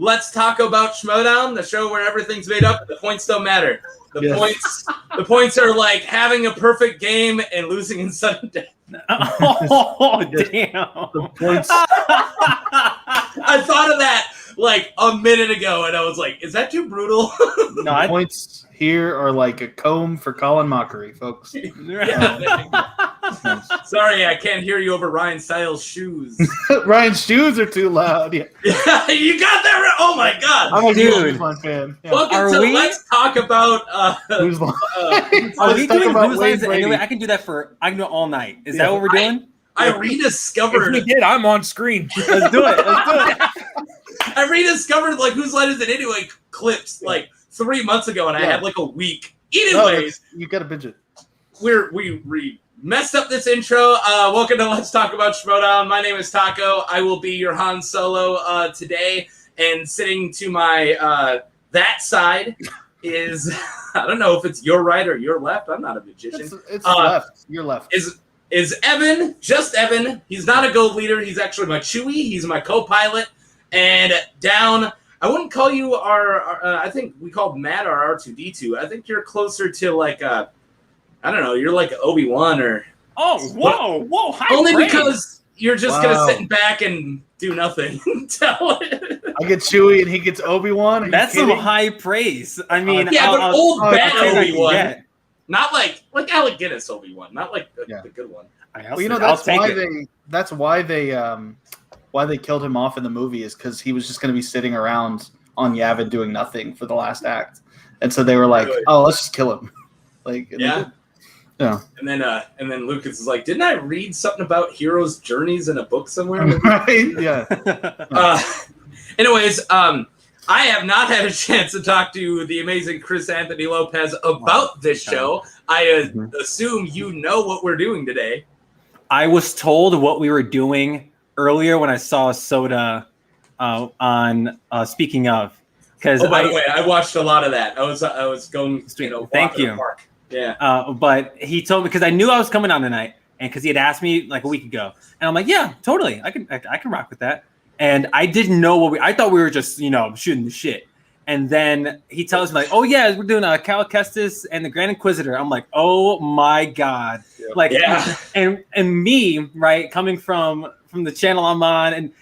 Let's Talk About Schmodown, the show where everything's made up. The points don't matter. The points are like having a perfect game and losing in sudden death. Oh, damn. The points. I thought of that like a minute ago, and I was like, is that too brutal? No, points here are like a comb for Colin Mockery, folks. Sorry, I can't hear you over Ryan Styles' shoes. Ryan's shoes are too loud. Yeah. You got that right. Oh my god. I'm a Pokemon fan. Yeah. Welcome to Let's Talk About Who's Line? Are we doing Who's Lines anyway? I can do that I can do it all night. Is that what we're doing? I rediscovered. If we did, I'm on screen. Let's do it. I rediscovered like Whose Line Is It Anyway clips like 3 months ago, and I had like a week. Anyways, you gotta binge it. We messed up this intro. Welcome to Let's Talk About Schmodown. My name is Taco. I will be your Han Solo today, and sitting to my that side is I don't know if it's your right or your left. I'm not a magician. It's left. Your left. Is Evan, just Evan. He's not a gold leader. He's actually my Chewie. He's my co-pilot. And down, I wouldn't call you our I think we called Matt our R2-D2. I think you're closer to like, I don't know, you're like Obi-Wan or... Oh, whoa, high only praise. Because you're just going to sit back and do nothing. I get Chewie and he gets Obi-Wan. That's some high praise. I mean... yeah, but old bad Obi-Wan. Not like Alec Guinness Obi-Wan, not like the good one. Well, you know that's why they killed him off in the movie is because he was just going to be sitting around on Yavin doing nothing for the last act, and so they were like, "Oh, let's just kill him." Like, yeah. And then Lucas is like, "Didn't I read something about heroes' journeys in a book somewhere?" Right? Yeah. Anyways, I have not had a chance to talk to the amazing Chris Anthony Lopez about this show. I assume you know what we're doing today. I was told what we were doing earlier when I saw Soda on Speaking Of. By the way, I watched a lot of that. I was going, Thank you. the park. Yeah. But he told me because I knew I was coming on tonight, and because he had asked me like a week ago, and I'm like, yeah, totally, I can rock with that. And I didn't know I thought we were just, shooting the shit. And then he tells me like, oh yeah, we're doing Cal Kestis and the Grand Inquisitor. I'm like, oh my God. Yeah. Like, and me, right, coming from the channel I'm on, and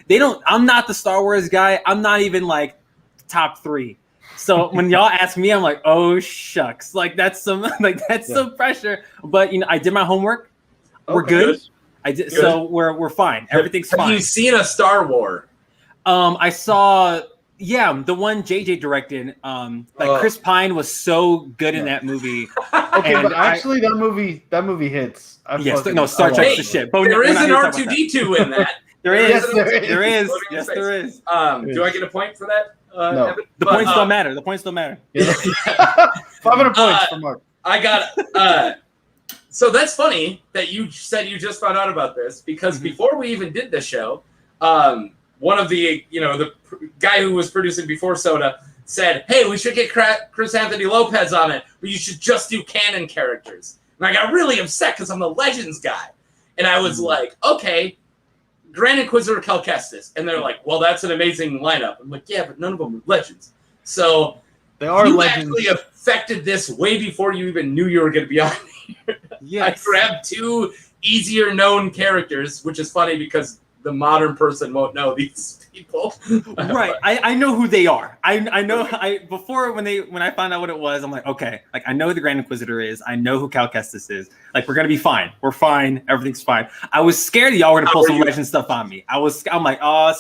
I'm not the Star Wars guy. I'm not even like top 3. So when y'all ask me, I'm like, oh shucks. Like that's some pressure. But I did my homework. We're good. I did, so we're fine. Everything's fine. Have you seen a Star War? I saw, the one JJ directed. Chris Pine was so good in that movie. Okay, but actually, that movie hits. Star Trek's the shit. But there is an R2-D2 in that. There is. Yes, there is. Do I get a point for that? No. Evan? The points don't matter. The points don't matter. 500 points for Mark. I got. So that's funny that you said you just found out about this because before we even did the show, one of the the guy who was producing before Soda said, "Hey, we should get Chris Anthony Lopez on it, but you should just do canon characters." And I got really upset because I'm the Legends guy, and I was like, "Okay, Grand Inquisitor Cal Kestis," and they're like, "Well, that's an amazing lineup." I'm like, "Yeah, but none of them are Legends." So they are you Legends. actually affected this way before you even knew you were going to be on here. Yes. I grabbed 2 easier known characters, which is funny because the modern person won't know these people. Right. I know who they are. I know before when I found out what it was, I'm like, okay, like I know who the Grand Inquisitor is. I know who Cal Kestis is. Like we're gonna be fine. We're fine. Everything's fine. I was scared that y'all were gonna pull some legend stuff on me. I'm like, oh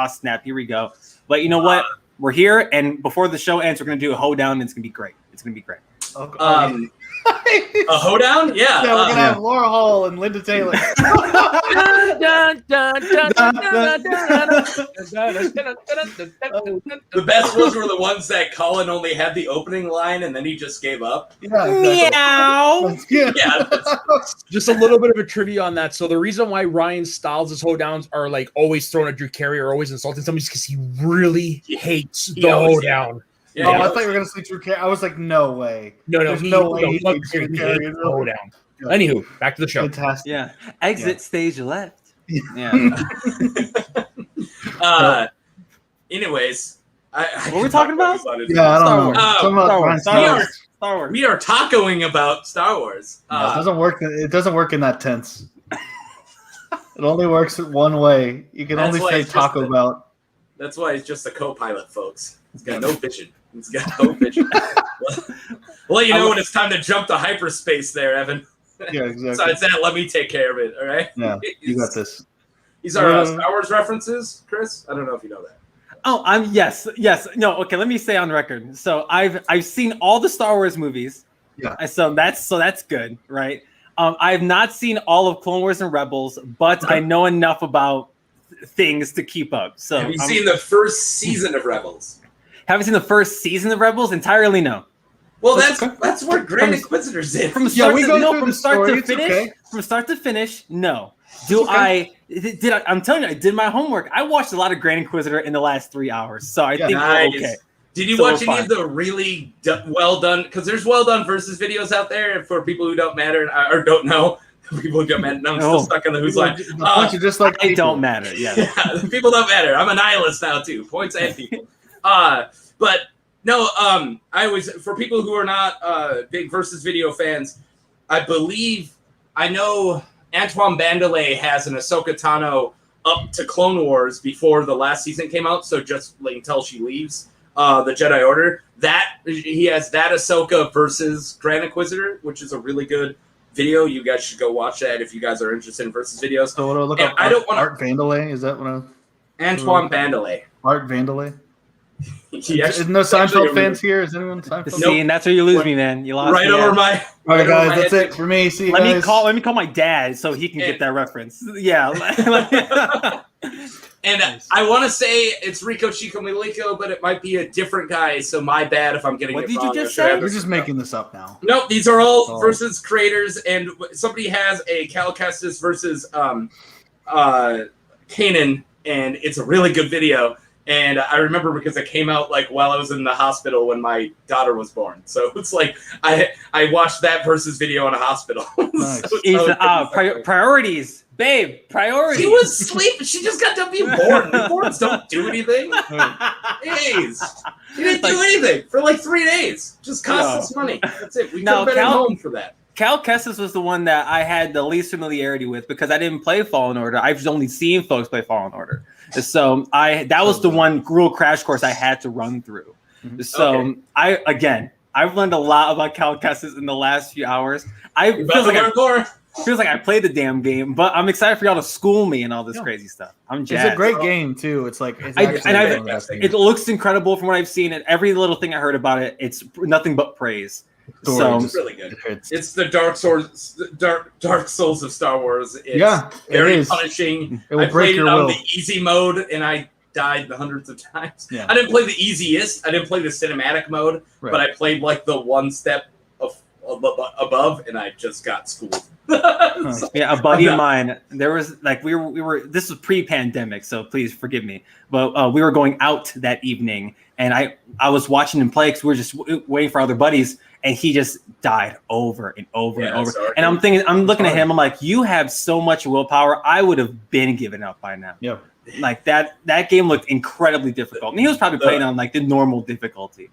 snap, here we go. But you know what? We're here, and before the show ends, we're gonna do a hoedown, and it's gonna be great. It's gonna be great. A hoedown? Yeah. Yeah, we're gonna have Laura Hall and Linda Taylor. The best ones were the ones that Colin only had the opening line and then he just gave up. Meow. Yeah. Just a little bit of a trivia on that. So the reason why Ryan Styles' hoedowns are like always thrown at Drew Carey or always insulting somebody is because he really hates the hoedown. Yeah, I thought you were going to say Drew Carey. I was like, no way. No, There's no way he hates Drew Carey. Hoedown. Anywho, back to the show. Fantastic. Yeah. Exit stage left. Yeah. Anyways, What were we talking about? Yeah, I don't know. Star Wars. We are tacoing about Star Wars. No, it doesn't work. It doesn't work in that tense. It only works one way. You can only say Taco-bout. That's why he's just a co-pilot, folks. He's got no vision. He's got no vision. We'll let you know when it's time to jump to hyperspace there, Evan. Yeah, exactly. Besides that, let me take care of it, all right? Yeah, you got this. These are Star Wars references, Chris? I don't know if you know that. Oh, yes. No, okay, let me say on record. So I've seen all the Star Wars movies. Yeah. So that's good, right? I've not seen all of Clone Wars and Rebels, but I know enough about things to keep up. So have you seen the first season of Rebels? Haven't seen the first season of Rebels? Entirely no. Well, that's where Grand Inquisitor's in. From start to finish. Okay. From start to finish, no. I'm telling you, I did my homework. I watched a lot of Grand Inquisitor in the last 3 hours, so I think we're okay. Did you watch any of the really well done? Because there's well done versus videos out there for people who don't matter or don't know. People who don't matter. I'm still stuck on the who's line. Just like it don't matter. Yeah, people don't matter. I'm a nihilist now too. Points and people. But no. I was for people who are not big versus video fans. I know Antoine Bandelet has an Ahsoka Tano up to Clone Wars before the last season came out. So just until she leaves the Jedi Order, that he has that Ahsoka versus Grand Inquisitor, which is a really good video. You guys should go watch that if you guys are interested in versus videos. So what do I look up? Art Vandelay? Is that what Antoine Bandelet. Art Vandelay? Is no Seinfeld fans here? Is anyone Seinfeld? See, and that's where you lose me, man. You lost right me, over my. All right, guys, that's it for me. See you guys. Let me call my dad so he can get that reference. Yeah. And I want to say it's Rico Chico Milico, but it might be a different guy. So my bad if I'm getting it wrong. What did you just say? You're just making this up now. Nope, these are all versus creators, and somebody has a Cal Kestis versus Kanan, and it's a really good video. And I remember because it came out like while I was in the hospital when my daughter was born. So it's like I watched that versus video in a hospispital. Nice. Priorities, babe. Priorities. She was sleeping. She just got done being born. Newborns don't do anything. Days. She didn't do anything for like 3 days. Just cost us money. That's it. We could have been at home for that. Cal Kestis was the one that I had the least familiarity with because I didn't play Fallen Order. I've only seen folks play Fallen Order. So that was the one real crash course I had to run through. So I've learned a lot about Cal Kestis in the last few hours. Feels like I played the damn game, but I'm excited for y'all to school me and all this crazy stuff. I'm jazzed. It's a great game too. It's like it looks incredible from what I've seen, and every little thing I heard about it, it's nothing but praise. So it's really good. It's the Dark Souls of Star Wars. It's very punishing. I played it on the easy mode, and I died hundreds of times. Yeah. I didn't play the easiest. I didn't play the cinematic mode, but I played like the one step above, and I just got schooled. A buddy of mine. There was like we were. This was pre-pandemic, so please forgive me. But we were going out that evening, and I was watching him play because we were just waiting for other buddies. And he just died over and over and over. And I'm looking at him. I'm like, you have so much willpower. I would have been given up by now. Yeah. Like that game looked incredibly difficult. And he was probably playing on like the normal difficulty.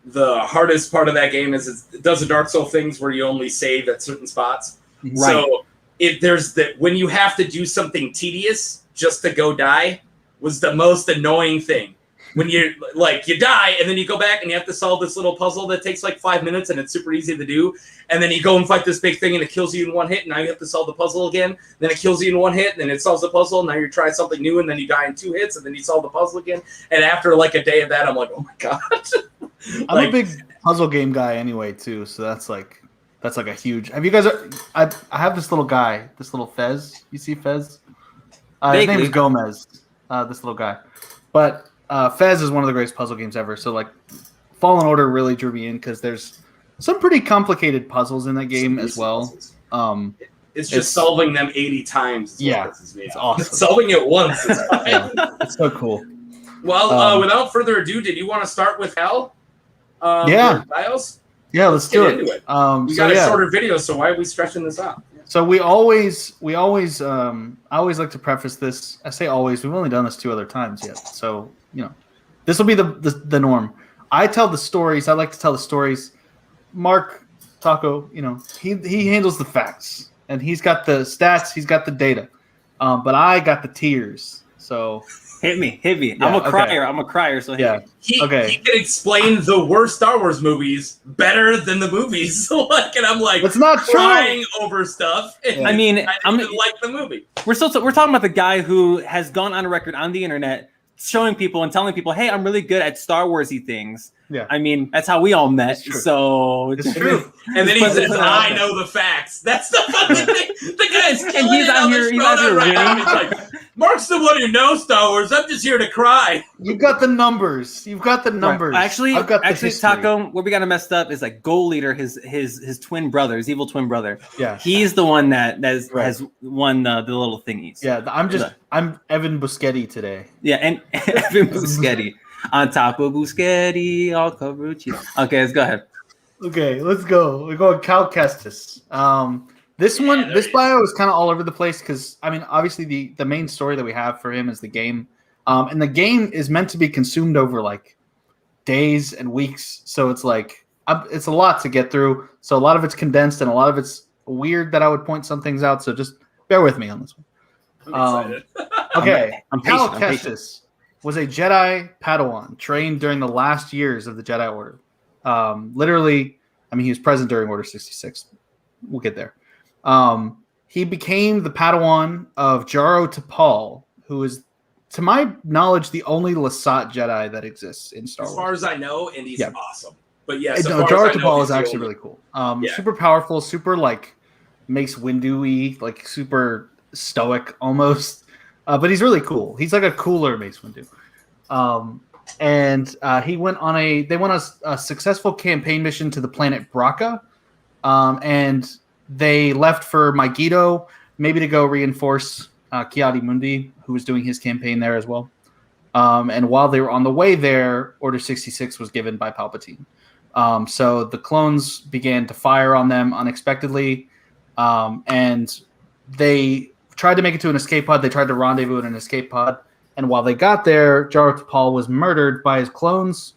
The hardest part of that game is it does the Dark Souls things where you only save at certain spots. Right. So when you have to do something tedious just to go die was the most annoying thing. When you die and then you go back and you have to solve this little puzzle that takes like 5 minutes and it's super easy to do. And then you go and fight this big thing and it kills you in one hit. And now you have to solve the puzzle again. Then it kills you in one hit and then it solves the puzzle. And now you try something new and then you die in 2 hits and then you solve the puzzle again. And after like a day of that, I'm like, oh my God. I'm a big puzzle game guy anyway too. So that's like a huge. Have you guys? I have this little guy, this little Fez. You see Fez? His name is Gomez. This little guy, but. Fez is one of the greatest puzzle games ever. So, like, Fallen Order really drew me in because there's some pretty complicated puzzles in that game as well. It's just solving them 80 times. It's awesome. Solving it once is fine. It's so cool. Well, without further ado, did you want to start with Hell? Bios? Yeah, let's do it. We got a shorter video, so why are we stretching this out? So I always like to preface this. I say always. We've only done this 2 other times yet. So, This will be the norm. I tell the stories. I like to tell the stories. Mark Taco, he handles the facts, and he's got the stats. He's got the data, but I got the tears. So hit me. Yeah, I'm a crier. So hit me. He can explain the worst Star Wars movies better than the movies. And I'm like, it's not crying over stuff. I mean, I didn't like the movie. We're talking about the guy who has gone on record on the internet showing people and telling people, "Hey, I'm really good at Star Warsy things." Yeah. I mean, that's how we all met. So it's true. And then he says, "I know the facts." That's the fucking thing. The guy's and he's out here winning. He's like, Mark's the one who knows Star Wars. I'm just here to cry. You've got the numbers. Right. Actually, I've got the history. Taco, what we got messed up is like Goal Leader, his twin brother, his evil twin brother. Yeah, he's the one that has won the little thingies. Yeah, I'm Evan Buschetti today. Yeah, and Evan Buschetti on top of Buschetti, all covered cheese. Okay, let's go ahead. Okay, let's go. We're going Cal Kestis. This bio is kind of all over the place because, I mean, obviously the main story that we have for him is the game. And the game is meant to be consumed over like days and weeks. So it's like, it's a lot to get through. So a lot of it's condensed and a lot of it's weird that I would point some things out. So just bear with me on this one. I'm excited. Okay. I'm Cal patient. Kestis was a Jedi Padawan trained during the last years of the Jedi Order. Literally, I mean, he was present during Order 66. We'll get there. He became the Padawan of Jaro Tapal, who is, to my knowledge, the only Lasat Jedi that exists in Star Wars. As far as I know, and he's awesome. But yes, Jaro Tapal is actually really cool. Super powerful, super like Mace Windu-y, like super stoic almost. But he's really cool. He's like a cooler Mace Windu. And they went on a successful campaign mission to the planet Braca, and they left for Megiddo, maybe to go reinforce Ki-Adi-Mundi, who was doing his campaign there as well. And while they were on the way there, Order 66 was given by Palpatine. So the clones began to fire on them unexpectedly, and they tried to make it to an escape pod. They tried to rendezvous in an escape pod. And while they got there, Jaro Tapal was murdered by his clones,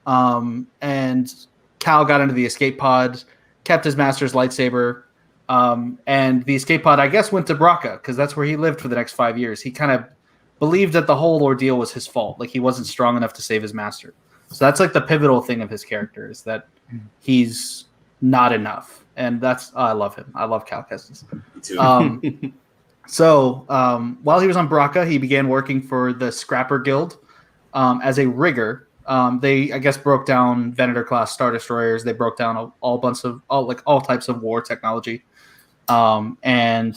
and Cal got into the escape pod, kept his master's lightsaber, and the escape pod, I guess, went to Braca, because that's where he lived for the next 5 years. He kind of believed that the whole ordeal was his fault, like he wasn't strong enough to save his master. So that's like the pivotal thing of his character, is that he's not enough. And I love him. I love Cal Kestis. Me too. So while he was on Braca, he began working for the Scrapper Guild as a rigger. They, I guess, broke down Venator-class Star Destroyers. They broke down all types of war technology. And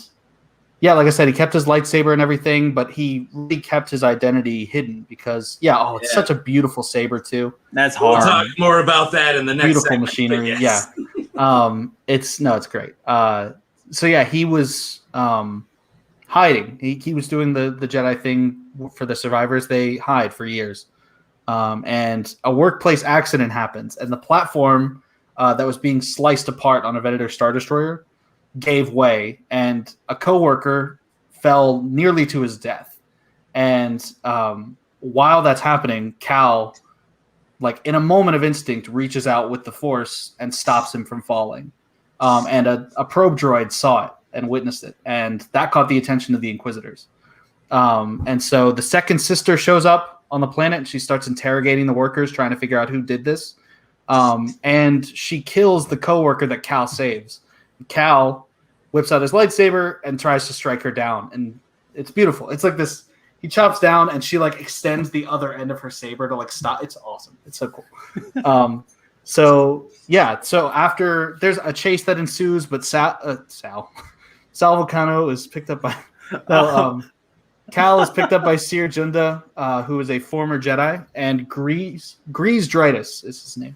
yeah, like I said, he kept his lightsaber and everything, but he really kept his identity hidden because, it's such a beautiful saber too. That's hard. We'll talk more about that in the next beautiful segment, machinery. yes. Yeah. It's great. So yeah, he was hiding. He was doing the Jedi thing for the survivors. They hide for years. And a workplace accident happens, and the platform that was being sliced apart on a Venator Star Destroyer gave way, and a coworker fell nearly to his death. And while that's happening, Cal, like in a moment of instinct, reaches out with the Force and stops him from falling. And a probe droid saw it and witnessed it, and that caught the attention of the Inquisitors. And so the second sister shows up on the planet, and she starts interrogating the workers, trying to figure out who did this. And she kills the coworker that Cal saves. Cal whips out his lightsaber and tries to strike her down, and it's beautiful. It's like this. He chops down, and she like extends the other end of her saber to like stop. It's awesome. It's so cool. So after there's a chase that ensues, but Sal Vulcano is picked up by Cal is picked up by Seer Junda, who is a former Jedi, and Grease Dritus is his name,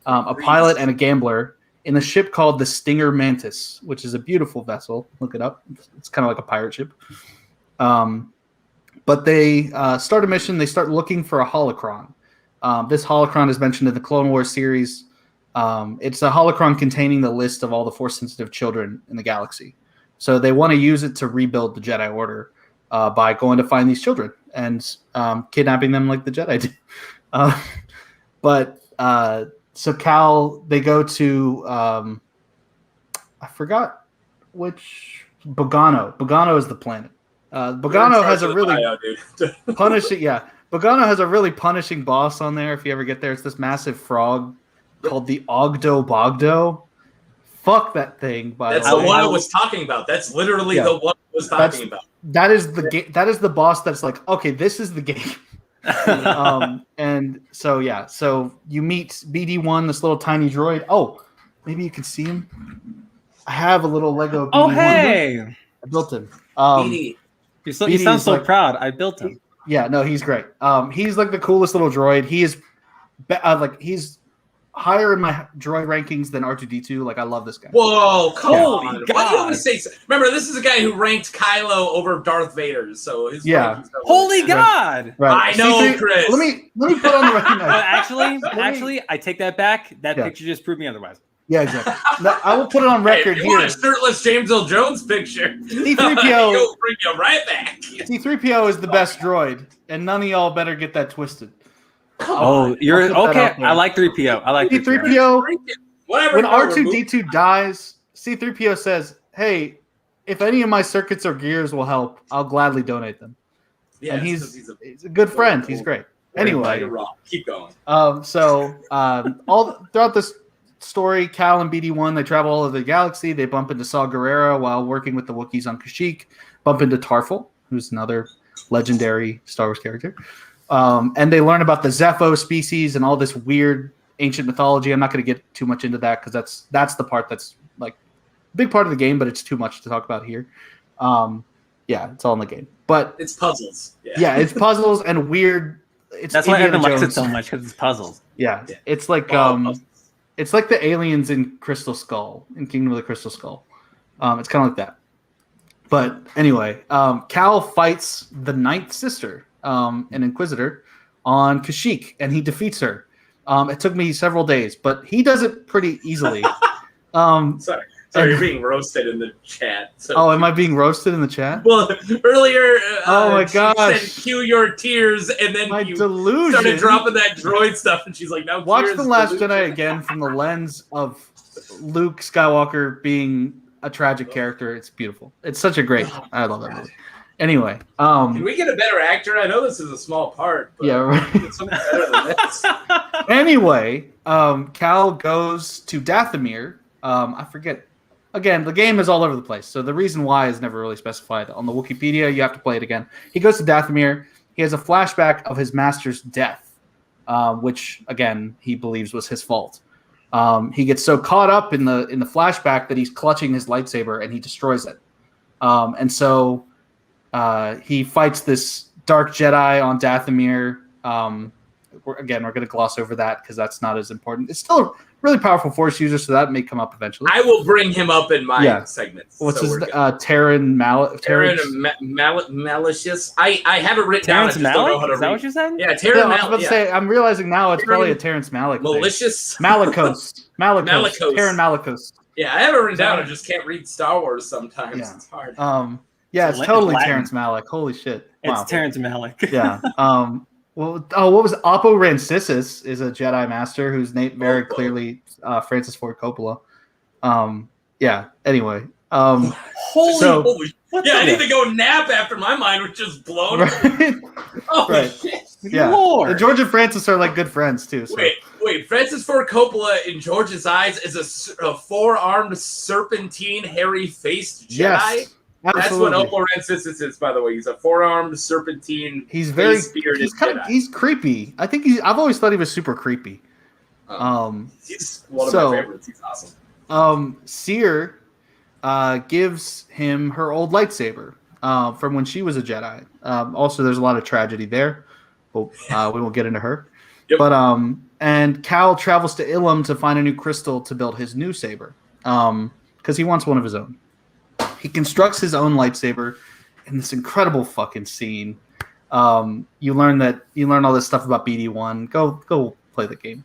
a pilot and a gambler in a ship called the Stinger Mantis, which is a beautiful vessel. Look it up. It's kind of like a pirate ship. But they start a mission. They start looking for a holocron. This holocron is mentioned in the Clone Wars series. It's a holocron containing the list of all the Force-sensitive children in the galaxy. So they want to use it to rebuild the Jedi Order by going to find these children and kidnapping them like the Jedi did. But so Cal, they go to I forgot which Bogano. Bogano is the planet. Bogano has a really punishing. Yeah, Bogano has a really punishing boss on there. If you ever get there, it's this massive frog called the Ogdo Bogdo. Fuck that thing! That's the one I was talking about. That's literally the one I was talking about. That is the boss. That's like, okay, this is the game. And so so you meet BD1, this little tiny droid. Oh, maybe you can see him. I have a little Lego BD1. Oh, hey! I built him. BD. You sound so proud. I built him. Yeah, no, he's great. He's like the coolest little droid. He is he's higher in my droid rankings than R2D2. Like, I love this guy. Whoa, come on. God. Why do you always say so? Remember, this is a guy who ranked Kylo over Darth Vader, so his rankings are Holy God! Right. I know, Chris. Let me put on the record. Actually, I take that back. That picture just proved me otherwise. Yeah, exactly. No, I will put it on record if here. You want a shirtless James L. Jones picture? C-3PO. He'll bring you right back. C-3PO is the best droid, and none of y'all better get that twisted. You're okay. I like 3PO. I like C-3PO. Whatever. When R2D2 dies, C-3PO says, "Hey, if any of my circuits or gears will help, I'll gladly donate them." Yeah, and he's a good friend. He's great. Anyway, keep going. All throughout this story, Cal and BD1, they travel all over the galaxy. They bump into Saw Gerrera while working with the Wookiees on Kashyyyk. Bump into Tarful, who's another legendary Star Wars character. And they learn about the Zepho species and all this weird ancient mythology. I'm not going to get too much into that because that's the part that's like a big part of the game, but it's too much to talk about here. It's all in the game. But it's puzzles. Yeah, it's puzzles and weird. That's why Evan likes it so much, because it's puzzles. Yeah, it's like it's like the aliens in Crystal Skull, in Kingdom of the Crystal Skull. It's kind of like that. But anyway, Cal fights the Ninth Sister, an Inquisitor, on Kashyyyk, and he defeats her. It took me several days, but he does it pretty easily. Sorry, you're being roasted in the chat. So am I being roasted in the chat? Well, earlier, oh my gosh, said cue your tears, and then my you delusion. started dropping that droid stuff, and she's like, "Now watch The Last Jedi again from the lens of Luke Skywalker being a tragic character. It's beautiful. It's such a great. I love that movie. Anyway, can we get a better actor? I know this is a small part, but yeah, right. Get something better than this. Anyway, Cal goes to Dathomir. I forget. Again, the game is all over the place, so the reason why is never really specified. On the Wikipedia, you have to play it again. He goes to Dathomir. He has a flashback of his master's death, which, again, he believes was his fault. He gets so caught up in the flashback that he's clutching his lightsaber, and he destroys it. And so he fights this dark Jedi on Dathomir. We're going to gloss over that because that's not as important. It's still a really powerful Force user, so that may come up eventually. I will bring him up in my segments. What's his Terran Malicious? I have it written down. I just don't know how to read. Is that what you said? Yeah, Terran Malicious. I was about to say, I'm realizing now it's probably a Terrence Malick. Malicious? Malicos. Terran Malicos. Yeah, I have it written down. I just can't read Star Wars sometimes. Yeah. It's hard. It's totally Terrence Malick. Holy shit. Wow. It's Terrence Malick. Yeah. What was Oppo Rancisis is a Jedi Master whose name very clearly Francis Ford Coppola. Anyway. Holy I need to go nap after my mind was just blown. Right. Right. Yeah. Lord. George and Francis are like good friends too. So. Wait. Francis Ford Coppola in George's eyes is a four-armed serpentine, hairy-faced Jedi. Yes. Absolutely. That's what Oppo Rancisis is, by the way. He's a four-armed serpentine. He's very spirited. He's creepy. I think I've always thought he was super creepy. He's one of my favorites. He's awesome. Seer gives him her old lightsaber from when she was a Jedi. Also, there's a lot of tragedy there. But, we won't get into her. Yep. But and Cal travels to Ilum to find a new crystal to build his new saber because he wants one of his own. He constructs his own lightsaber in this incredible fucking scene. You learn all this stuff about BD1. Go play the game.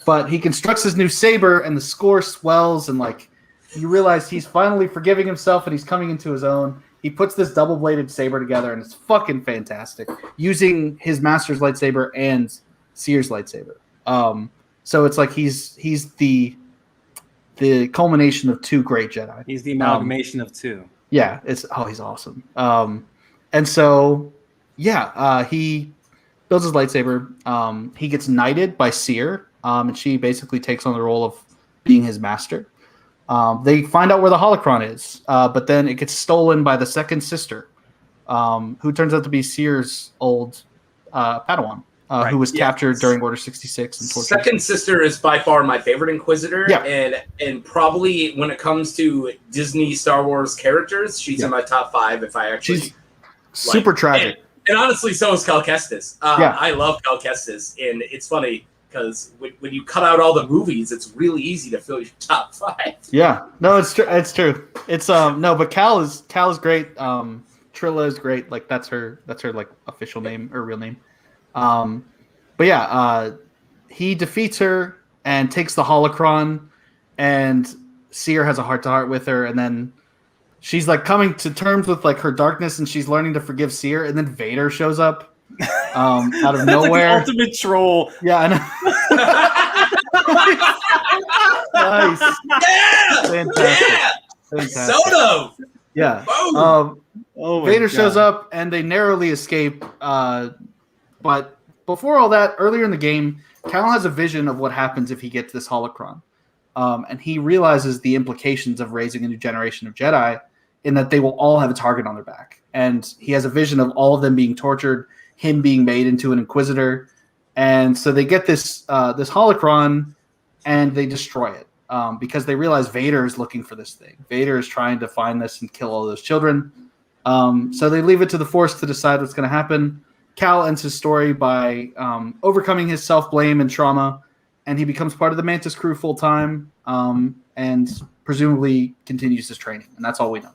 But he constructs his new saber, and the score swells, and like you realize he's finally forgiving himself, and he's coming into his own. He puts this double-bladed saber together, and it's fucking fantastic. Using his master's lightsaber and Seer's lightsaber. So it's like he's the culmination of two great Jedi. He's the amalgamation of two. Yeah, he's awesome. And so he builds his lightsaber. He gets knighted by Seer, and she basically takes on the role of being his master. They find out where the holocron is, but then it gets stolen by the second sister, who turns out to be Seer's old Padawan. Who was captured during Order 66 and tortured. Second sister is by far my favorite Inquisitor, and probably when it comes to Disney Star Wars characters, she's in my top 5. If I actually, she's super tragic, and honestly, so is Cal Kestis. I love Cal Kestis, and it's funny because when you cut out all the movies, it's really easy to fill your top 5. Yeah, no, it's true. It's true. It's no, but Cal is great. Trilla is great. Like that's her like official name or real name. But he defeats her and takes the holocron, and Seer has a heart-to-heart with her, and then she's like coming to terms with like her darkness, and she's learning to forgive Seer, and then Vader shows up out of nowhere. Like the ultimate troll. Yeah, I know. Nice. Yeah, Fantastic. Soto. Yeah. Vader shows up, and they narrowly escape. But before all that, earlier in the game, Cal has a vision of what happens if he gets this holocron. And he realizes the implications of raising a new generation of Jedi in that they will all have a target on their back. And he has a vision of all of them being tortured, him being made into an Inquisitor. And so they get this holocron, and they destroy it because they realize Vader is looking for this thing. Vader is trying to find this and kill all those children. So they leave it to the Force to decide what's going to happen. Cal ends his story by overcoming his self-blame and trauma, and he becomes part of the Mantis crew full-time and presumably continues his training. And that's all we know.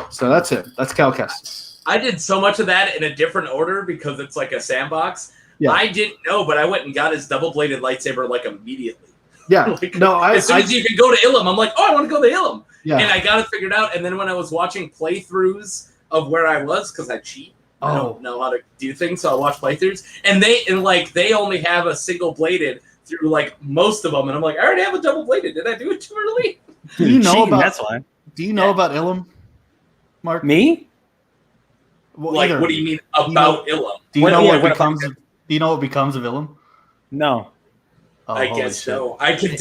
So that's it. That's Cal Kestis. I did so much of that in a different order because it's like a sandbox. Yeah. I didn't know, but I went and got his double-bladed lightsaber like immediately. Yeah. As soon as you can go to Ilum, I'm like, I want to go to Ilum. Yeah. And I got it figured out. And then when I was watching playthroughs of where I was, because I cheat, I don't know how to do things, so I watch playthroughs, and they only have a single bladed through like most of them, and I'm like, I already have a double bladed. Did I do it too early? Do you know about? That's why. Do you know about Ilum, Mark? Me? Well, like, what do you mean about Ilum? Do you know what becomes? Do you know what becomes of Ilum? No. I guess so. I can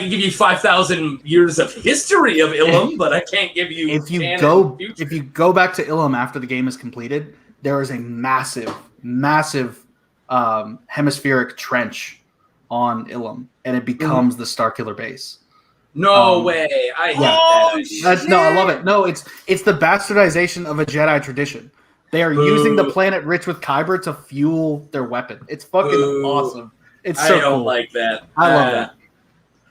give you 5,000 years of history of Ilum, but I can't give you. If you go back to Ilum after the game is completed, there is a massive hemispheric trench on Ilum, and it becomes the Starkiller base. No way! I hate that. No, I love it. No, it's the bastardization of a Jedi tradition. They are using the planet rich with Kyber to fuel their weapon. It's fucking awesome. It's so I don't cool. like that. I love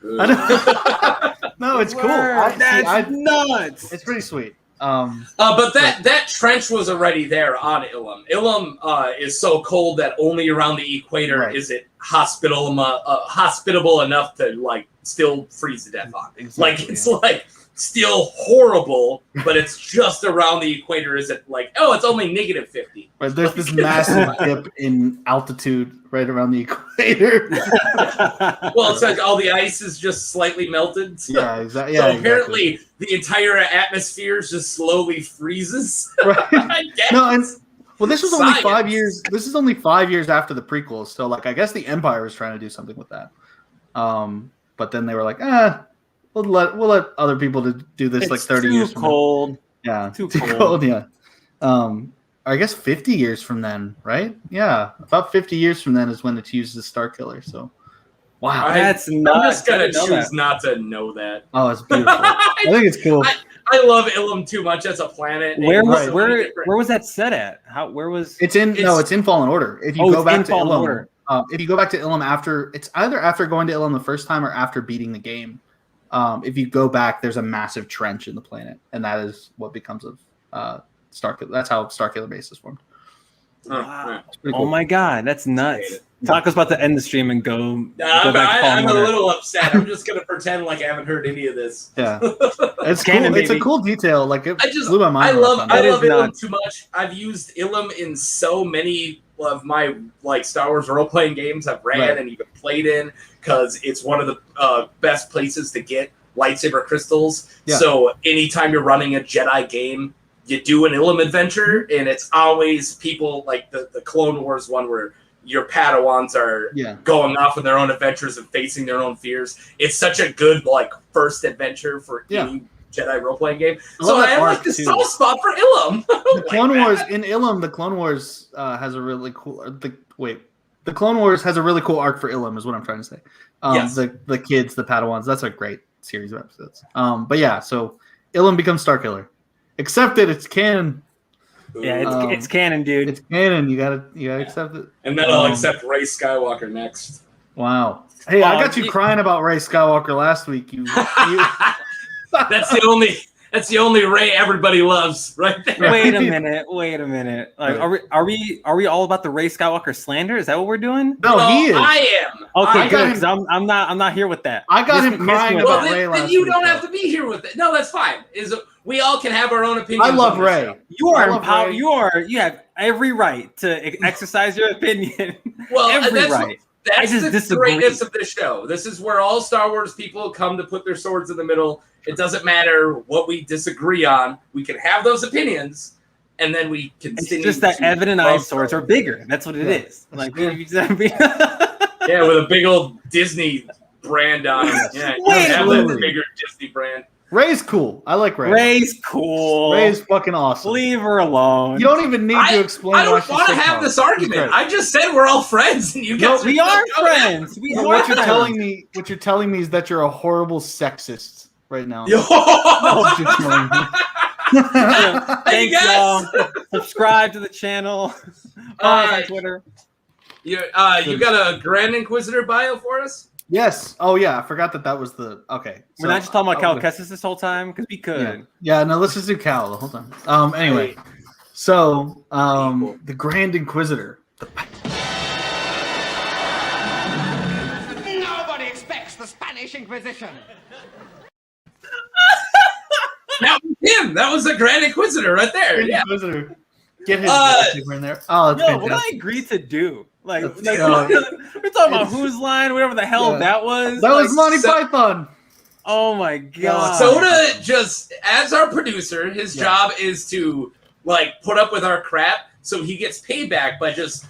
that. No, it's cool. That's nuts. It's pretty sweet. But that trench was already there on Ilum. Ilum is so cold that only around the equator is it hospitable enough to like still freeze to death on. Exactly, like it's like still horrible, but it's just around the equator. Is it like it's only -50? Right, there's this massive dip in altitude right around the equator. Well, it's like all the ice is just slightly melted. So, yeah, exactly. So apparently the entire atmosphere just slowly freezes. Right. I guess. No, well, this was only 5 years. This is only 5 years after the prequels, so like I guess the Empire was trying to do something with that. But then they were like, we'll let other people do this like 30 years from cold. Now. Yeah, too cold. Yeah. I guess 50 years from then, right? Yeah, about 50 years from then is when it's used as Starkiller. So, wow, that's I'm just gonna choose not to know that. Oh, it's beautiful. I think it's cool. I love Ilum too much as a planet. Where was that set at? Where was it's in Fallen Order. If you go back to Ilum, if you go back to Ilum after going to Ilum the first time or after beating the game, if you go back, there's a massive trench in the planet, and that is what becomes of Starkiller. That's how Starkiller base is formed. Wow. Cool. Oh my god, that's nuts. Talk us about to end the stream and go back to I'm a little upset. I'm just gonna pretend like I haven't heard any of this. Yeah, it's cool. It's a cool detail. Like it blew my mind. I love Ilum too much. I've used Ilum in so many of my Star Wars role playing games I've ran and even played in, because it's one of the best places to get lightsaber crystals. Yeah. So anytime you're running a Jedi game, you do an Ilum adventure, and it's always people like the Clone Wars one where your Padawans are going off on their own adventures and facing their own fears. It's such a good first adventure for any Jedi role-playing game. So I have like this soft spot for Ilum. The Clone Wars in Ilum, the Clone Wars has a really cool. The Clone Wars has a really cool arc for Ilum, is what I'm trying to say. The kids, the Padawans. That's a great series of episodes. But yeah, so Ilum becomes Starkiller. Accept it. It's canon. Yeah, it's canon, dude. It's canon. You gotta accept it. And then I'll accept Rey Skywalker next. Wow. Hey, I got you crying about Rey Skywalker last week. That's the only Rey everybody loves, right there. Wait a minute. Like, are we all about the Rey Skywalker slander? Is that what we're doing? No, he is. I am. Okay, good. Because I'm not here with that. I got him crying about Rey last week. Then you don't have to be here with it. No, that's fine. We all can have our own opinions. I love Rey. You are empowered. You have every right to exercise your opinion. Well, every right. That's the greatness of this show. This is where all Star Wars people come to put their swords in the middle. It doesn't matter what we disagree on. We can have those opinions, and then we continue. It's just that Evan and I swords are bigger. That's what it is. Like, with a big old Disney brand on it. Yeah, have that bigger Disney brand. Rey's cool. I like Rey. Rey's cool. Rey's fucking awesome. Leave her alone. You don't even need to explain. I don't want to have this argument. I just said we're all friends, and you guys. We are friends. What you're telling me is that you're a horrible sexist right now. Thanks, y'all. Subscribe to the channel. Follow us on Twitter. You got a Grand Inquisitor bio for us? Yes. Oh yeah, I forgot that was the okay. We're not just talking about Cal Kestis this whole time because we could. Yeah. No, let's just do Cal the whole time. Anyway, so the Grand Inquisitor. Nobody expects the Spanish Inquisition. That was him. That was the Grand Inquisitor right there. Inquisitor. Get his in there. Oh, that's what I agreed to do. Like we're talking about Whose Line, whatever the hell that was. That was Monty Python. Oh my god. Soda just, as our producer, his job is to put up with our crap, so he gets payback by just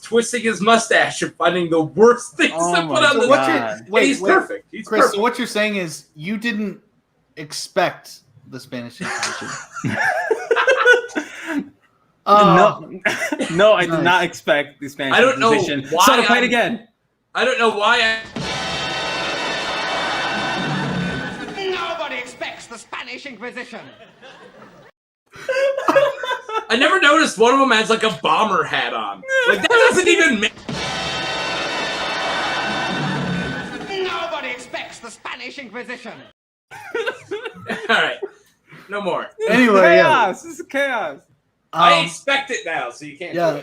twisting his mustache and finding the worst things to put on the. He's perfect. He's Chris, perfect. So what you're saying is you didn't expect the Spanish Inquisition. No, I did not expect the Spanish Inquisition. Why. So to play it again. I don't know why. Nobody expects the Spanish Inquisition. I never noticed one of them has a bomber hat on. That doesn't even make. Nobody expects the Spanish Inquisition. All right, no more. Anyway, chaos. This is chaos. I expect it now, so you can't do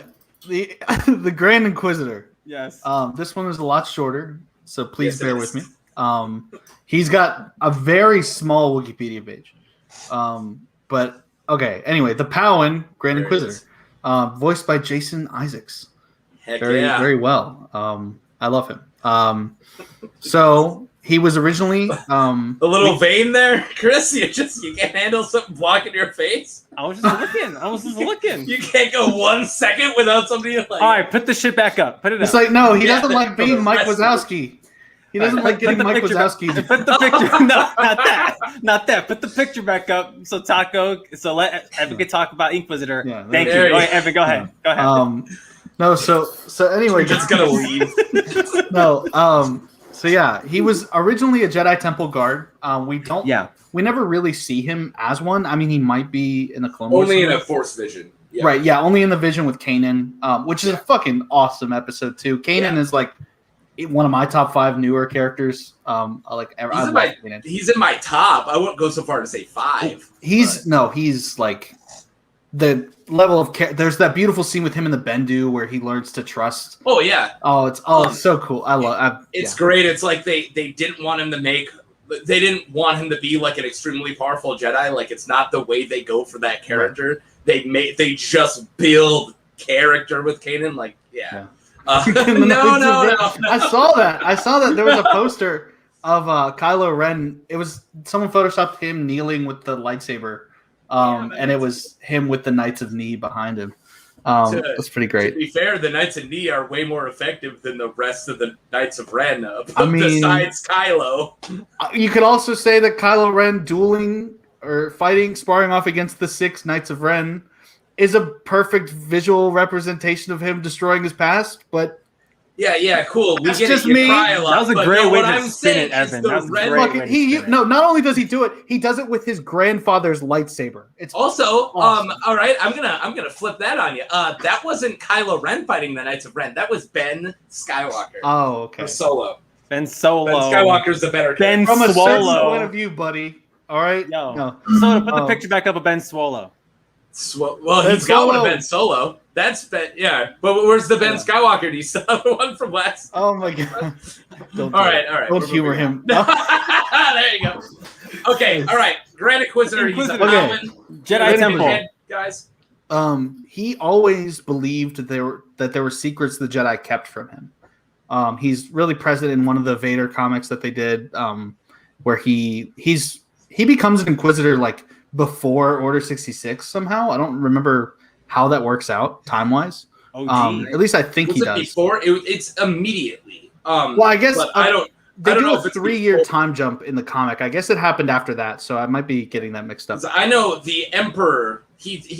it. The Grand Inquisitor. Yes. This one is a lot shorter, so please bear with me. He's got a very small Wikipedia page. But okay, anyway, the Powin Grand Inquisitor, voiced by Jason Isaacs. Heck very well. I love him. So he was originally a little vein there, Chris. You can't handle something blocking your face. I was just looking. You can't go 1 second without somebody All right, put the shit back up. Put it up. It's no, he doesn't like being Mike Wazowski. He doesn't like getting Mike Wazowski. Put the picture. No, not that. Put the picture back up. So let Evan can talk about Inquisitor. Yeah, thank you. Evan, go ahead. No, so anyway, just gonna leave. No, so yeah, he was originally a Jedi Temple guard. We never really see him as one. I mean, he might be in the Clone Wars. Only in a Force Vision. Yeah. Right, yeah, only in the Vision with Kanan, which is a fucking awesome episode too. Kanan is one of my top 5 newer characters. He's in my top. I wouldn't go so far to say 5. He's the level of there's that beautiful scene with him in the Bendu where he learns to trust. Oh yeah. It's so cool. It's great. It's like they didn't want him to they didn't want him to be an extremely powerful Jedi. It's not the way they go for that character. Right. They just build character with Kanan. Like, yeah. No. I saw that. There was a poster of Kylo Ren. It was someone photoshopped him kneeling with the lightsaber, and it was him with the Knights of Ni behind him. That's pretty great. To be fair, the Knights of Ni are way more effective than the rest of the Knights of Ren. Besides Kylo, you could also say that Kylo Ren dueling or sparring off against the 6 Knights of Ren is a perfect visual representation of him destroying his past, but yeah, cool. That's just me. That was a great way to spin it, Evan. That was a great way to spin it. No, not only does he do it, he does it with his grandfather's lightsaber. It's also awesome. All right. I'm gonna flip that on you. That wasn't Kylo Ren fighting the Knights of Ren. That was Ben Skywalker. Oh, okay. Or Solo. Ben Solo. Ben Skywalker's the better Ben character. From a certain Swolo. point of view, buddy. All right. No. So put the picture back up of Ben Swolo. Well, Ben he's got one of Solo. Ben Solo. That's Ben. Yeah, but where's the Ben Skywalker? Do you still have the one from last? Oh my god. All right. Don't humor him. There you go. Okay. All right. Grand Inquisitor. He's a Inquisitor. common Jedi Temple. head, guys. He always believed that there were secrets the Jedi kept from him. He's really present in one of the Vader comics that they did, where he becomes an Inquisitor like before Order 66 somehow. I don't remember how that works out time wise. At least I think he does. Before it's immediately. Well, I guess but I don't. They I don't do know a if it's 3-year before. time jump in the comic. I guess it happened after that, so I might be getting that mixed up. I know the Emperor.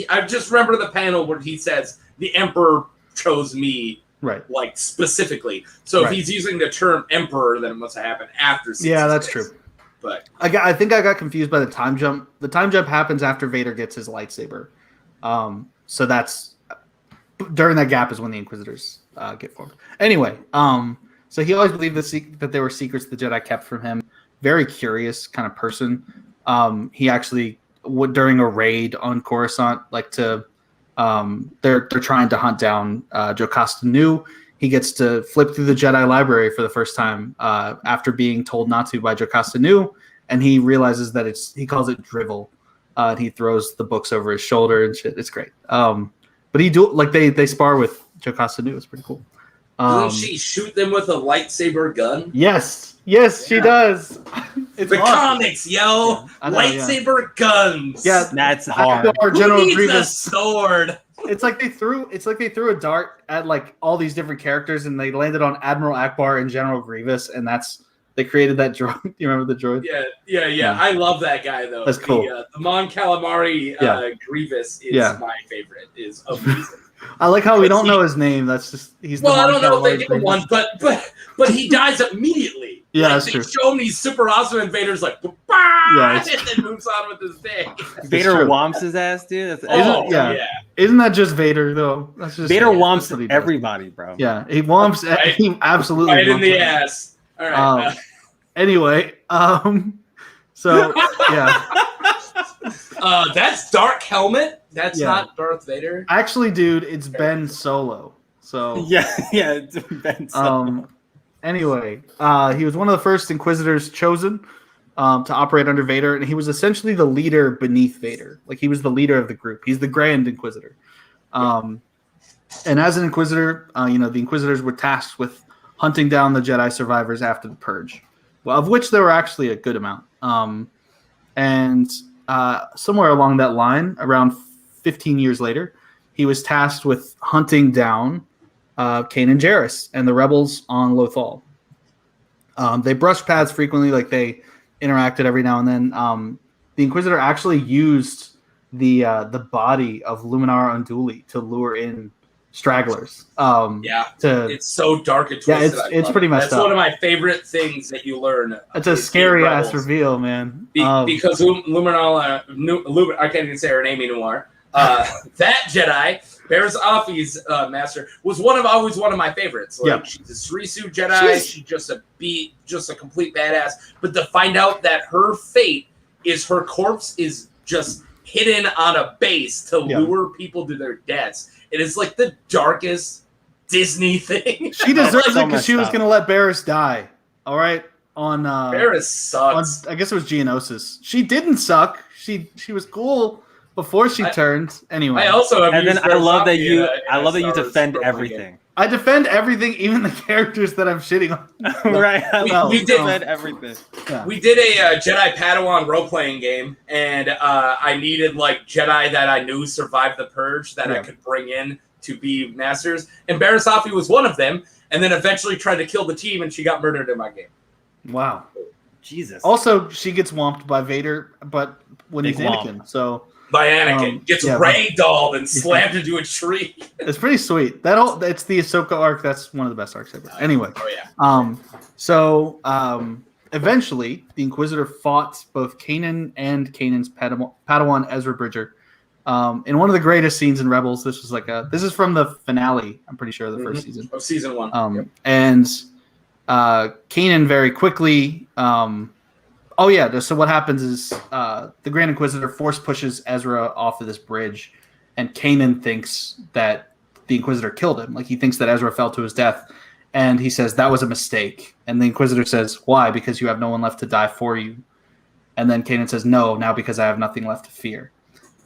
I just remember the panel where he says the Emperor chose me, Right. like specifically. So Right. if he's using the term Emperor, then it must have happened after. 66. Yeah, that's true. But I think I got confused by the time jump. The time jump happens after Vader gets his lightsaber. So that's during that gap is when the Inquisitors get formed. Anyway, so he always believed that there were secrets the Jedi kept from him. Very curious kind of person. He actually would during a raid on Coruscant, like they're trying to hunt down Jocasta Nu. He gets to flip through the Jedi library for the first time after being told not to by Jocasta Nu, and he realizes that he calls it drivel. And he throws the books over his shoulder and shit. It's great. But they spar with Jocasta Nu. It's pretty cool. doesn't she shoot them with a lightsaber gun? Yes, she does. It's The awesome. comics, yo, I know, lightsaber guns. Yeah, That's hard. Or Who General needs a Grievous. sword? It's like they threw a dart at like all these different characters, and they landed on Admiral Akbar and General Grievous, and they created that droid. You remember the droid? Yeah. I love that guy though. That's cool. The Mon Calamari Grievous is my favorite. Is amazing. I like how we don't know his name. That's just he's. Well, the I don't know if they Mon get Calamari one, but he dies immediately. Yeah, like, that's they true. show him he's super awesome, and Vader's like, bah! Yeah, and then moves on with his day. Vader true. whomps his ass, dude. yeah. Isn't that just Vader though? That's just Vader that's whomps what he does. everybody, bro. Yeah, he whomps. Right. He absolutely Right in whomps the everybody. ass. All right. Anyway, so yeah. That's Dark Helmet. That's Yeah. not Darth Vader. Actually, dude, it's Ben Solo. So Yeah. It's Ben Solo. anyway, he was one of the first Inquisitors chosen to operate under Vader, and he was essentially the leader beneath Vader. Like he was the leader of the group. He's the Grand Inquisitor. And as an Inquisitor, the Inquisitors were tasked with hunting down the Jedi survivors after the Purge, of which there were actually a good amount. And somewhere along that line, around 15 years later, he was tasked with hunting down Kanan Jarrus and the rebels on Lothal. They brushed paths frequently, like they interacted every now and then. The Inquisitor actually used the body of Luminara Unduli to lure in stragglers. It's so dark and twisted. Yeah, it's pretty messed up. That's one of my favorite things that you learn. It's a scary ass reveal, man. Because Luminala, I can't even say her name anymore. That Jedi, Beres Offie's master, was always one of my favorites. Like, she's a Srisu Jedi. She's just a complete badass. But to find out that her fate is her corpse is just hidden on a base to lure people to their deaths. It is like the darkest Disney thing. She deserves it because she was going to let Barris die. All right, on Barris sucks. I guess it was Geonosis. She didn't suck. She was cool, before she turns. Anyway, I also have. And then used I love that Zombie you. in I a love that you Star Wars defend role-playing everything. I defend everything, even the characters that I'm shitting on. Right. I love we you did- defend everything. Yeah. We did a Jedi Padawan role-playing game, and I needed like Jedi that I knew survived the Purge that I could bring in to be masters, and Barasafi was one of them. And then eventually tried to kill the team, and she got murdered in my game. Wow. Jesus. Also, she gets whomped by Vader, but when Big he's Anakin, so By Anakin gets ragdolled and slammed into a tree. it's pretty sweet. It's the Ahsoka arc. That's one of the best arcs ever. Anyway, Oh yeah. Eventually, the Inquisitor fought both Kanan and Kanan's Padawan Ezra Bridger. In one of the greatest scenes in Rebels, this is from the finale, I'm pretty sure, of the first season. Of season 1. And Kanan very quickly. So what happens is the Grand Inquisitor force pushes Ezra off of this bridge, and Kanan thinks that the Inquisitor killed him. Like, he thinks that Ezra fell to his death, and he says that was a mistake. And the Inquisitor says, "Why? Because you have no one left to die for you." And then Kanan says, "No, now because I have nothing left to fear."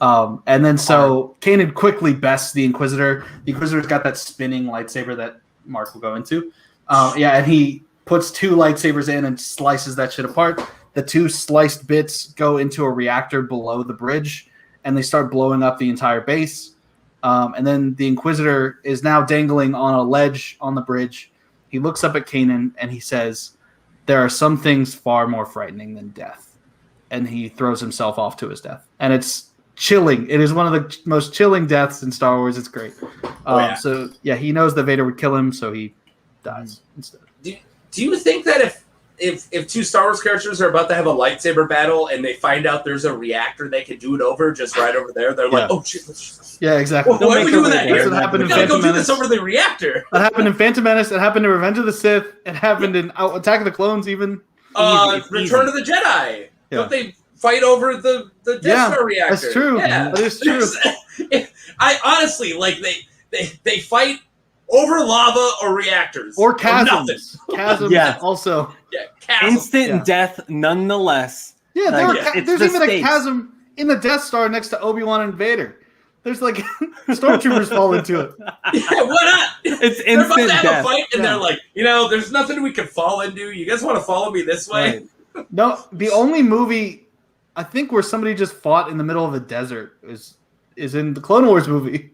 And then so Kanan quickly bests the Inquisitor. The Inquisitor's got that spinning lightsaber that Mark will go into. And he puts 2 lightsabers in and slices that shit apart. The 2 sliced bits go into a reactor below the bridge, and they start blowing up the entire base. And then the Inquisitor is now dangling on a ledge on the bridge. He looks up at Kanan, and he says, "There are some things far more frightening than death." And he throws himself off to his death. And it's chilling. It is one of the most chilling deaths in Star Wars. It's great. So he knows that Vader would kill him, so he dies instead. Do you think that if 2 Star Wars characters are about to have a lightsaber battle and they find out there's a reactor they can do it over just right over there, they're like, "Oh shit!" Yeah, exactly. Why are we doing that here? That's what happened We in gotta go Phantom do this Menace. over the reactor. That happened in Phantom Menace. It happened in Revenge of the Sith. It happened in Attack of the Clowns. Even Return of the Jedi. Yeah. Don't they fight over the Death Star reactor? That's true. Yeah, That is true. I honestly they fight over lava or reactors Or nothing. chasms. Chasms. Yes. Also. Yeah, chasm. Instant death, nonetheless. Yeah, It's there's the even stakes. a chasm in the Death Star next to Obi-Wan and Vader. There's like stormtroopers fall into it. Yeah, why not? It's They're about instant to have death. a fight, and Yeah. they're like, there's nothing we can fall into. You guys want to follow me this way? Right. No, the only movie I think where somebody just fought in the middle of a desert is in the Clone Wars movie.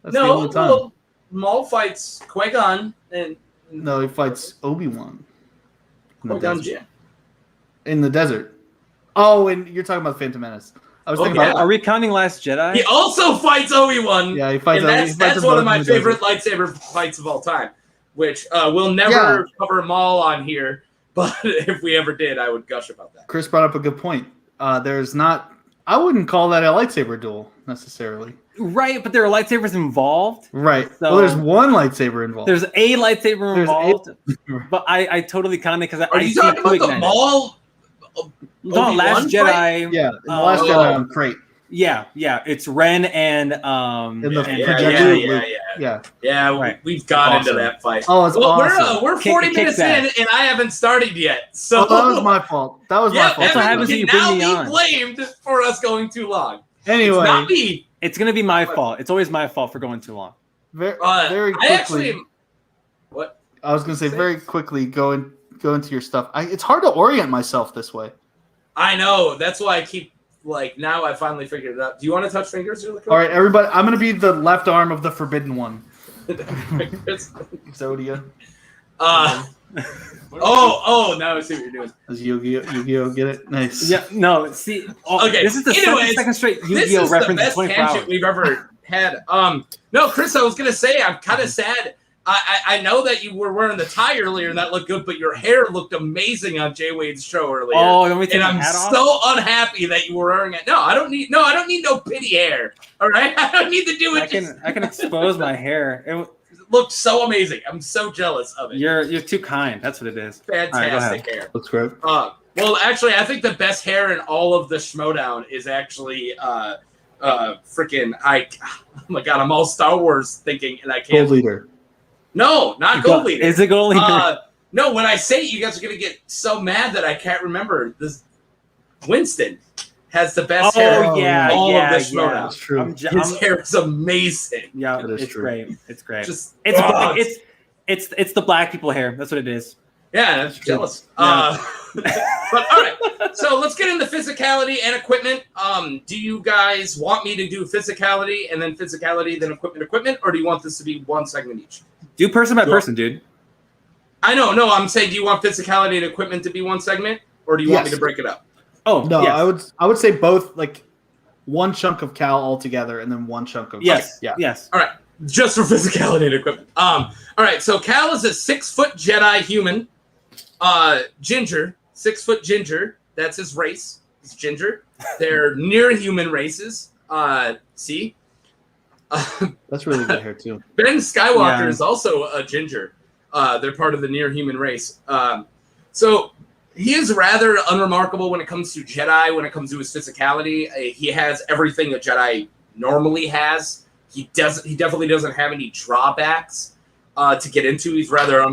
That's the No, only time. well, Maul fights Qui-Gon and No, he fights Obi-Wan in the Qui-Gon desert. Jinn. In the desert. Oh, and you're talking about Phantom Menace. I was thinking yeah. about Are we counting Last Jedi? He also fights Obi-Wan. Yeah, he fights. And he fights that's them one both of my in the desert. favorite lightsaber fights of all time, which we'll never cover them all on here. But if we ever did, I would gush about that. Chris brought up a good point. There's not. I wouldn't call that a lightsaber duel necessarily. Right, but there are lightsabers involved. Right. So- well, there's one lightsaber involved. There's a lightsaber There's involved, a- but I totally count it because Are I you see talking about the Quick Maul? No, Obi-Wan Last fight? Jedi. yeah, in the Oh. Last Jedi on Crate. Yeah. It's Ren and In the Yeah, projection yeah, loop. yeah. Yeah. Yeah, Right. we've got Awesome. into that fight. Oh, it's Well, awesome. we're 40 Kick minutes in, ass. and I haven't started yet. So Oh, that was my fault. That was my yeah, fault. That's what Evan happens when can you bring now me be on. blamed for us going too long. Anyway, It's not me. It's gonna be my fault. It's always my fault for going too long. very, I quickly. actually. What? I was going to say very quickly. Go into your stuff. It's hard to orient myself this way. I know. That's why I keep now. I finally figured it out. Do you want to touch fingers? Really quick? All right, everybody. I'm going to be the left arm of the Forbidden One. Fingers. Exodia. Now I see what you're doing. Does Yu-Gi-Oh get it? Nice. Yeah, no. See, Okay, this is the anyways, second straight This Yu-Gi-Oh is the reference in best 24 tangent hours. we've ever had. No, Chris, I was gonna say I'm kind of sad. I know that you were wearing the tie earlier and that looked good, but your hair looked amazing on Jay Wade's show earlier. Oh, you want me to take and my I'm hat off? so unhappy that you were wearing it. No, I don't need no pity hair. All right, I don't need to do it. I can expose my hair. It looked so amazing. I'm so jealous of it. You're too kind. That's what it is. Fantastic hair. Looks great. Well, actually, I think the best hair in all of the Schmodown is actually freaking oh my god, I'm all Star Wars thinking and I can't. Gold leader. No, not Gold Leader. Is it Gold Leader? No, when I say it, you guys are gonna get so mad that I can't remember. This Winston has the best hair. Oh yeah, all yeah, of this yeah. Schmoedown. That's true. His hair is amazing. Yeah, That is it's true. great. It's great. Just It's the black people hair. That's what it is. yeah, I'm true. jealous. Yeah. But all right, so let's get into physicality and equipment. Do you guys want me to do physicality and then equipment, or do you want this to be one segment each? Do person by person, dude. I know, no, I'm saying, do you want physicality and equipment to be one segment, or do you want me Yes. to break it up? Oh No, yes. I would say both, like one chunk of Cal altogether, and then one chunk of Yes. yeah. Yes. All right, just for physicality and equipment. All right, so Cal is a 6-foot Jedi human, ginger, 6-foot ginger. That's his race. He's ginger. They're near human races. See, That's really good hair too. Ben Skywalker Yeah. is also a ginger. They're part of the near human race. So he is rather unremarkable when it comes to Jedi, when it comes to his physicality. He has everything a Jedi normally has. He definitely doesn't have any drawbacks to get into. He's rather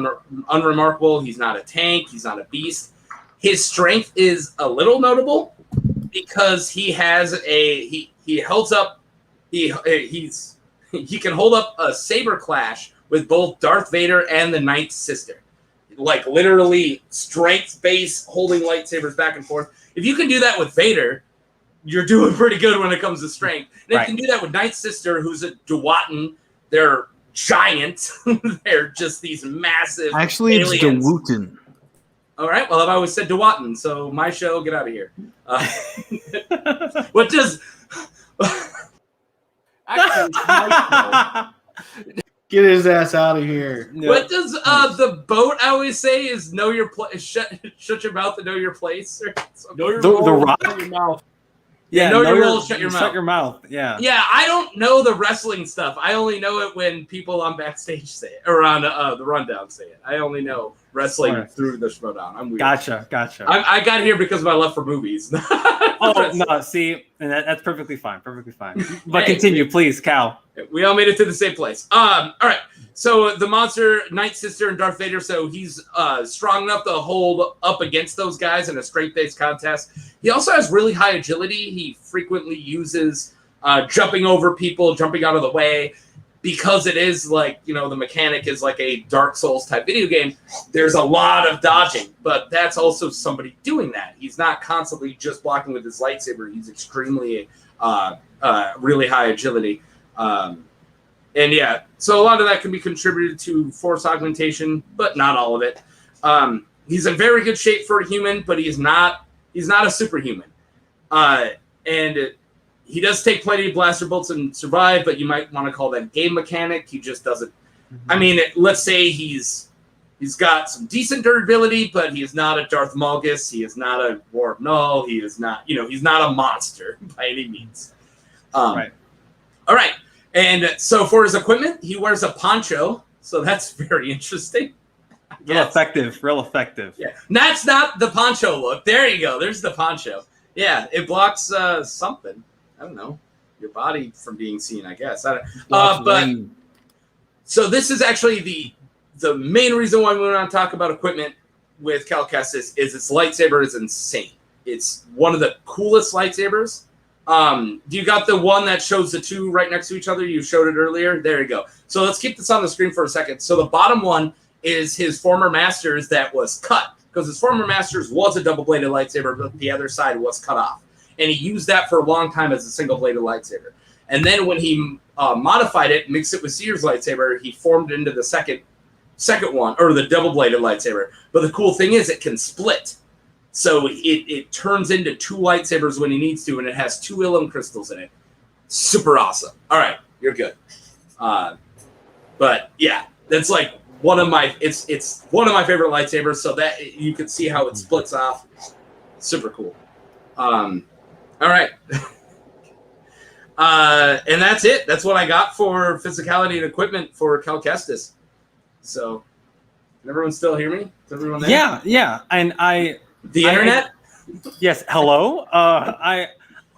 unremarkable. He's not a tank. He's not a beast. His strength is a little notable because he has he holds up he can hold up a saber clash with both Darth Vader and the Ninth Sister. Like literally strength base holding lightsabers back and forth. If you can do that with Vader, you're doing pretty good when it comes to strength. And if you can do that with Ninth Sister, who's a Dewattan, they're giant. They're just these massive Actually, aliens. it's DeWooten. All right. Well, I've always said Dewattan, so my show, get out of here. What does Get his ass out of here. what does the boat always say is know your place? Shut your mouth and know your place. Or something? Know your The role, Rock? know your mouth. Yeah, know your role, shut your Shut mouth. your mouth. Yeah. Yeah, I don't know the wrestling stuff. I only know it when people on backstage say it, or on the rundown say it. I only know wrestling Smart. through the Schmoedown. I'm weird. Gotcha. I got here because of my love for movies. Oh no, see, and that's perfectly fine. Perfectly fine. But Hey. continue, please, Cal. We all made it to the same place. All right. So the monster, Night Sister, and Darth Vader. So he's strong enough to hold up against those guys in a strength-based contest. He also has really high agility. He frequently uses jumping over people, jumping out of the way, because it is like, the mechanic is like a Dark Souls type video game. There's a lot of dodging, but that's also somebody doing that. He's not constantly just blocking with his lightsaber. He's extremely really high agility. And yeah, so a lot of that can be contributed to force augmentation, but not all of it. He's in very good shape for a human, but he's not a superhuman. And he does take plenty of blaster bolts and survive, but you might want to call that game mechanic. He just doesn't. I mean, let's say he's got some decent durability, but he is not a Darth Malgus. He is not a Warp Null. He is not, he's not a monster by any means. Right. All right. And so for his equipment, he wears a poncho. So that's very interesting. Real effective. Yeah. That's not the poncho look. There you go. There's the poncho. Yeah. It blocks something. I don't know. Your body from being seen, I guess. But so this is actually the main reason why we want to talk about equipment with Cal Kestis is its lightsaber is insane. It's one of the coolest lightsabers. Do you got the one that shows the two right next to each other? You showed it earlier. There you go. So let's keep this on the screen for a second. So the bottom one is his former master's that was cut, because his former master's was a double-bladed lightsaber, but the other side was cut off. And he used that for a long time as a single-bladed lightsaber. And then when he modified it, mixed it with Seer's lightsaber, he formed it into the second one, or the double-bladed lightsaber. But the cool thing is it can split. So it turns into two lightsabers when he needs to, and it has 2 Ilum crystals in it. Super awesome. All right, you're good. But yeah, that's like one of my it's one of my favorite lightsabers. So that you can see how it splits off. Super cool. All right. And that's it. That's what I got for physicality and equipment for Cal Kestis. So, can everyone still hear me? Is everyone there? Yeah. And The internet? Yes. Hello.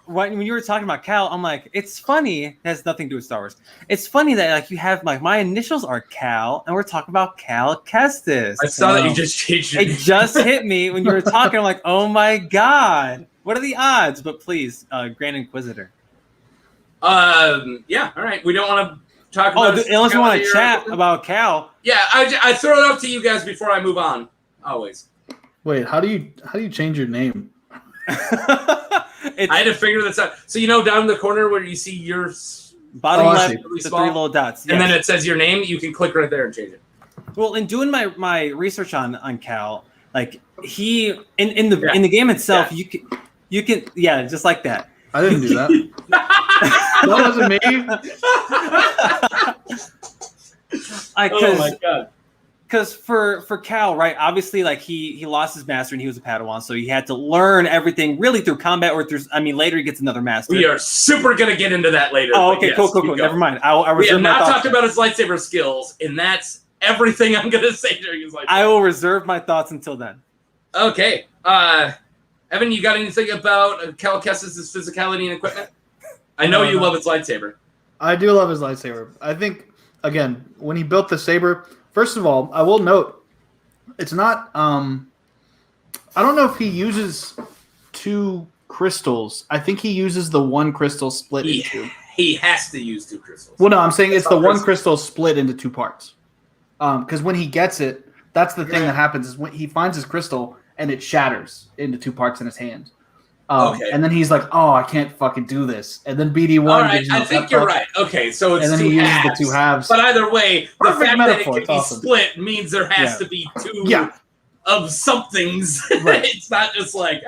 When you were talking about Cal, I'm like, it's funny. It has nothing to do with Star Wars. It's funny that like you have like my initials are Cal, and we're talking about Cal Kestis. I saw that you just changed your It just hit me when you were talking. I'm like, oh my god. What are the odds? But please, Grand Inquisitor. Yeah, all right. We don't want to talk about unless you want to chat about Cal. Yeah, I throw it up to you guys before I move on. Always. Wait, how do you change your name? I had to figure this out. So down in the corner where you see your bottom left, really the small, 3 little dots, and then it says your name. You can click right there and change it. Well, in doing my research on Cal, like he in the game itself, you can just like that. I didn't do that. That wasn't me. Oh my god. Because for Cal, right? Obviously, like he lost his master and he was a Padawan, so he had to learn everything really through combat. Or through, later he gets another master. We are super gonna get into that later. Oh, okay, cool. Never mind. We have not talked about his lightsaber skills, and that's everything I'm gonna say during his lightsaber. I will reserve my thoughts until then. Okay, Evan, you got anything about Cal Kestis' physicality and equipment? I know you love his lightsaber. I do love his lightsaber. I think, again, when he built the saber, first of all, I will note, it's not, I don't know if he uses 2 crystals. I think he uses the 1 crystal split into 2. He has to use 2 crystals. Well, no, I'm saying it's the 1 crystal split into 2 parts. Because when he gets it, that's the thing that happens, is when he finds his crystal, and it shatters into 2 parts in his hand. Okay. And then he's like, "Oh, I can't fucking do this." And then BD1. All right, I think you're right. Okay, so it's and then 2 he uses halves. the 2 halves. But either way, Perfect the fact metaphor, that it can be split means there has to be 2 of somethings. Right. It's not just like.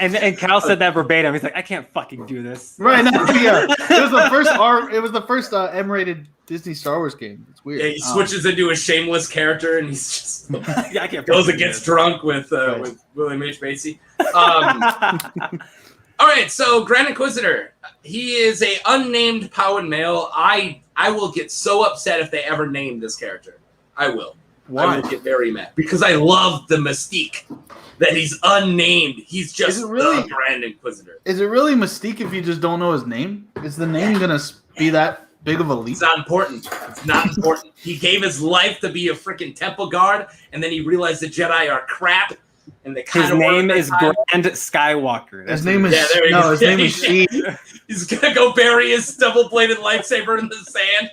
And Cal said that verbatim. He's like, "I can't fucking do this." Right. It was the first It was the first M-rated Disney Star Wars game. It's weird. Yeah, he switches into a shameless character, and he's just I can't goes and gets drunk with William H. Macy. All right, so Grand Inquisitor. He is a unnamed Powan male. I will get so upset if they ever name this character. I will. Why? I will get very mad because I love the mystique that he's unnamed. He's just the Grand Inquisitor. Is it really Mystique if you just don't know his name? Is the name gonna be that big of a leap? It's not important. It's not important. He gave his life to be a freaking temple guard, and then he realized the Jedi are crap. And they his name is Grand Skywalker. His name is his name is Steve. He's gonna go bury his double-bladed lightsaber in the sand.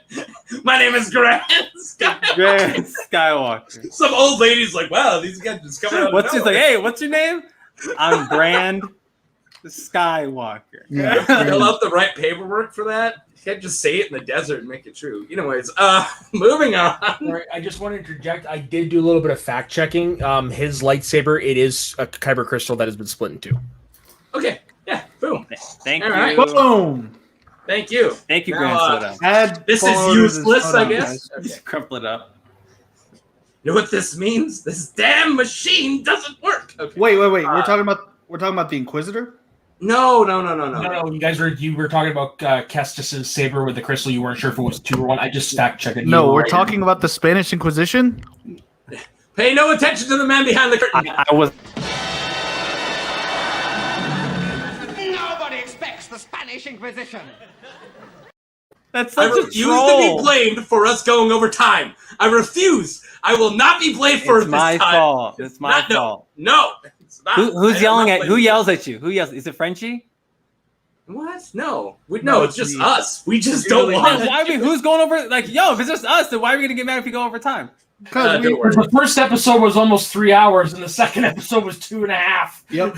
My name is Grand Skywalker. Grand Skywalker. Some old lady's like, "Wow, these guys just coming out." What's his like? Hey, what's your name? I'm Grand Skywalker. Yeah, fill out the right paperwork for that. You can't just say it in the desert and make it true. Anyways, moving on. Right, I just want to interject. I did do a little bit of fact checking. His lightsaber, it is a kyber crystal that has been split in 2. Okay. Yeah. Boom. Thank you. Right. Boom. Thank you. Thank you, Grand Soda. This is useless, I guess. Okay. Crumple it up. You know what this means? This damn machine doesn't work. Okay. Wait. We're talking about the Inquisitor? No. No, you were talking about Kestis' saber with the crystal. You weren't sure if it was 2 or 1. I just fact checked it. No, we're talking about the Spanish Inquisition. Pay no attention to the man behind the curtain. I was. Nobody expects the Spanish Inquisition. That's I such a refuse troll. to be blamed for us going over time. I refuse. I will not be blamed for It's this my time. fault. It's my fault. No. It's not. Who's yelling at? Who yells at you? Who yells? Is it Frenchie? What? No. No, it's just us. We just don't Then want why? Who's going over? Like, yo, if it's just us, then why are we gonna get mad if we go over time? Because don't worry. The first episode was almost 3 hours, and the second episode was 2.5. Yep.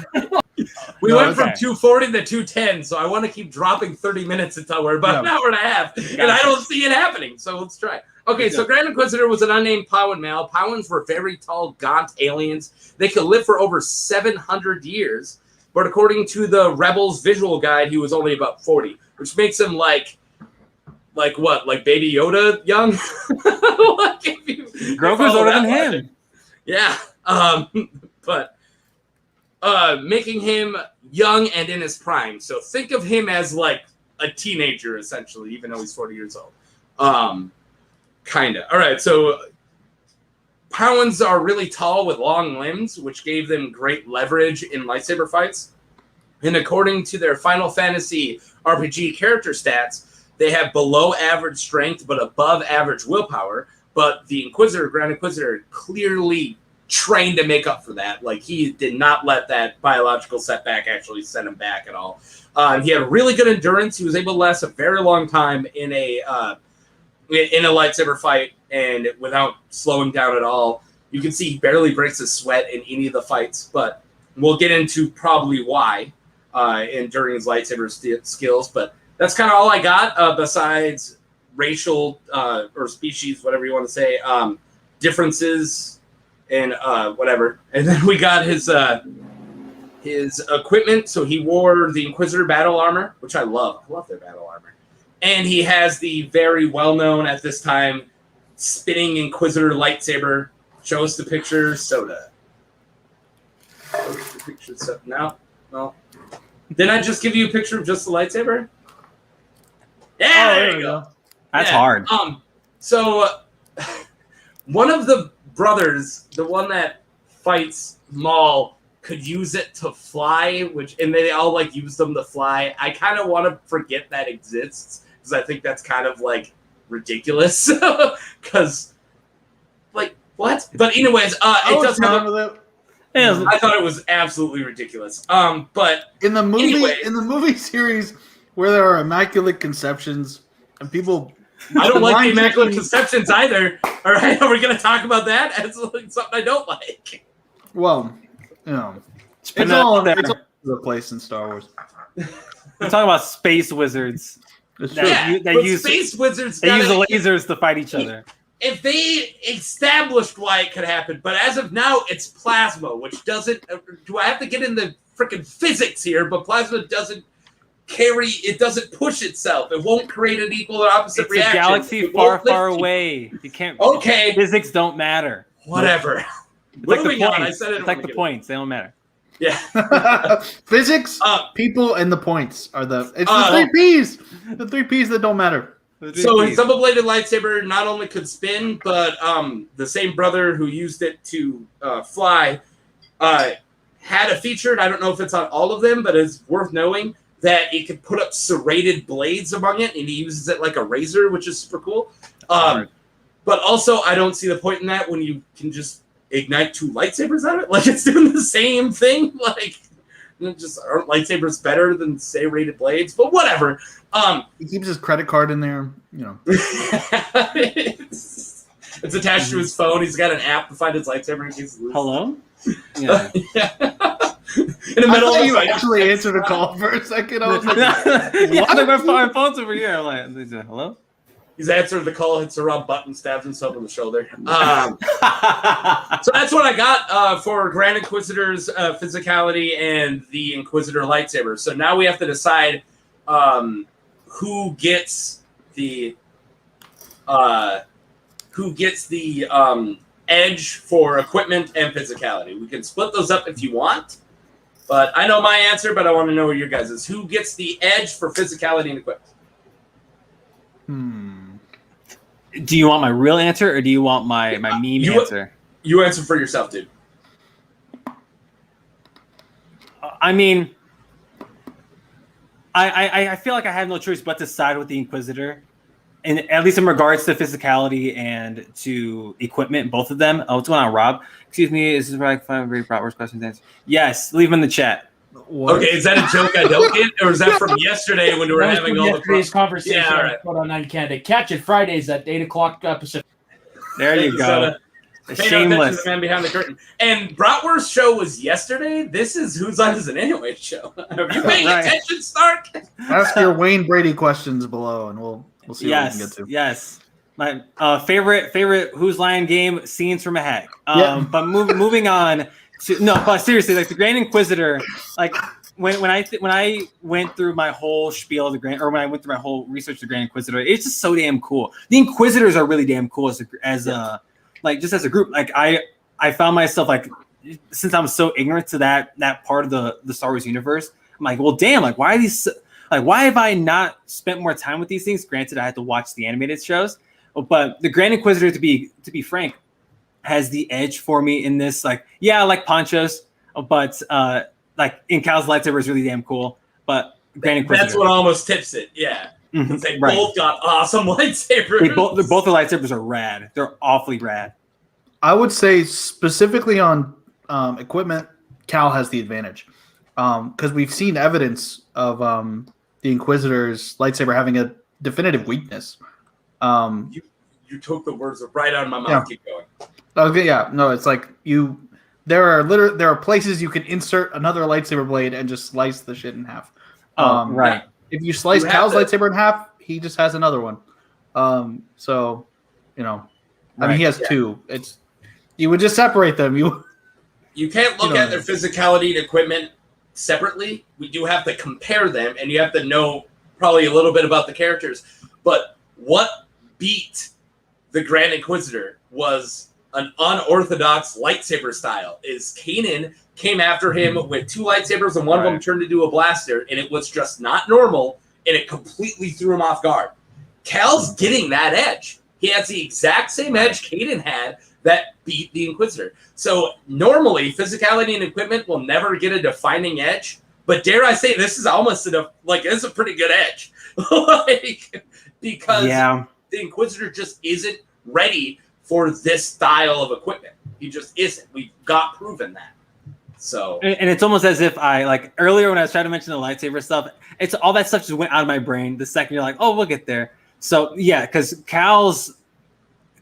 We No, went okay. from 240 to 210, so I want to keep dropping 30 minutes until we're about an hour and a half, and I don't see it happening, so let's try. Okay, so Grand Inquisitor was an unnamed Powan male. Powans were very tall, gaunt aliens. They could live for over 700 years, but according to the Rebels visual guide, he was only about 40, which makes him like what? Like Baby Yoda young? Like if you Grogu's follow older that than logic. him. Yeah, but making him young and in his prime. So think of him as like a teenager, essentially, even though he's 40 years old. Kinda. All right, so Powans are really tall with long limbs, which gave them great leverage in lightsaber fights. And according to their Final Fantasy RPG character stats, they have below average strength but above average willpower. But the Inquisitor, Grand Inquisitor, clearly trained to make up for that. Like, he did not let that biological setback actually send him back at all. He had really good endurance. He was able to last a very long time in a lightsaber fight and without slowing down at all. You can see he barely breaks a sweat in any of the fights, but we'll get into probably why during his lightsaber skills. But that's kind of all I got besides racial or species, whatever you want to say, differences and whatever. And then we got his equipment. So he wore the Inquisitor battle armor, which I love. I love their battle armor. And he has the very well-known at this time spinning Inquisitor lightsaber. Show us the picture, Soda. Show us the picture, Soda. No. Didn't I just give you a picture of just the lightsaber? Yeah, there you go. That's hard. So one of the brothers, the one that fights Maul, could use it to fly, and they all like use them to fly. I kind of want to forget that exists because I think that's kind of like ridiculous. Because like what? But anyways, it does have I thought it was absolutely ridiculous. But in the movie series where there are immaculate conceptions and people, I don't like the immaculate conceptions either. All right, are we going to talk about that? That's something I don't like. Well, it's all over the place in Star Wars. We're talking about space wizards. Space wizards. They use lasers to fight each other. If they established why it could happen, but as of now, it's plasma, which doesn't. Do I have to get in the freaking physics here? But plasma doesn't it doesn't push itself. It won't create an equal or opposite reaction. It's a galaxy far away. You can't. Okay. Physics don't matter. Whatever. Moving on. I said it. It's like the points. They don't matter. Yeah. Physics, people, and the points are the 3 P's. The 3 P's that don't matter. So his double-bladed lightsaber not only could spin, but the same brother who used it to fly had a feature, and I don't know if it's on all of them, but it's worth knowing that it could put up serrated blades among it, and he uses it like a razor, which is super cool. But also, I don't see the point in that when you can just ignite 2 lightsabers out of it. Like, it's doing the same thing. Like, just aren't lightsabers better than serrated blades? But whatever. He keeps his credit card in there, it's attached to his phone. He's got an app to find his lightsaber in case loose. Hello? Yeah. In the middle of you actually answered a call for a second. I was like, my phone's over here. I'm like, hello? He's answered the call, hits the wrong button, stabs himself in the shoulder. So that's what I got for Grand Inquisitor's physicality and the Inquisitor lightsaber. So now we have to decide who gets the edge for equipment and physicality. We can split those up if you want, but I know my answer, but I want to know what your guys is. Who gets the edge for physicality and equipment? Do you want my real answer or do you want my meme answer? You answer for yourself, dude. I mean, I feel like I have no choice but to side with the Inquisitor, and at least in regards to physicality and to equipment, both of them. Oh, what's going on, Rob? Excuse me, is this right? Very bratwurst questions answer. Yes, leave them in the chat. What? Okay, is that a joke I don't get, or is that from yesterday when we were having all yesterday's conversation? Yeah, all right. On 9 Canada. Catch it Fridays at 8:00 Pacific. There you go. Shameless. The man behind the curtain. And Bratwurst's show was yesterday. This is Whose Line Is It Anyway show. Are you paying attention, Stark? Ask your Wayne Brady questions below, and we'll see what we can get to. Yes. My favorite Whose Line game scenes from a hack. But moving on. But seriously, like the Grand Inquisitor, like when I went through my whole spiel of when I went through my whole research of the Grand Inquisitor, it's just so damn cool. The Inquisitors are really damn cool as a group. Like I found myself like, since I'm so ignorant to that part of the Star Wars universe, I'm like, well, damn, like why have I not spent more time with these things? Granted, I had to watch the animated shows, but the Grand Inquisitor, to be frank, has the edge for me in this. Like, yeah, I like ponchos, but like in Cal's lightsaber is really damn cool. But Grand Inquisitor, that's what almost tips it. Yeah, they both got awesome lightsabers. Both the lightsabers are rad. They're awfully rad. I would say specifically on equipment, Cal has the advantage because we've seen evidence of the Inquisitor's lightsaber having a definitive weakness. You took the words right out of my mouth. Yeah. Keep going. Okay, yeah, no, it's like there are places you can insert another lightsaber blade and just slice the shit in half. Right. If you slice Cal's lightsaber in half, he just has another one. So, I mean, he has two. You would just separate them. You can't look at their physicality and equipment separately. We do have to compare them, and you have to know probably a little bit about the characters. But what beat the Grand Inquisitor was an unorthodox lightsaber style. Is Kanan came after him with two lightsabers, and one of them turned into a blaster, and it was just not normal, and it completely threw him off guard. Cal's getting that edge. He has the exact same edge Kanan had that beat the Inquisitor. So normally, physicality and equipment will never get a defining edge. But dare I say, this is almost it's a pretty good edge, because the Inquisitor just isn't ready for this style of equipment. He just isn't. We've got proven that. So, and it's almost as if earlier when I was trying to mention the lightsaber stuff, it's all that stuff just went out of my brain the second you're like, oh, we'll get there. So yeah, because Cal's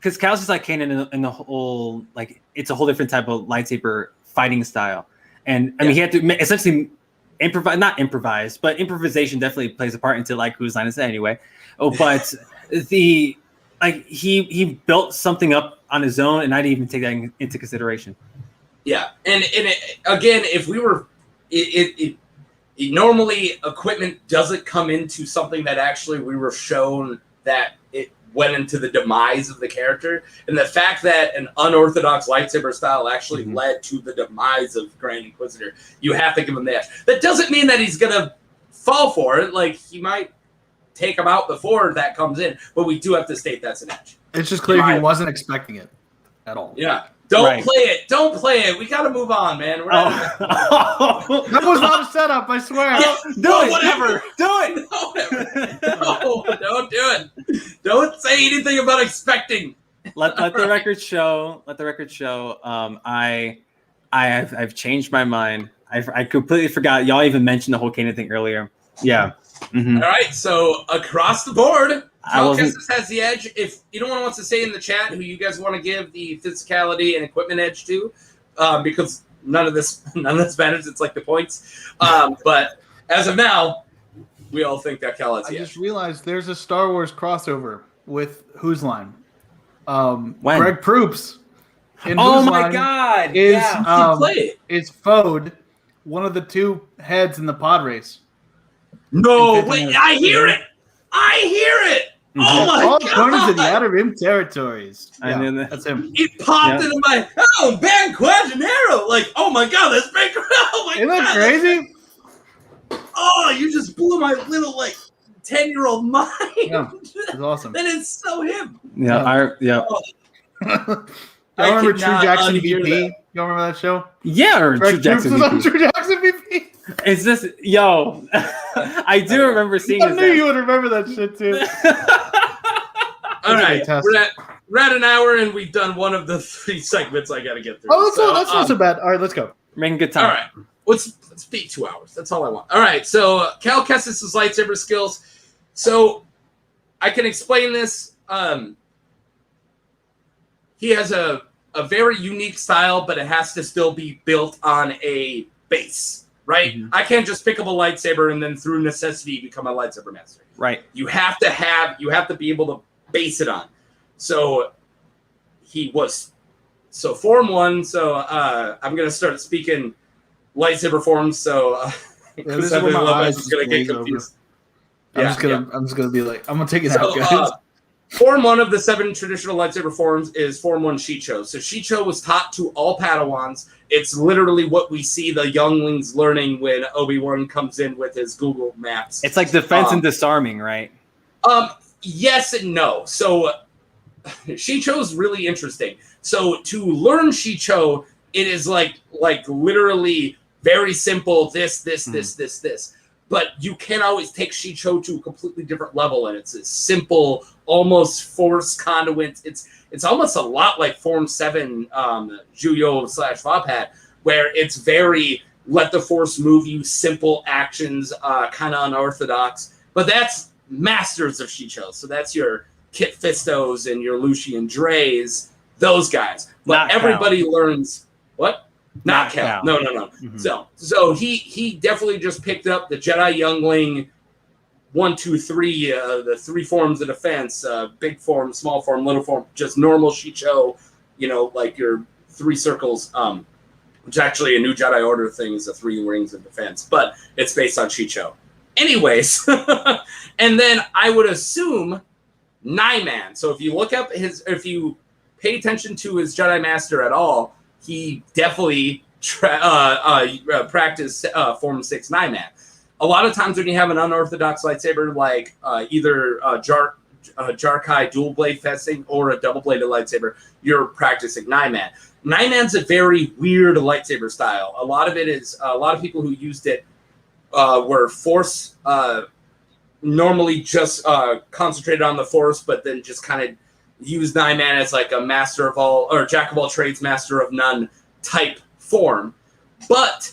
just like Kanan in the whole, like, it's a whole different type of lightsaber fighting style. And I mean, he had to essentially not improvise, but improvisation definitely plays a part into like whose line is it anyway. Oh, but he built something up on his own, and I didn't even take that into consideration. Yeah, and again, if we were, normally equipment doesn't come into something that actually we were shown that it went into the demise of the character, and the fact that an unorthodox lightsaber style actually led to the demise of Grand Inquisitor, you have to give him the edge. That doesn't mean that he's gonna fall for it. Like, he might take him out before that comes in, but we do have to state that's an edge. It's just clear he wasn't expecting it at all. Yeah. Don't play it. Don't play it. We got to move on, man. That was not a setup, I swear. Whatever. Do it. No, don't do it. Don't say anything about expecting. Let the record show. I've changed my mind. I completely forgot. Y'all even mentioned the whole Kanan thing earlier. Yeah. Mm-hmm. All right. So across the board, Kestis has the edge. If anyone wants to say in the chat who you guys want to give the physicality and equipment edge to, because none of this matters. It's like the points. But as of now, we all think that Cal has the edge. I just realized there's a Star Wars crossover with Whose Line. Greg Proops. Oh my God! Is Fode, one of the two heads in the pod race. No, wait! I hear it. Oh my God! God! Going into the Outer Rim territories. I knew that. That's him. It popped into my Ben Quadraro. Like, oh my God, that's Ben. Oh my God! Isn't that crazy? Oh, you just blew my little 10-year-old mind. Yeah, it's awesome. That is so him. Yeah, I remember True Jackson VP. You remember that show? Yeah, or True Jackson VP. True Jackson VP. Is this I do remember seeing this. I knew you would remember that shit too. All right, we're at an hour and we've done one of the 3 segments I got to get through. Oh, that's not so bad. All right, let's go. Making good time. All right, let's beat 2 hours. That's all I want. All right, so Cal Kestis' lightsaber skills. So I can explain this. He has a very unique style, but it has to still be built on a base, right? Mm-hmm. I can't just pick up a lightsaber and then through necessity become a lightsaber master. Right. You have to be able to base it on. So form 1. So I'm gonna start speaking lightsaber forms. So this is where my eyes is gonna get confused. I'm just gonna be like, I'm gonna take it out, guys. Form 1 of the 7 traditional lightsaber forms is Form 1 Shicho. So Shicho was taught to all Padawans. It's literally what we see the younglings learning when Obi-Wan comes in with his Google Maps. It's like defense and disarming, right? Yes and no. So Shicho is really interesting. So to learn Shicho, it is like literally very simple. This. but you can always take Shicho to a completely different level, and it's a simple, almost force conduit. It's almost a lot like Form 7 Juyo/Vapad, where it's very let the force move you, simple actions, kind of unorthodox. But that's masters of Shicho. So that's your Kit Fistos and your Lucian Dreys, those guys. But Not everybody learns what? Not Cal. Cal. No. Mm-hmm. So he definitely just picked up the Jedi Youngling 1, 2, 3, the 3 forms of defense, big form, small form, little form, just normal Shicho, like your 3 circles, which actually a new Jedi Order thing is the 3 rings of defense, but it's based on Shicho. Anyways, and then I would assume Nyman. So if you look up if you pay attention to his Jedi Master at all, he definitely practiced Form 6 Nyman. A lot of times when you have an unorthodox lightsaber like either Jarkai dual blade festing or a double bladed lightsaber, you're practicing Nyman. Nyman's a very weird lightsaber style. A lot of it is a lot of people who used it were Force normally just concentrated on the Force, but then just kind of use Nyman as like a master of all or jack of all trades, master of none type form. But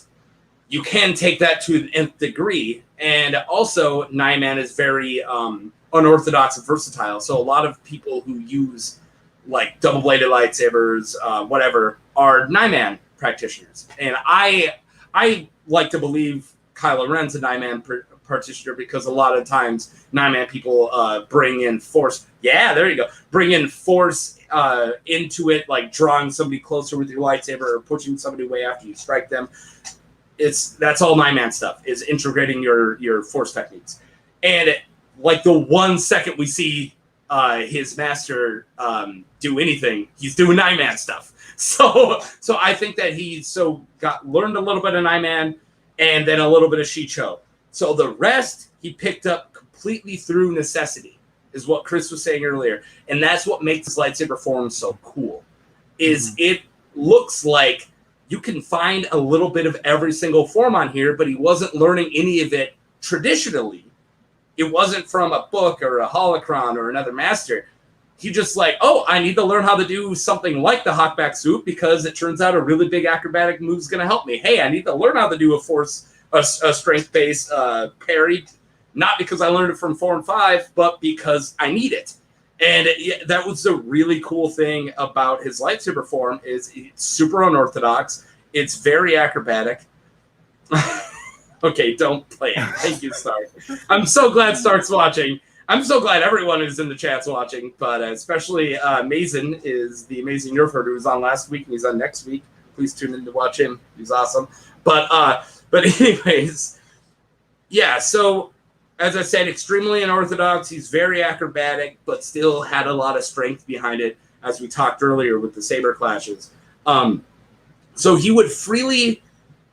you can take that to the nth degree. And also Nyman is very unorthodox and versatile. So a lot of people who use like double-bladed lightsabers, whatever, are Nyman practitioners. And I like to believe Kylo Ren's a Nyman practitioner because a lot of times Nyman people bring in Force. Yeah, there you go. Bring in Force into it, like drawing somebody closer with your lightsaber or pushing somebody away after you strike them. That's all Nyman stuff, is integrating your Force techniques. And like the 1 second we see his master do anything, he's doing Nyman stuff. So I think that he learned a little bit of Nyman and then a little bit of Shicho. So the rest he picked up completely through necessity, is what Chris was saying earlier. And that's what makes his lightsaber form so cool, is it looks like you can find a little bit of every single form on here, but he wasn't learning any of it traditionally. It wasn't from a book or a holocron or another master. He just like, I need to learn how to do something like the Hawkback swoop because it turns out a really big acrobatic move is going to help me. Hey, I need to learn how to do a strength-based parry, not because I learned it from 4 and 5, but because I need it. And that was the really cool thing about his lightsaber form is it's super unorthodox. It's very acrobatic. Okay, don't play it. Thank you, Stark. I'm so glad Stark's watching. I'm so glad everyone who's in the chat's watching, but especially Mason is the amazing Nerf herder who was on last week and he's on next week. Please tune in to watch him. He's awesome. But anyways, yeah, so as I said, extremely unorthodox. He's very acrobatic, but still had a lot of strength behind it, as we talked earlier with the saber clashes. So he would freely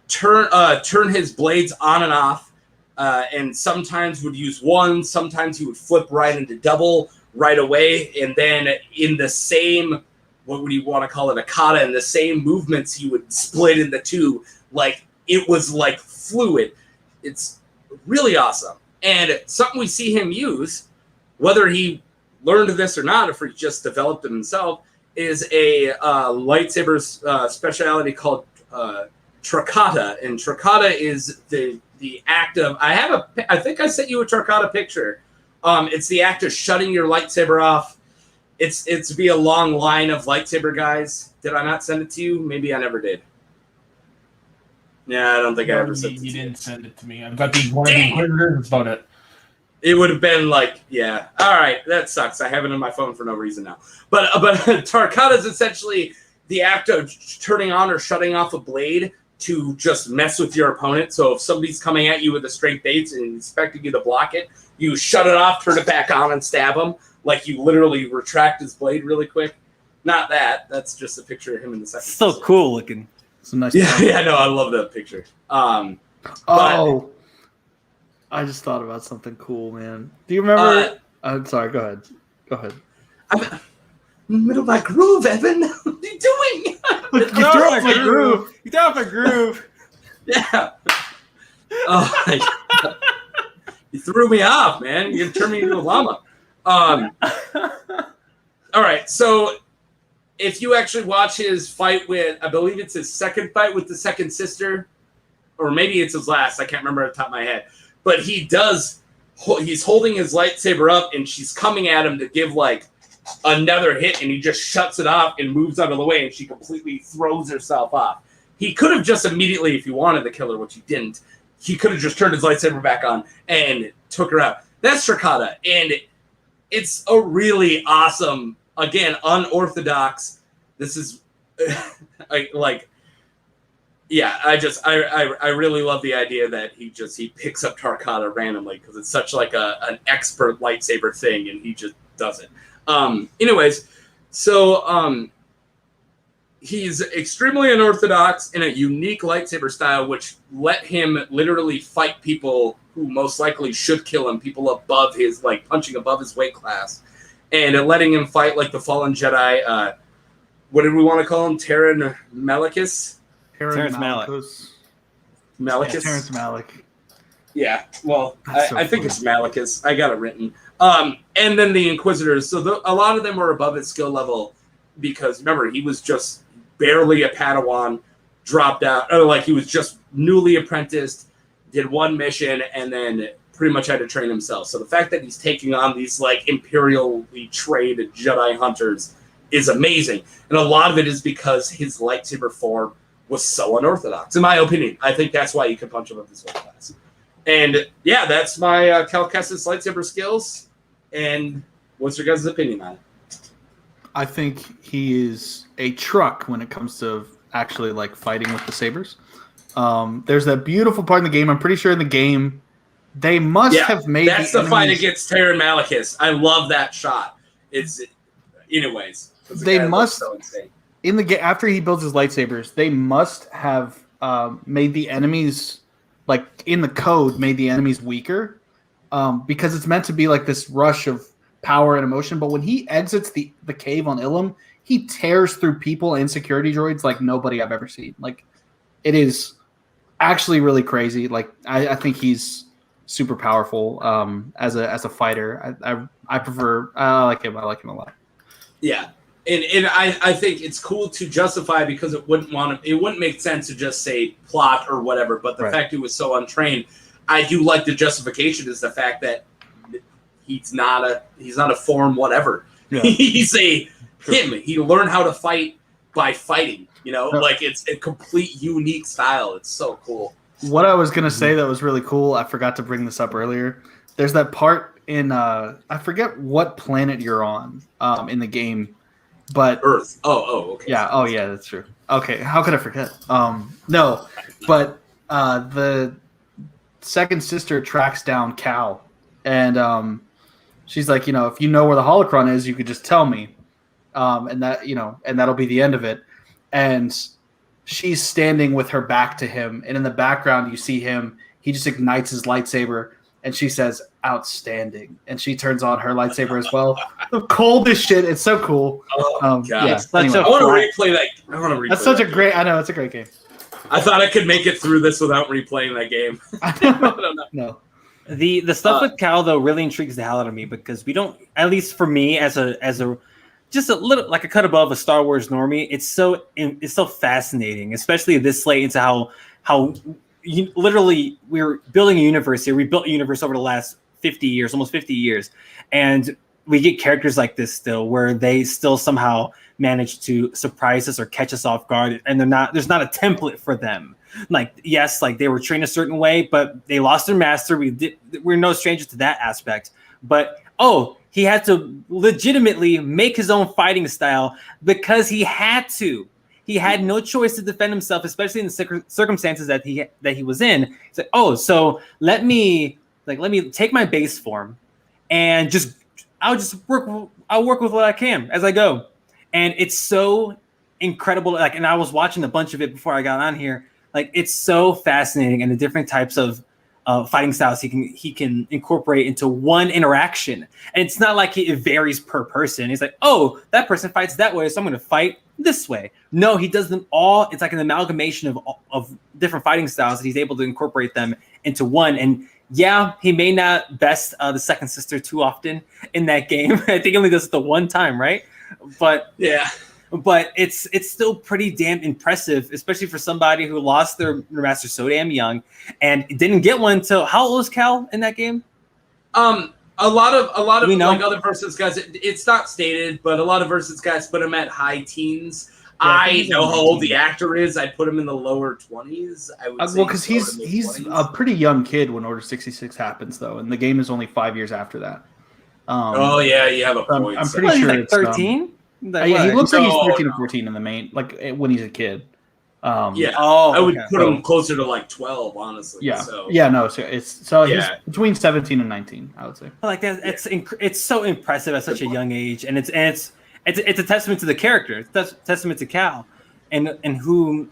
turn his blades on and off, and sometimes would use one. Sometimes he would flip right into double right away, and then in the same, what would you want to call it, a kata, in the same movements, he would split into 2. Like it was like fluid. It's really awesome. And something we see him use, whether he learned this or not, if he just developed it himself, is a lightsaber speciality called Trakata. And Trakata is the act of, I think I sent you a Trakata picture. It's the act of shutting your lightsaber off. It's via a long line of lightsaber guys. Did I not send it to you? Maybe I never did. Yeah, I don't think I ever sent it to you. You didn't send it to me. I've got one of the Inquisitors. That's about it. It would have been like, yeah. All right, that sucks. I have it on my phone for no reason now. But Tarkata is essentially the act of turning on or shutting off a blade to just mess with your opponent. So if somebody's coming at you with a straight baits and expecting you to block it, you shut it off, turn it back on, and stab him. Like you literally retract his blade really quick. Not that. That's just a picture of him in the second. So episode. Cool looking. Some nice. Yeah, no, I love that picture. I just thought about something cool, man. Do you remember? I'm sorry. Go ahead. I'm in the middle of my groove, Evan. What are you doing? You threw off my groove. You threw off my groove. Yeah. Oh my God. You threw me off, man. You turned me into a llama. All right, so if you actually watch his fight with, I believe it's his second fight with the second sister, or maybe it's his last. I can't remember off the top of my head. But he's holding his lightsaber up, and she's coming at him to give like another hit, and he just shuts it off and moves out of the way, and she completely throws herself off. He could have just immediately, if he wanted to kill her, which he didn't, he could have just turned his lightsaber back on and took her out. That's Strikata, and it's a really awesome, again, unorthodox. This is I really love the idea that he picks up Tarkata randomly because it's such like an expert lightsaber thing, and he just does it. Anyways, so he's extremely unorthodox in a unique lightsaber style, which let him literally fight people who most likely should kill him, people above his, like, punching above his weight class, and letting him fight like the fallen Jedi. What did we want to call him? Terran Malicus? Terrence Malick. Malicus? Yeah, Terrence Malick. Yeah, well, I think it's Malicus. I got it written. And then the Inquisitors. So a lot of them were above his skill level because, remember, he was just barely a Padawan, dropped out. Or like he was just newly apprenticed, did one mission, and then pretty much had to train himself. So the fact that he's taking on these like imperially trained Jedi hunters is amazing. And a lot of it is because his lightsaber form was so unorthodox, in my opinion. I think that's why you can punch him with this weight class. And yeah, that's my Cal Kestis lightsaber skills. And what's your guys' opinion on it? I think he is a truck when it comes to actually like fighting with the sabers. There's that beautiful part in the game. I'm pretty sure in the game they must have made that's the fight against Terran Malicus. I love that shot. It's anyways. They must so in the game after he builds his lightsabers. They must have made the enemies like in the code made the enemies weaker because it's meant to be like this rush of power and emotion. But when he exits the cave on Ilum, he tears through people and security droids like nobody I've ever seen. Like it is actually really crazy. Like I think he's super powerful as a fighter. I prefer I like him a lot. Yeah. And I think it's cool to justify because it wouldn't make sense to just say plot or whatever, but the fact he was so untrained, I do like the justification is the fact that he's not a form whatever. Yeah. He's him. He learned how to fight by fighting, like it's a complete unique style. It's so cool. What I was going to say that was really cool, I forgot to bring this up earlier. There's that part in I forget what planet you're on in the game. But Earth. Oh, okay. Yeah. Oh, yeah. That's true. Okay. How could I forget? No, but the second sister tracks down Cal, and she's like, if you know where the holocron is, you could just tell me, and that'll be the end of it. And she's standing with her back to him, and in the background, you see him. He just ignites his lightsaber. And she says, "Outstanding," and she turns on her lightsaber as well. The coldest shit. It's so cool. Oh God! Yeah, anyway. I want to replay that. That's such a great. I know it's a great game. I thought I could make it through this without replaying that game. I don't know. No. The stuff with Cal though really intrigues the hell out of me because we don't. At least for me, as a just a little like a cut above a Star Wars normie, it's so fascinating, especially this late into how. Literally, we're building a universe here. We built a universe over the last 50 years, almost 50 years. And we get characters like this still where they still somehow manage to surprise us or catch us off guard. And there's not a template for them. Like, yes, like they were trained a certain way, but they lost their master. We're no strangers to that aspect. But, he had to legitimately make his own fighting style because he had to. He had no choice to defend himself, especially in the circumstances that he was in. He's like, so let me take my base form, and I'll work with what I can as I go, and it's so incredible. Like, and I was watching a bunch of it before I got on here. Like, it's so fascinating, and the different types of fighting styles he can incorporate into one interaction, and it's not like it varies per person. He's like, that person fights that way, so I'm going to fight this way. No, he does them all. It's like an amalgamation of different fighting styles that he's able to incorporate them into one. And Yeah, he may not best the second sister too often in that game. I think he only does it the one time, right? But Yeah. But it's still pretty damn impressive, especially for somebody who lost their master so damn young and didn't get one until how old was Cal in that game? A lot of We know. like other versus guys. It's not stated, but a lot of versus guys put him at high teens. Yeah, I think I he's know in how old 19. the actor is. I'd put him in the lower 20s. I would say Well, because lower he's to he's mid-20s. a pretty young kid when Order 66 happens, though, and the game is only 5 years after that. Oh yeah, you have a point. I'm So- pretty Well, he's sure like it's 13. yeah, he looks like he's No, 13 or no. 14 in the main, like when he's a kid. Yeah, Oh, I would okay. put him closer to like 12, honestly. Yeah, So yeah, no. So he's Yeah. between 17 and 19, I would say. Like that, it's so impressive at such a young age, and it's a testament to the character. It's a testament to Cal, and who,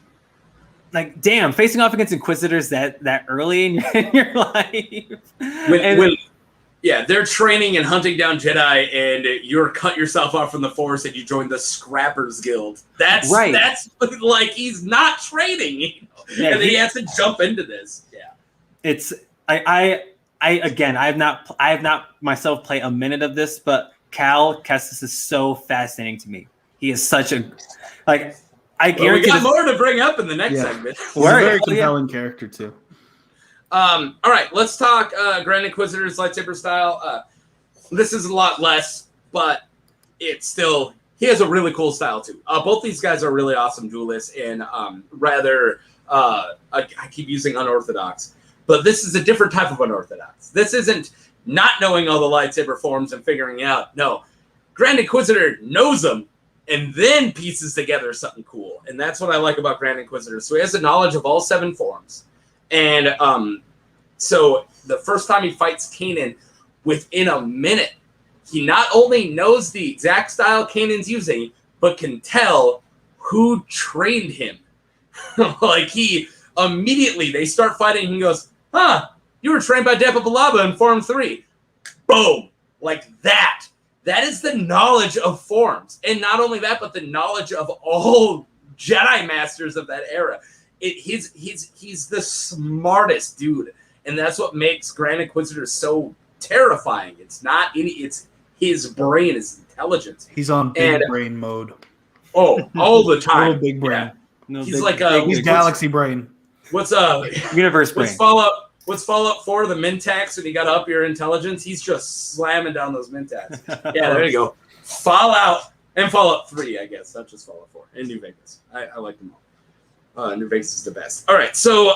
like, damn, facing off against Inquisitors that early in your life. when yeah, they're training and hunting down Jedi, and you're cut yourself off from the Force, and you join the Scrappers Guild. That's Right. That's like he's not training, you know? Yeah, and then he has to jump into this. Yeah. It's I again, I have not myself played a minute of this, but Kestis is so fascinating to me. He is such a like. I Well, we guarantee got this, more to bring up in the next Yeah. segment. He's a Word. very Oh, yeah. compelling character too. All right, let's talk Grand Inquisitor's lightsaber style. This is a lot less, but it's still he has a really cool style too. Both these guys are really awesome duelists and rather I keep using unorthodox, but this is a different type of unorthodox. This isn't not knowing all the lightsaber forms and figuring it out. No, Grand Inquisitor knows them and then pieces together something cool, and that's what I like about Grand Inquisitor. So he has a knowledge of all 7 forms. And so the first time he fights Kanan, within a minute, he not only knows the exact style Kanan's using, but can tell who trained him. Like he immediately, they start fighting, and he goes, "Huh, you were trained by Depa Billaba in Form 3. Boom! Like that. That is the knowledge of forms. And not only that, but the knowledge of all Jedi Masters of that era. He's the smartest dude, and that's what makes Grand Inquisitor so terrifying. It's not any. It's his brain, his intelligence. He's on big brain mode. Oh, all the time. Little big brain. Yeah. no, He's big- like He's galaxy brain. What's universe brain. What's Fallout 4? The Mintax, when you got to up your intelligence, he's just slamming down those Mintax. Yeah, there you go. Fallout and Fallout 3, I guess. Not just Fallout 4 and New Vegas. I like them all. New Vegas is the best. All right, so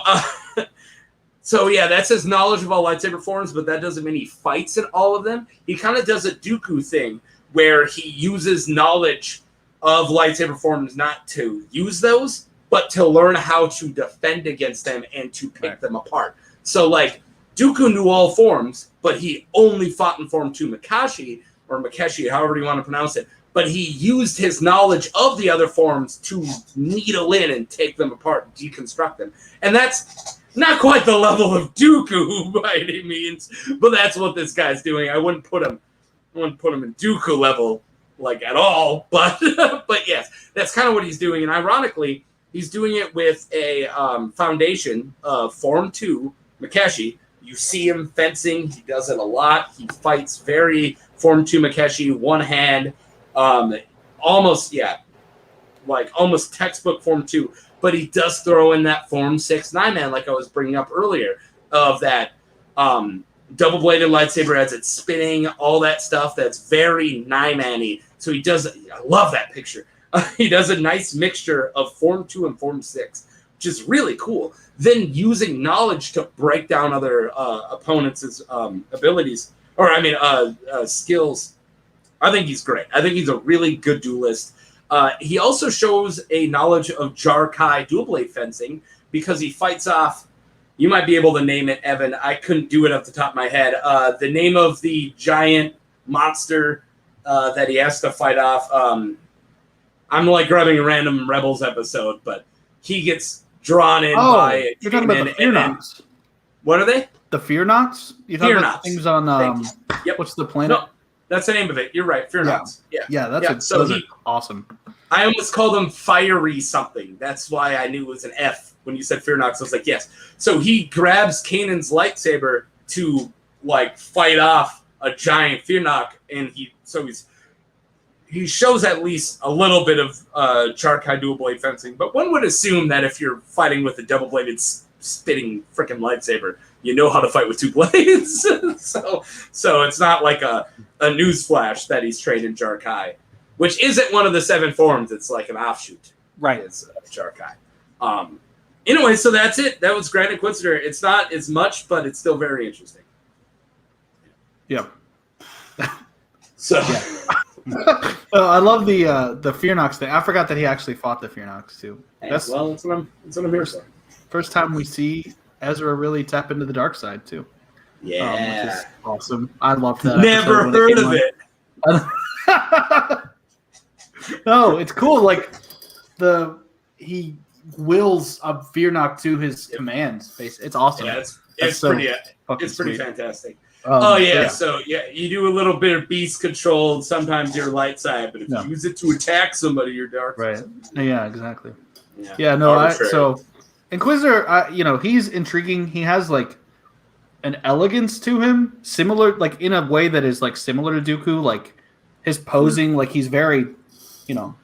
so yeah, that's his knowledge of all lightsaber forms, but that doesn't mean he fights in all of them. He kind of does a Dooku thing where he uses knowledge of lightsaber forms not to use those, but to learn how to defend against them and to pick them apart. So like Dooku knew all forms, but he only fought in Form 2 Makashi, or Makeshi, however you want to pronounce it. But he used his knowledge of the other forms to needle in and take them apart, deconstruct them. And that's not quite the level of Dooku by any means, but that's what this guy's doing. I wouldn't put him in Dooku level like at all, but but yes, that's kind of what he's doing. And ironically, he's doing it with a foundation of Form 2 Makeshi. You see him fencing. He does it a lot. He fights very Form 2 Makeshi, one hand, almost textbook Form 2. But he does throw in that Form 6 9-man, like I was bringing up earlier, of that double-bladed lightsaber as it's spinning, all that stuff that's very 9-man-y. So he does, I love that picture. He does a nice mixture of Form 2 and Form 6, which is really cool. Then using knowledge to break down other opponents' abilities, skills. I think he's great. I think he's a really good duelist. He also shows a knowledge of Jar-Kai dual blade fencing because he fights off. You might be able to name it, Evan. I couldn't do it off the top of my head. The name of the giant monster that he has to fight off. I'm like grabbing a random Rebels episode, but he gets drawn in by. You're talking about the Fear Knots. What are they? The Fear Knots? You're talking Fear about Knots. the things on Yep. What's the planet? No, that's the name of it. You're right. Fear Knots. Yeah. Those are awesome. I almost called him Fiery something. That's why I knew it was an F when you said Fear Knots. I was like, yes. So he grabs Kanan's lightsaber to like fight off a giant Fearnock, and he shows at least a little bit of Charkai dual blade fencing. But one would assume that if you're fighting with a double bladed spitting freaking lightsaber, you know how to fight with two blades. so it's not like a newsflash that he's trained in Charkai, which isn't one of the 7 forms. It's like an offshoot. Right. It's Charkai. Anyway, so that's it. That was Grand Inquisitor. It's not as much, but it's still very interesting. Yep. So, I love the Fearnox thing. I forgot that he actually fought the Fearnox too. That's what I'm here for. First time we see Ezra really tap into the dark side too. Yeah, which is awesome. I love that. Never heard of it. No, it's cool. Like he wills a Fearnock to his commands. It's awesome. Yeah, it's pretty sweet. fantastic. So you do a little bit of beast control, sometimes your light side, but if you use it to attack somebody, you're dark. Right. Yeah, exactly. Yeah. Yeah, no, so Inquisitor, he's intriguing. He has like an elegance to him, similar, like in a way that is like similar to Dooku, like his posing, like he's very, Well,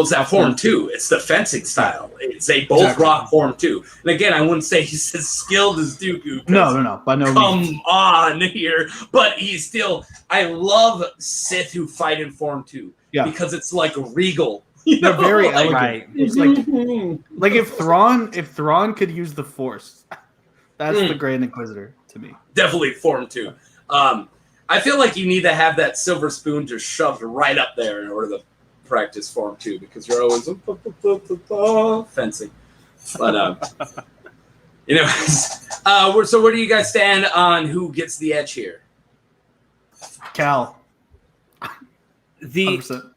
it's that form too. It's the fencing style. They both rock form too. And again, I wouldn't say he's as skilled as Dooku. No, by no means. Come on here, but he's still. I love Sith who fight in form too. Yeah, because it's like regal. They're very elegant. Right. It's like if Thrawn could use the Force, that's the Grand Inquisitor to me. Definitely form too. I feel like you need to have that silver spoon just shoved right up there in order to practice form too, because you're always fencing. But so where do you guys stand on who gets the edge here? Cal. 100%.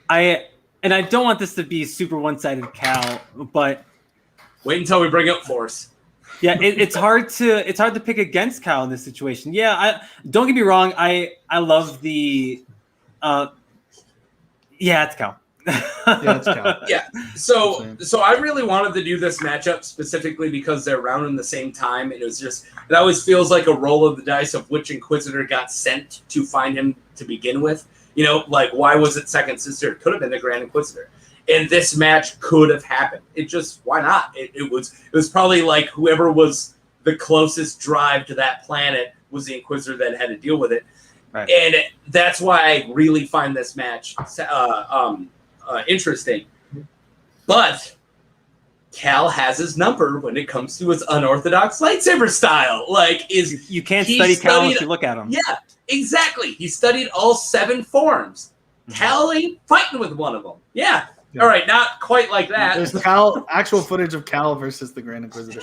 I don't want this to be super one-sided, Cal, but wait until we bring up Force. Yeah, it's hard to pick against Cal in this situation. Yeah, don't get me wrong. I love the. Yeah, it's Cal. Yeah, it's Cal. Yeah. So I really wanted to do this matchup specifically because they're around in the same time, and it always feels like a roll of the dice of which Inquisitor got sent to find him to begin with. Like why was it Second Sister? It could have been the Grand Inquisitor. And this match could have happened. Why not? It was probably like whoever was the closest drive to that planet was the Inquisitor that had to deal with it. Right. And that's why I really find this match interesting. But Cal has his number when it comes to his unorthodox lightsaber style. You can't study Cal unless you look at him. Yeah, exactly. He studied all 7 forms. Cal ain't fighting with one of them. Yeah. All right, not quite like that. There's actual footage of Cal versus the Grand Inquisitor.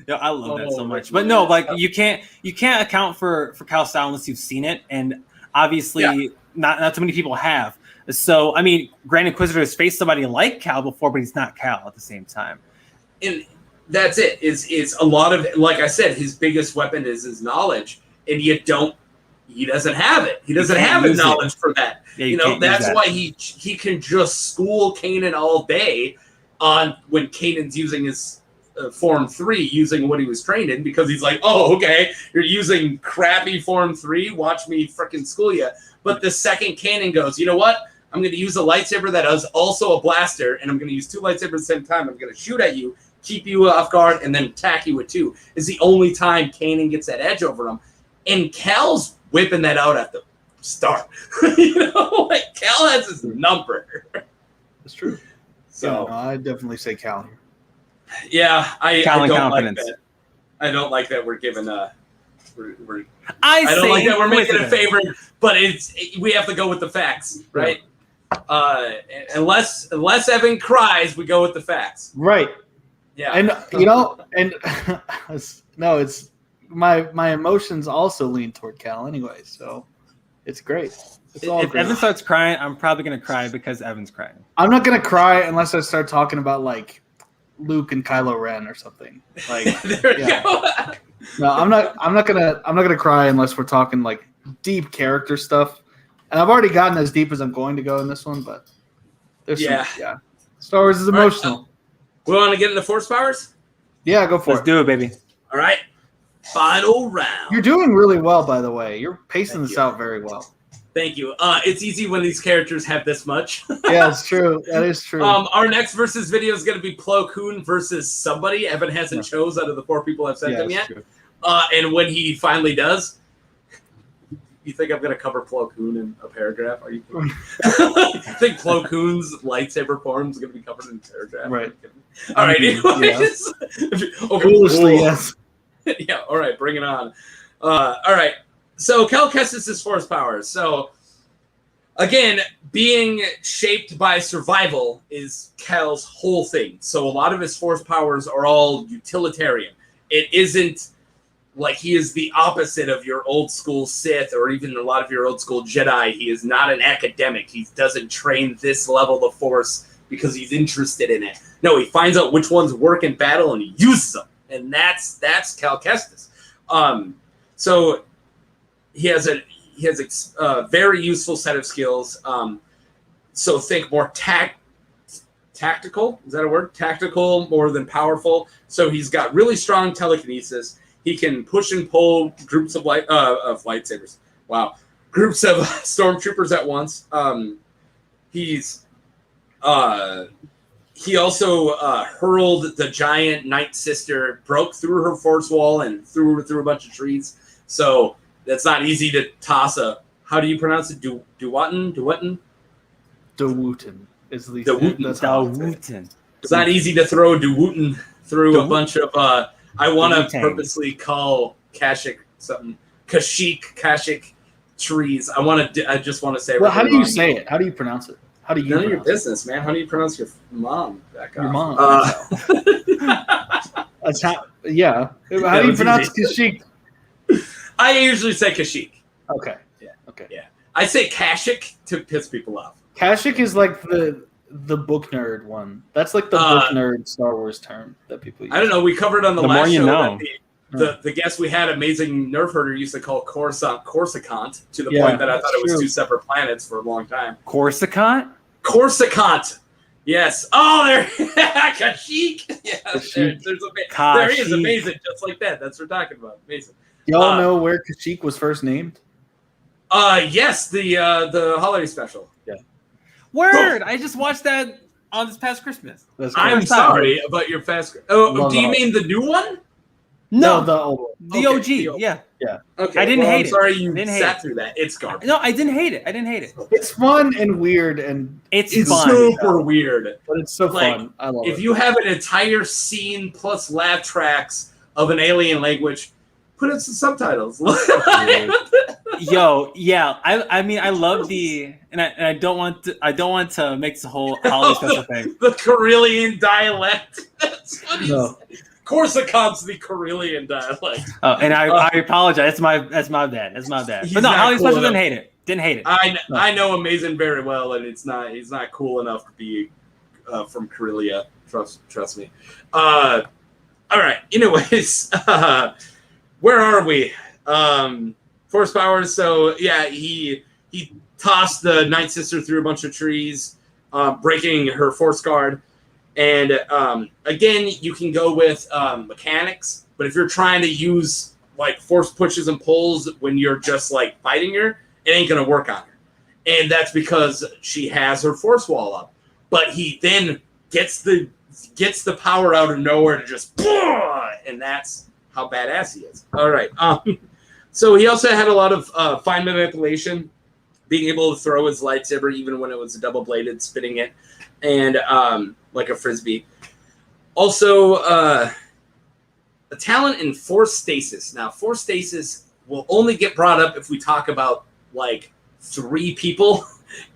Yeah, I love that so much. But no, like you can't account for Cal's style unless you've seen it, and obviously not too many people have. So I mean, Grand Inquisitor has faced somebody like Cal before, but he's not Cal at the same time. And that's it. It's a lot of, like I said, his biggest weapon is his knowledge, and he doesn't have it. He doesn't have the knowledge for that. Yeah, that's why he can just school Kanan all day on when Kanan's using his Form 3, using what he was trained in, because he's like, oh, okay, you're using crappy Form 3, watch me freaking school you. But the second Kanan goes, you know what? I'm going to use a lightsaber that is also a blaster, and I'm going to use 2 lightsabers at the same time. I'm going to shoot at you, keep you off guard, and then attack you with 2. Is the only time Kanan gets that edge over him. And Cal's whipping that out at the start. Cal has his number. That's true. So I definitely say Cal here. Yeah, I don't confidence. like that. I don't like that we're given a. I don't like that we're making a favor, but we have to go with the facts, right? Unless Evan cries, we go with the facts. Right. Yeah. And no, it's my emotions also lean toward Cal anyway, so it's great. If Evan starts crying, I'm probably gonna cry because Evan's crying. I'm not gonna cry unless I start talking about like Luke and Kylo Ren or something. Like there we go. No, I'm not gonna cry unless we're talking like deep character stuff. And I've already gotten as deep as I'm going to go in this one, but there's Star Wars is emotional. We want to get into force powers? Yeah, go for Let's it. do it, baby. All right. Final round. You're doing really well, by the way. You're pacing Thank this you. out very well. Thank you. It's easy when these characters have this much. Yeah, it's true. That is true. Our next versus video is going to be Plo Koon versus somebody. Evan hasn't chose out of the 4 people I've sent them yet. True. And when he finally does, you think I'm going to cover Plo Koon in a paragraph? Are you think Plo Koon's lightsaber form is going to be covered in a paragraph? Right. All right. Anyways. Foolishly, yes. Yeah. All right. Bring it on. All right. So Cal Kestis' force powers. So again, being shaped by survival is Cal's whole thing. So a lot of his force powers are all utilitarian. It isn't like he is the opposite of your old school Sith or even a lot of your old school Jedi. He is not an academic. He doesn't train this level of force because he's interested in it. No, he finds out which ones work in battle and he uses them. And that's Cal Kestis. So he has a very useful set of skills. So think more tactical. Is that a word? Tactical more than powerful. So he's got really strong telekinesis. He can push and pull groups of lightsabers. Wow, groups of stormtroopers at once. He also hurled the giant Night Sister, broke through her force wall and threw her through a bunch of trees. So that's not easy to toss a. How do you pronounce it? Duwutin? Dewutin is the Dewutin. That's how it's Dewutin. It's not easy to throw Dewutin through a bunch of. I want to Dewutin. purposely call Kashyyyk something. Kashyyyk trees. I just want to say. Well, how do you say it? How do you pronounce it? How do you? None of your pronounce business, man. How do you pronounce your mom? Back Your off. mom. That's how. Yeah. How do you was pronounce easy. Kashyyyk? I usually say Kashyyyk. Okay. Yeah. Okay. Yeah. I say Kashyyyk to piss people off. Kashyyyk is like the book nerd one. That's like the book nerd Star Wars term that people use. I don't know. We covered on the The last more you show know. that the guest we had, amazing nerf herder, used to call Corsicant to the Yeah, point that I thought it was true. 2 separate planets for a long time. Corsicant? Corsicant. Yes. Oh, there. Kashyyyk. Yeah. Kashyyyk. There he is. Amazing. Just like that. That's what we're talking about. Amazing. Y'all know where Kashyyyk was first named? Yes. The holiday special. Word! I just watched that on this past Christmas. That's I'm correct. sorry about your fast. Oh, Love do you it. mean the new one? No, the old one. the Okay, OG. the old- Yeah. Okay. I didn't well, hate I'm it. sorry you Didn't hate sat it. through that. It's garbage. No, I didn't hate it. It's fun and weird, and It's It's fun. super weird. but it's so Like, fun. I love If it. you have an entire scene plus laugh tracks of an alien language, put in some subtitles. Yo, yeah. I mean, I love the, and I don't want to make this a whole holiday special thing. The Karelian dialect. That's what he No. said. Corsicant's the Karelian dialect. Oh, and I apologize. That's my bad. That's my bad. He's But no, not holiday cool special enough. didn't hate it. I know Amazing very well, and he's not cool enough to be from Karelia. Trust me. All right. Anyways, where are we? Force powers. So yeah, he tossed the Night Sister through a bunch of trees, breaking her force guard. And again, you can go with mechanics, but if you're trying to use like force pushes and pulls when you're just like fighting her, it ain't gonna work on her. And that's because she has her force wall up. But he then gets the power out of nowhere to just, and that's how badass he is. All right. So he also had a lot of fine manipulation, being able to throw his lightsaber even when it was double-bladed, spinning it, and like a frisbee. Also, a talent in force stasis. Now, force stasis will only get brought up if we talk about like 3 people,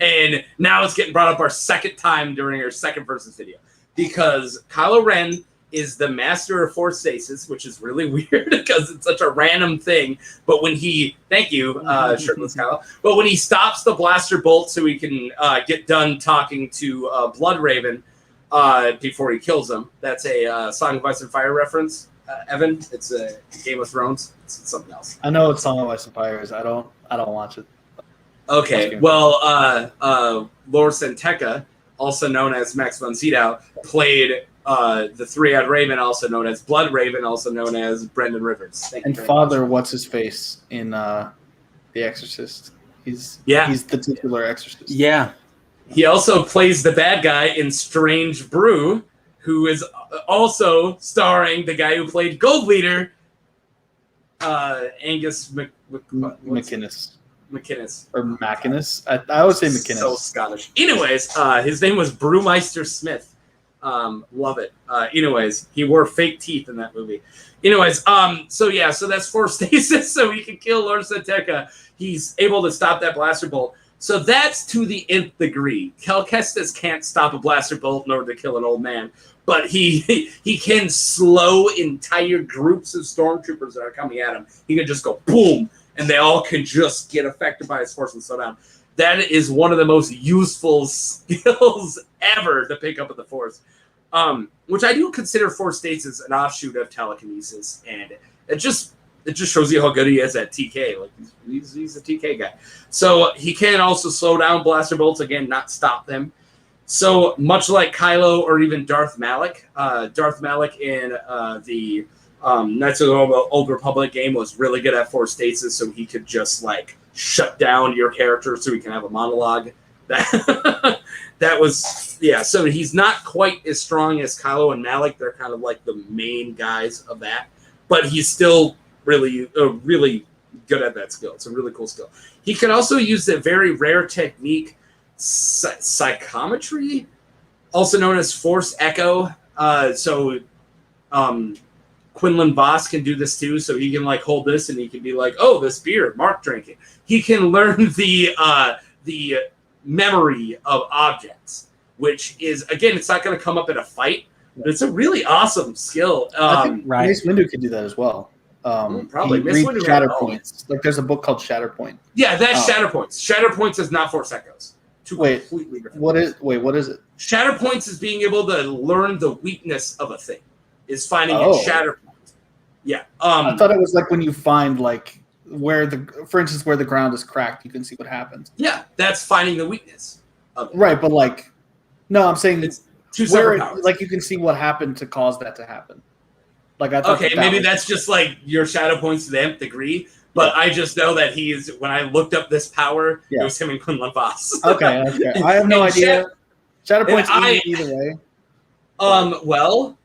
and now it's getting brought up our second time during our second versus video because Kylo Ren is the master of force stasis, which is really weird because it's such a random thing. But when thank you, shirtless Kylo. But when he stops the blaster bolt so he can get done talking to Blood Raven before he kills him, that's a Song of Ice and Fire reference. Evan, it's a Game of Thrones. It's something else. I know it's Song of Ice and Fires. I don't watch it. Okay, well, Lord Santeca, also known as Max von Sydow, played the three-eyed raven, also known as Blood Raven, also known as Brendan Rivers. Thank you And very Father, much. what's his face in The Exorcist? He's Yeah. he's the titular exorcist. Yeah. He also plays the bad guy in Strange Brew, who is also starring the guy who played Gold Leader, Angus McInnes. McInnes. Or Mackinnis. I always say McInnes. So Scottish. Anyways, his name was Brewmeister Smith. Love it. Anyways, he wore fake teeth in that movie. Anyways, so that's Force Stasis, so he can kill Lord Santeca. He's able to stop that blaster bolt. So that's to the nth degree. Kestis can't stop a blaster bolt in order to kill an old man, but he can slow entire groups of stormtroopers that are coming at him. He can just go boom, and they all can just get affected by his force and slow down. That is one of the most useful skills ever to pick up with the Force, which I do consider Force Stasis an offshoot of telekinesis, and it just shows you how good he is at TK. Like he's a TK guy. So he can also slow down blaster bolts, again, not stop them. So much like Kylo or even Darth Malak in the Knights of the Old Republic game was really good at Force Stasis, so he could just like shut down your character so he can have a monologue. That was, yeah, so he's not quite as strong as Kylo and Malak. They're kind of like the main guys of that, but he's still really good at that skill. It's a really cool skill. He can also use the very rare technique, psychometry, also known as Force Echo. Quinlan Voss can do this too, so he can like hold this and he can be like, "Oh, this beer, Mark drinking." He can learn the memory of objects, which is, again, it's not going to come up in a fight, but it's a really awesome skill. I think Mace Windu could do that as well. Probably. He reads Shatterpoints. Like there's a book called Shatterpoint. Yeah, that's Shatterpoints. Shatterpoints is not Force Echoes. Completely different. What is it? Shatterpoints is being able to learn the weakness of a thing. Is finding its Shatterpoint. Yeah. I thought it was like when you find like for instance, where the ground is cracked, you can see what happens. Yeah, that's finding the weakness of it. Right, but like, no, I'm saying it's two separate powers. Like you can see what happened to cause that to happen. Like I thought. Okay, maybe that's just like your shadow points to the nth degree. But I just know that when I looked up this power, it was him and Quinlan Voss. Okay, that's fair. I have no idea. Shatterpoint's either way. Well,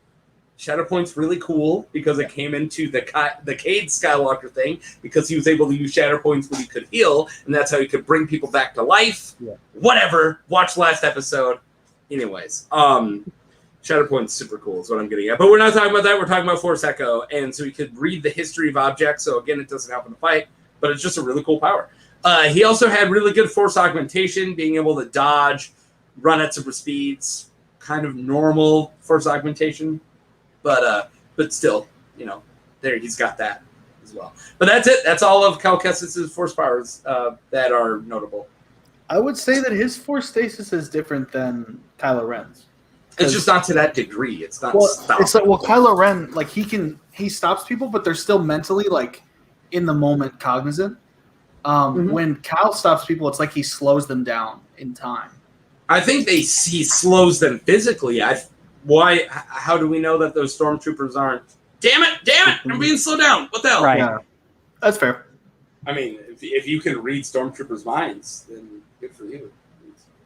Shatterpoint's really cool because it came into the Cade Skywalker thing because he was able to use Shatterpoints when he could heal, and that's how he could bring people back to life. Yeah. Whatever. Watch last episode. Anyways, Shatterpoint's super cool is what I'm getting at. But we're not talking about that. We're talking about Force Echo. And so he could read the history of objects. So again, it doesn't help in the fight, but it's just a really cool power. He also had really good Force augmentation, being able to dodge, run at super speeds, kind of normal Force augmentation. But still, there he's got that as well. But that's it. That's all of Cal Kestis' Force powers that are notable. I would say that his Force stasis is different than Kylo Ren's. It's just not to that degree. It's not. It's like Kylo Ren, like he stops people, but they're still mentally like in the moment cognizant. When Cal stops people, it's like he slows them down in time. I think he slows them physically. Why? How do we know that those stormtroopers aren't? Damn it! I'm being slowed down. What the hell? Right. Yeah, that's fair. I mean, if you can read stormtroopers' minds, then good for you.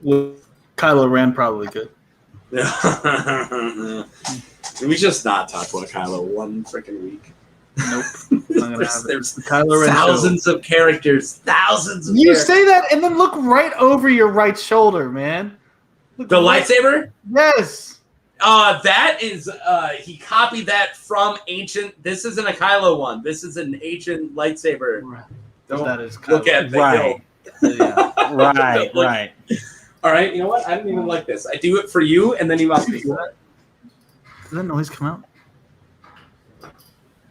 Well, Kylo Ren probably could. Can we just not talk about Kylo one freaking week? Nope. There's Kylo Ren thousands of characters. You say that and then look right over your right shoulder, man. Look the lightsaber? Yes. That is he copied that from ancient. This isn't a Kylo one. This is an ancient lightsaber. Right. Don't that is Kylo. look at the Right. Yeah. Right. All right, you know what? I didn't even like this. I do it for you, and then you must be. Did that noise come out?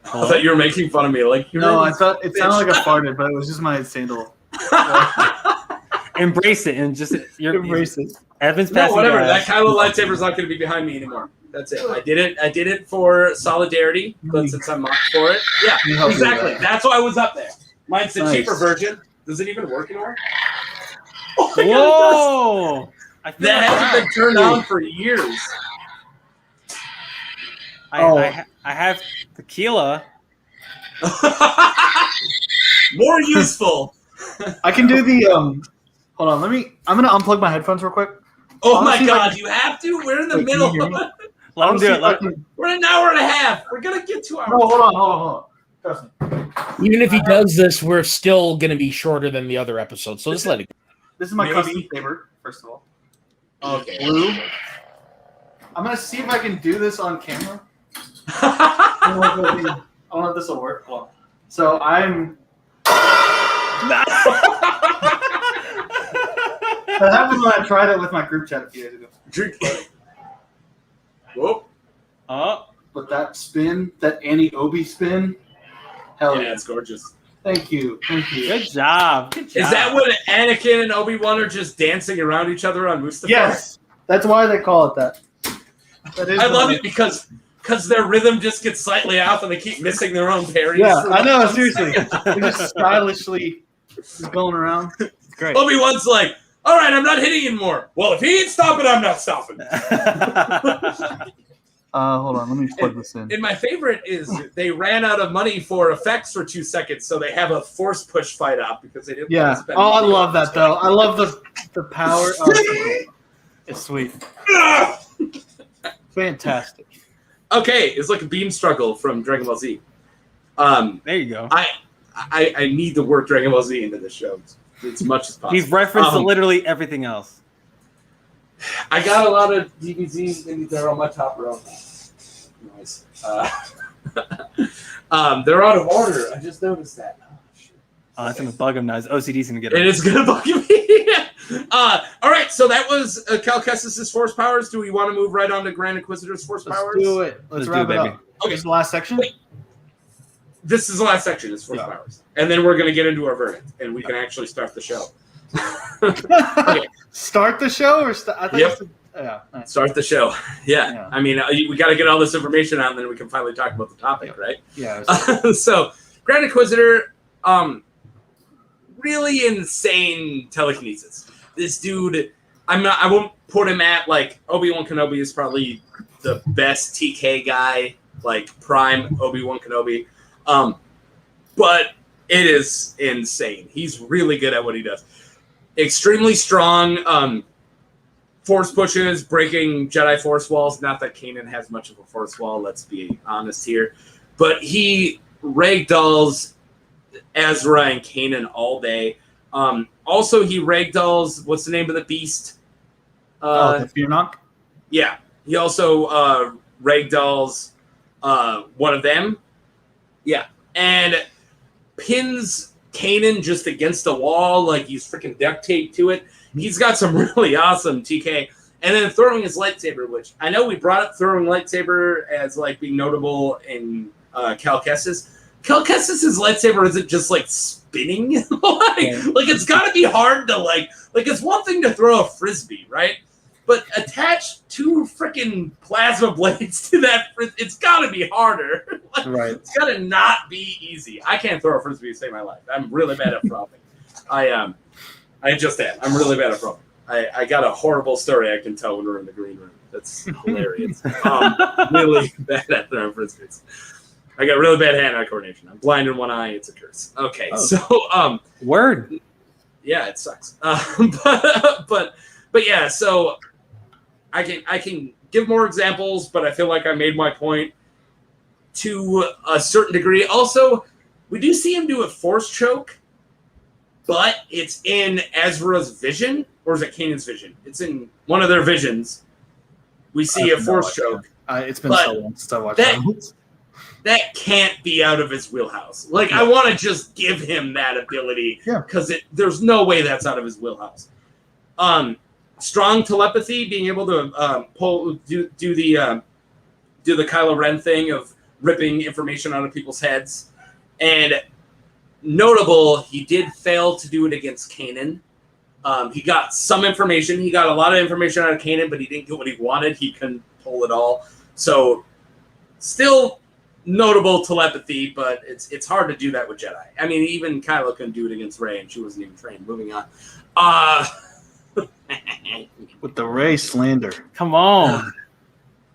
I thought you were making fun of me. Like I thought it sounded like I farted, but it was just my sandal. Embrace it and just Embrace it. Evan's No, passing. whatever. by. That Kylo lightsaber is not going to be behind me anymore. That's it. I did it for solidarity, but since I'm mocked for it, yeah, exactly. That's why I was up there. Mine's the cheaper version. Does it even work anymore? Oh my God, Whoa! that hasn't been turned on for years. I have tequila. More useful. I can do the Hold on, I'm gonna unplug my headphones real quick. Oh my god, you have to? We're in the Wait, can you hear middle. me? Let him do it. We're an hour and a half. We're gonna get 2 hours. No, hold on. Trust me. Even if he does this, we're still going to be shorter than the other episodes. So just let it go. This is my custom favorite, first of all. Okay. Blue. I'm gonna see if I can do this on camera. I don't know if this will work. Well, so I'm. That happened when I tried it with my group chat a few days ago. Drink. Whoa. But that spin, that Annie-Obi spin, hell Yeah, it's gorgeous. Thank you. Good job. Is that when Anakin and Obi-Wan are just dancing around each other on Mustafar? Yes. That's why they call it that. I love it because their rhythm just gets slightly off and they keep missing their own parries. Yeah, I know, seriously. They're just stylishly going around. It's great. Obi-Wan's like, all right, I'm not hitting anymore. Well, if he ain't stopping, I'm not stopping. Hold on, let me plug this in. And my favorite is they ran out of money for effects for 2 seconds, so they have a force push fight out because they didn't. Yeah. Spend Oh, I money love on that though. I love the power. It's sweet. Fantastic. Okay, it's like a beam struggle from Dragon Ball Z. There you go. I need to work Dragon Ball Z into this show as much as possible. He's referenced to literally everything else. I got a lot of DVDs and they're on my top row. Nice. They're out of order. I just noticed that. Oh, that's gonna bug him now. His OCD's gonna get him. It is gonna bug me. All right, so that was Cal Kestis' force powers. Do we want to move right on to Grand Inquisitor's force powers? Let's do it. Let's wrap it up. Okay. This is the last section. Wait. This is the last section. It's force powers, and then we're gonna get into our verdict, and we can actually start the show. Okay. Start the show, or Yep. Yeah. Nice. Start the show. Yeah. I mean, we got to get all this information out, and then we can finally talk about the topic, right? Yeah. So, Grand Inquisitor, really insane telekinesis. This dude, I won't put him at like Obi-Wan Kenobi is probably the best TK guy, like prime Obi-Wan Kenobi. But it is insane. He's really good at what he does. Extremely strong. Force pushes, breaking Jedi Force walls. Not that Kanan has much of a Force wall, let's be honest here. But he ragdolls Ezra and Kanan all day. Also, he ragdolls, what's the name of the beast? The Fearnock? Yeah. He also ragdolls one of them. Yeah. And pins Kanan just against the wall like he's freaking duct taped to it. He's got some really awesome TK. And then throwing his lightsaber, which I know we brought up throwing lightsaber as like being notable in Cal Kestis. Cal Kestis' lightsaber isn't just like spinning. like it's got to be hard to like it's one thing to throw a frisbee, right? But attach 2 freaking plasma blades to that, it's got to be harder. Right. It's got to not be easy. I can't throw a frisbee to save my life. I'm really bad at frothing. I just am. I'm really bad at frothing. I got a horrible story I can tell when we're in the green room. That's hilarious. Really bad at throwing frisbees. I got really bad hand-eye coordination. I'm blind in one eye. It's a curse. Okay, so word. Yeah, it sucks. But yeah, so I can give more examples, but I feel like I made my point to a certain degree. Also, we do see him do a force choke, but it's in Ezra's vision, or is it Kanan's vision? It's in one of their visions. We see a force choke. It's been so long since I watched that. That can't be out of his wheelhouse. Like, I want to just give him that ability because there's no way that's out of his wheelhouse. Strong telepathy, being able to do the Kylo Ren thing of ripping information out of people's heads, and notable, he did fail to do it against Kanan. He got some information. He got a lot of information out of Kanan, but he didn't get what he wanted. He couldn't pull it all. So, still notable telepathy, but it's hard to do that with Jedi. I mean, even Kylo couldn't do it against Rey, and she wasn't even trained. Moving on. With the Rey slander. Come on.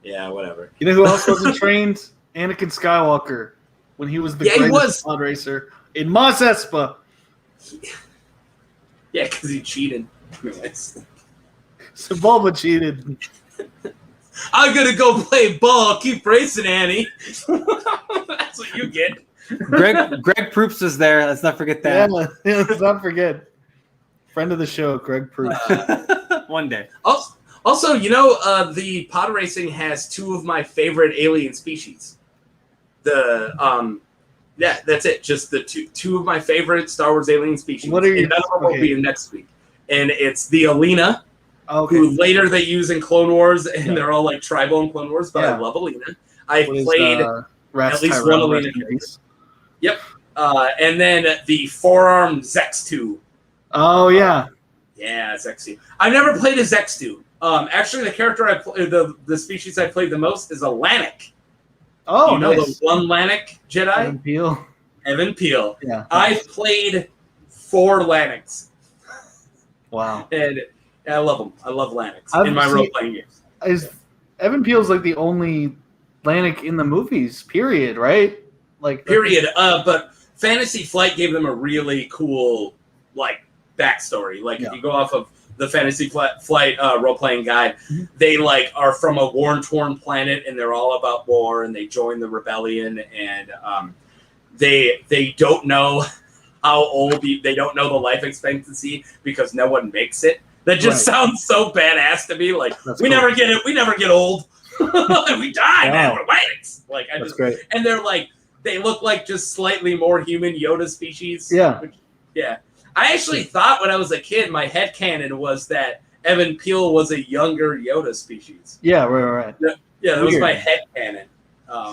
Yeah, whatever. You know who else wasn't trained? Anakin Skywalker, when he was the greatest pod racer in Mos Espa. Yeah, because he cheated. Sebulba cheated. I'm gonna go play ball. Keep racing, Annie. That's what you get. Greg Proops was there. Let's not forget that. Yeah, let's not forget. Friend of the show, Greg Proops. One day. Also, you know, the pod racing has two of my favorite alien species. Yeah, that's it. Just the two of my favorite Star Wars alien species. What are you? And none of them will be in next week. And it's the Alina, who later they use in Clone Wars, and they're all like tribal in Clone Wars. But I love Alina. I played at least one Alina character. Yep. And then the four-armed Zextu. Oh yeah. Yeah, Zextu. I've never played a Zextu. Actually, the character the species I played the most is a Lannic. Oh, you know the one Lannic Jedi? Evan Peel. Yeah. I've played 4 Lannics. Wow. And I love them. I love Lannics in my role-playing games. Evan Peel's like the only Lannic in the movies, period, right? Like period. But Fantasy Flight gave them a really cool like backstory. Like if you go off of the Fantasy Flight role-playing guide, they like are from a war-torn planet and they're all about war and they join the rebellion and they don't know how old they don't know the life expectancy because no one makes it. That just sounds so badass to me. Like never get it. We never get old. We die, man. We're Lannics. Like That's great. And they're like they look like just slightly more human Yoda species. Yeah. Yeah. I actually thought when I was a kid, my headcanon was that Evan Peel was a younger Yoda species. Yeah, right. Yeah, that was my headcanon.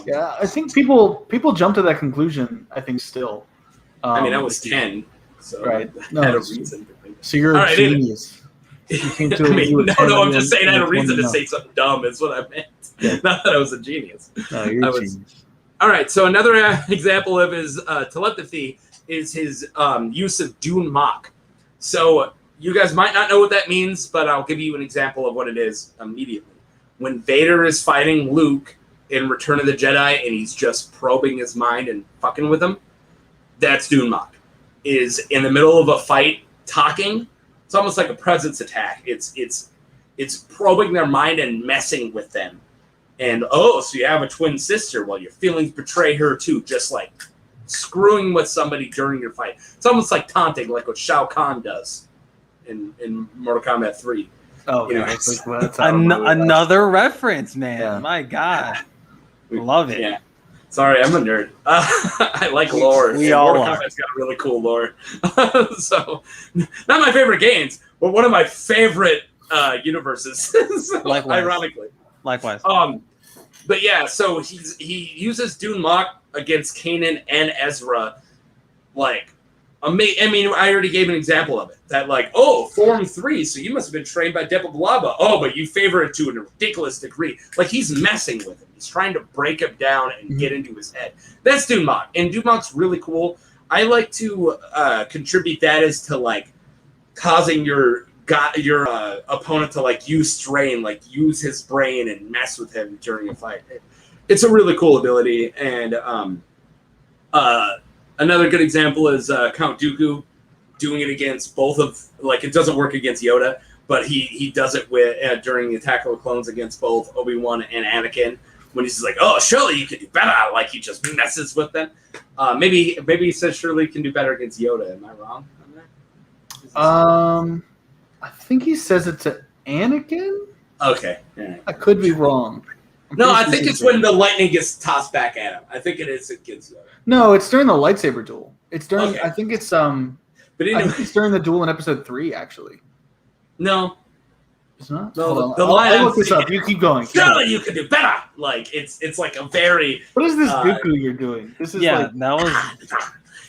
Yeah, I think people jump to that conclusion, I think, still. I mean, I was 10, so I had a reason to think. So you're a genius. I'm just saying I had a reason to say something dumb is what I meant. Yeah. Not that I was a genius. No, you're a genius. All right, so another example of his telepathy is his use of Dune Mach. So you guys might not know what that means, but I'll give you an example of what it is immediately. When Vader is fighting Luke in Return of the Jedi and he's just probing his mind and fucking with him, that's Dune Mach. Is in the middle of a fight talking. It's almost like a presence attack. It's probing their mind and messing with them. And so you have a twin sister. Well, your feelings betray her too, just like screwing with somebody during your fight. It's almost like taunting, like what Shao Kahn does in Mortal Kombat 3. Oh, you know, another reference, man. Yeah. My God. Love it. Yeah. Sorry, I'm a nerd. I like lore. We all Mortal Kombat's got really cool lore. So, not my favorite games, but one of my favorite universes. So, ironically. Likewise. But yeah, so he uses Dune Mach against Kanan and Ezra. Like, I mean, I already gave an example of it. That like, Form 3, so you must have been trained by Depa Blaba. Oh, but you favor it to a ridiculous degree. Like, he's messing with him. He's trying to break him down and get into his head. That's Dune Mach. And Dune Mach's really cool. I like to contribute that as to, like, causing your opponent to, like, use strain, like, use his brain and mess with him during a fight. It's a really cool ability. And another good example is Count Dooku doing it against both of, like, it doesn't work against Yoda, but he does it with during the Attack of the Clones against both Obi-Wan and Anakin, when he's just like, oh, surely you can do better. Like, he just messes with them. Maybe he says surely you can do better against Yoda. Am I wrong on that? I think he says it to Anakin. Okay. Yeah. I could be wrong. No, I think it's when the lightning gets tossed back at him. I think it is against Yoda. No, it's during the lightsaber duel. It's during. Okay. I think it's But anyway. I think it's during the duel in Episode 3, actually. No. It's not? No, I'll look this up. You keep going. Surely you can do better. Like, it's like a very... What is this Dooku you're doing? This is that was...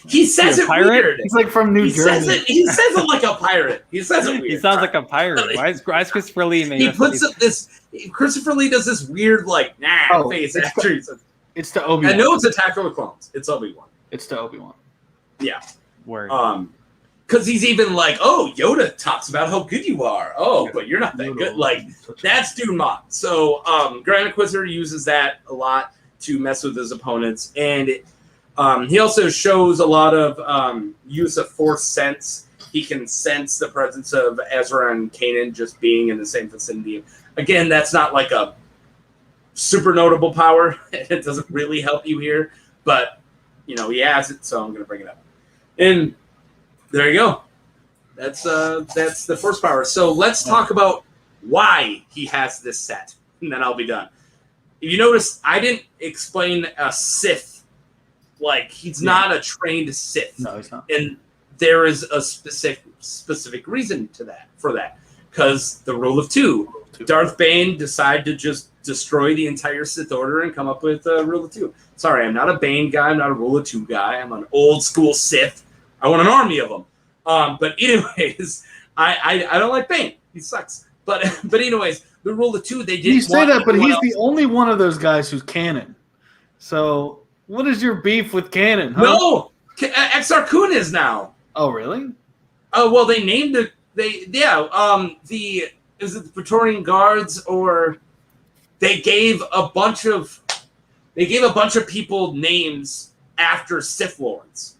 He says it weird. He's like from New Jersey. He says it like a pirate. He says it weird. He sounds like a pirate. Why is Christopher Lee? He puts up this... Christopher Lee does this weird, like, face after he says... It's to Obi-Wan. I know it's Attack of the Clones. It's Obi-Wan. It's to Obi-Wan. Yeah. Word. because he's even like, oh, Yoda talks about how good you are. Oh, but you're not that good. Like, that's Dumont. So Grand Inquisitor uses that a lot to mess with his opponents. And he also shows a lot of use of Force sense. He can sense the presence of Ezra and Kanan just being in the same vicinity. Again, that's not like a super notable power. It doesn't really help you here. But, he has it, so I'm going to bring it up. And there you go. That's the Force power. So let's talk about why he has this set, and then I'll be done. If you notice, I didn't explain a Sith. Like, he's not a trained Sith. No, he's not. And there is a specific reason for that. Because the rule of two. Darth Bane decided to just destroy the entire Sith Order and come up with a rule of two. Sorry, I'm not a Bane guy. I'm not a rule of two guy. I'm an old school Sith. I want an army of them. But anyways, I don't like Bane. He sucks. But anyways, the rule of two, they didn't. You say that, but he's the only one of those guys who's canon. So what is your beef with canon? Huh? No, Exar Kun is now. Oh, really? Oh well, they named it. Is it the Praetorian Guards, or they gave a bunch of people names after Sith Lords.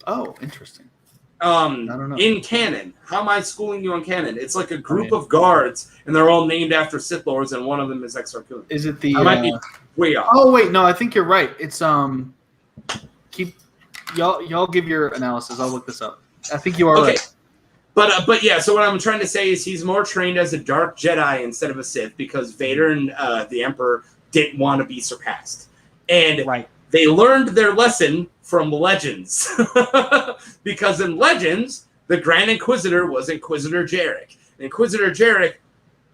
Oh, interesting. I don't know. In canon. How am I schooling you on canon? It's like a group of guards, and they're all named after Sith Lords, and one of them is Exar Kun. Is it the? I might be way off. Oh wait, no, I think you're right. It's keep y'all give your analysis. I'll look this up. I think you are right. But yeah. So what I'm trying to say is he's more trained as a dark Jedi instead of a Sith because Vader and the Emperor didn't want to be surpassed, and they learned their lesson from Legends, because in Legends, the Grand Inquisitor was Inquisitor Jarek. Inquisitor Jarek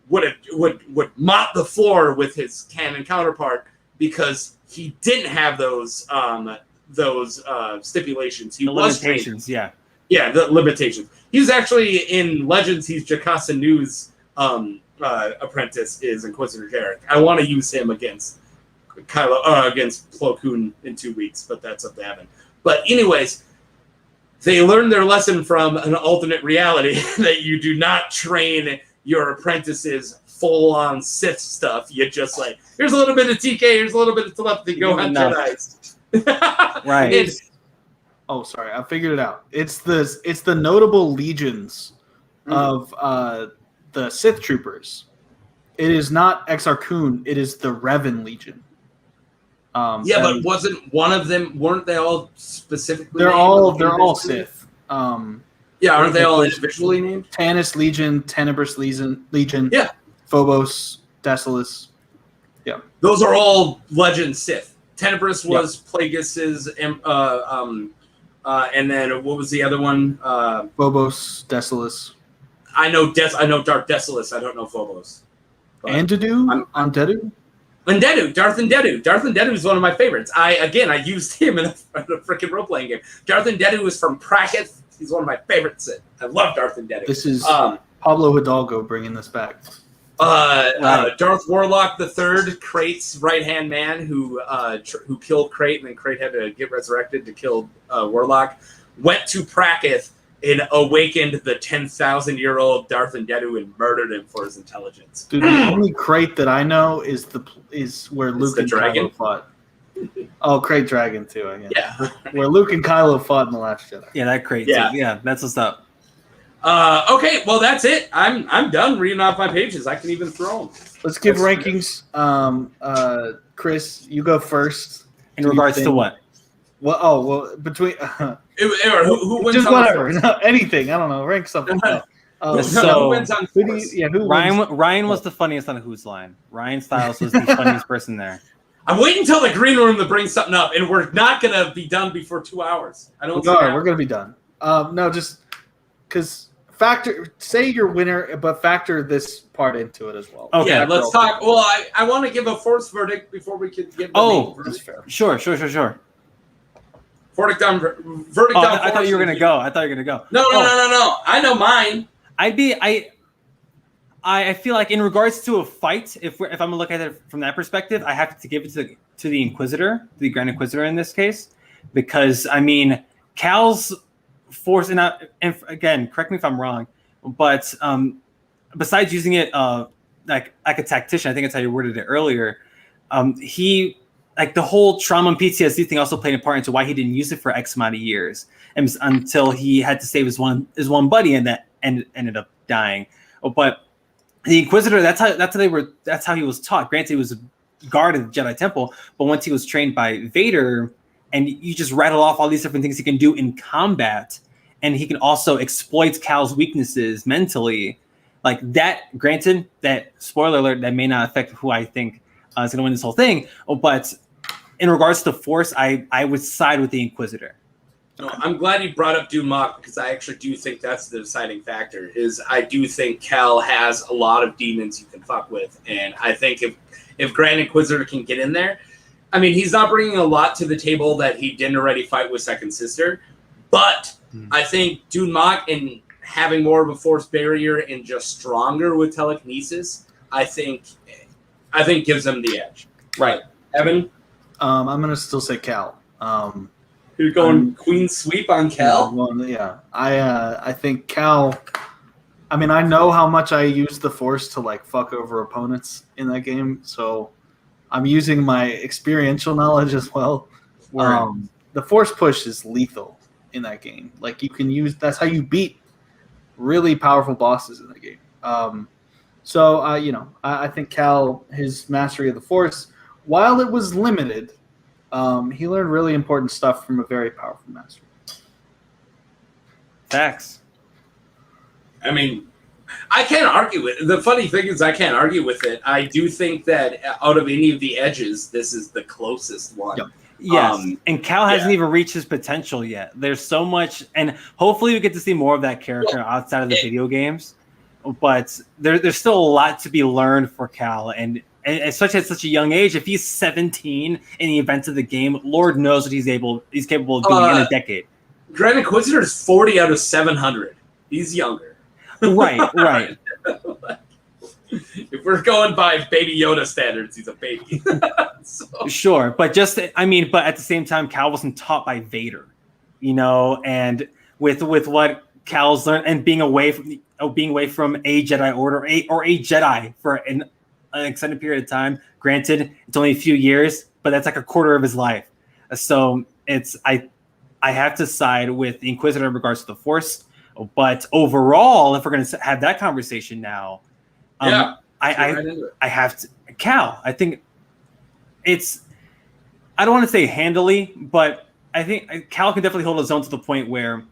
would mop the floor with his canon counterpart because he didn't have those stipulations. He was limitations, trained. Yeah, the limitations. He's actually in Legends. He's Jocasta Nu's apprentice is Inquisitor Jarek. I want to use him against against Plo Koon in 2 weeks, but that's up to heaven. But anyways, they learned their lesson from an alternate reality that you do not train your apprentices full on Sith stuff. You just like, here's a little bit of TK, here's a little bit of telepathy, go hunt Jedi's. Right. Oh, sorry, I figured it out. It's the notable legions of the Sith troopers. It is not Exar Kun, it is the Revan Legion. But wasn't one of them? Weren't they all specifically? They're all Sith. Aren't they all individually named? Tanis Legion, Tenebris Legion. Yeah. Phobos, Decius. Yeah. Those are all Legend Sith. Tenebris was Plagueis's, and then what was the other one? Phobos, Decius. I know Darth Decius. I don't know Phobos. Andedu? Andedu? Ndedu, Darth Ndedu. Darth Ndedu is one of my favorites. I used him in a freaking role-playing game. Darth Ndedu is from Praketh. He's one of my favorites. I love Darth Ndedu. This is Pablo Hidalgo bringing this back. Darth Warlock III, Krait's right-hand man who killed Krait, and then Krait had to get resurrected to kill Warlock, went to Praketh and awakened the 10,000-year-old Darth Ndedu and murdered him for his intelligence. Dude, the only Krait that I know is where Luke and Kylo fought. Oh, Krait Dragon too, I guess. Yeah. Where Luke and Kylo fought in The Last Jedi. Yeah, that Krait too. Yeah, that's what's up. Okay, well that's it. I'm done reading off my pages. I can even throw them. Let's give rankings. Chris, you go first. In regards to what? Well, between who wins? Just whatever, no, anything. I don't know. Rank something. Who wins on Force? Ryan was the funniest on Who's Line. Ryan Stiles was the funniest person there. I'm waiting until the green room to bring something up, and we're not gonna be done before 2 hours. I don't. We're gonna be done. No, just because say your winner, but factor this part into it as well. Okay. Yeah, let's talk. Well, I want to give a Force verdict before we can give. That's fair. Sure. Verdict on. I thought you were gonna go. No. I know mine. I feel like in regards to a fight, if I'm gonna look at it from that perspective, I have to give it to the Inquisitor, the Grand Inquisitor in this case, because I mean, Cal's Force, and again, correct me if I'm wrong, but besides using it like a tactician, I think that's how you worded it earlier. He like the whole trauma and PTSD thing also played a part into why he didn't use it for X amount of years, and until he had to save his one buddy, and that ended up dying. But the Inquisitor, that's how he was taught. Granted, he was a guard of the Jedi Temple, but once he was trained by Vader, and you just rattle off all these different things he can do in combat, and he can also exploit Cal's weaknesses mentally, like that. Granted, that spoiler alert, that may not affect who I think is going to win this whole thing, but in regards to Force, I would side with the Inquisitor. No, I'm glad you brought up Dumak because I actually do think that's the deciding factor. Is I do think Cal has a lot of demons you can fuck with, and I think if Grand Inquisitor can get in there, I mean, he's not bringing a lot to the table that he didn't already fight with Second Sister, but I think Dumak and having more of a force barrier and just stronger with telekinesis, I think gives him the edge. Right, Evan, I'm gonna still say Cal. you're going Queen Sweep on Cal. I think Cal. I mean, I know how much I use the Force to like fuck over opponents in that game, so I'm using my experiential knowledge as well. The Force push is lethal in that game. Like you can use that's how you beat really powerful bosses in the game. I think Cal, his mastery of the Force, while it was limited, he learned really important stuff from a very powerful master. Facts. I mean, I can't argue with it. The funny thing is I can't argue with it. I do think that out of any of the edges, this is the closest one. Yep. Yes, and Cal hasn't even reached his potential yet. There's so much, and hopefully we get to see more of that character outside of the video games. But there's still a lot to be learned for Cal, and especially at such a young age. If he's 17 in the events of the game, Lord knows what he's capable of doing in a decade. Grand Inquisitor is 40 out of 700. He's younger. Right. If we're going by Baby Yoda standards, he's a baby. Sure, but at the same time, Cal wasn't taught by Vader, and with what Cal's learned and being away from a Jedi Order or a Jedi for an extended period of time. Granted, it's only a few years, but that's like a quarter of his life. So I have to side with the Inquisitor in regards to the Force. But overall, if we're going to have that conversation now, I have to Cal. I think I don't want to say handily, but I think Cal can definitely hold his own to the point where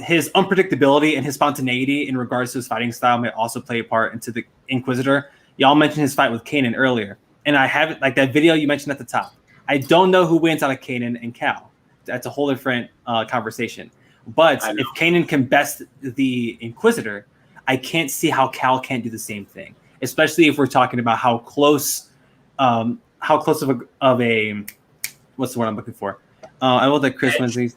his unpredictability and his spontaneity in regards to his fighting style may also play a part into the Inquisitor. Y'all mentioned his fight with Kanan earlier, and I have like that video you mentioned at the top. I don't know who wins out of Kanan and Cal. That's a whole different conversation. But if Kanan can best the Inquisitor, I can't see how Cal can't do the same thing. Especially if we're talking about how close of a what's the word I'm looking for? I will that Chris Wednesday.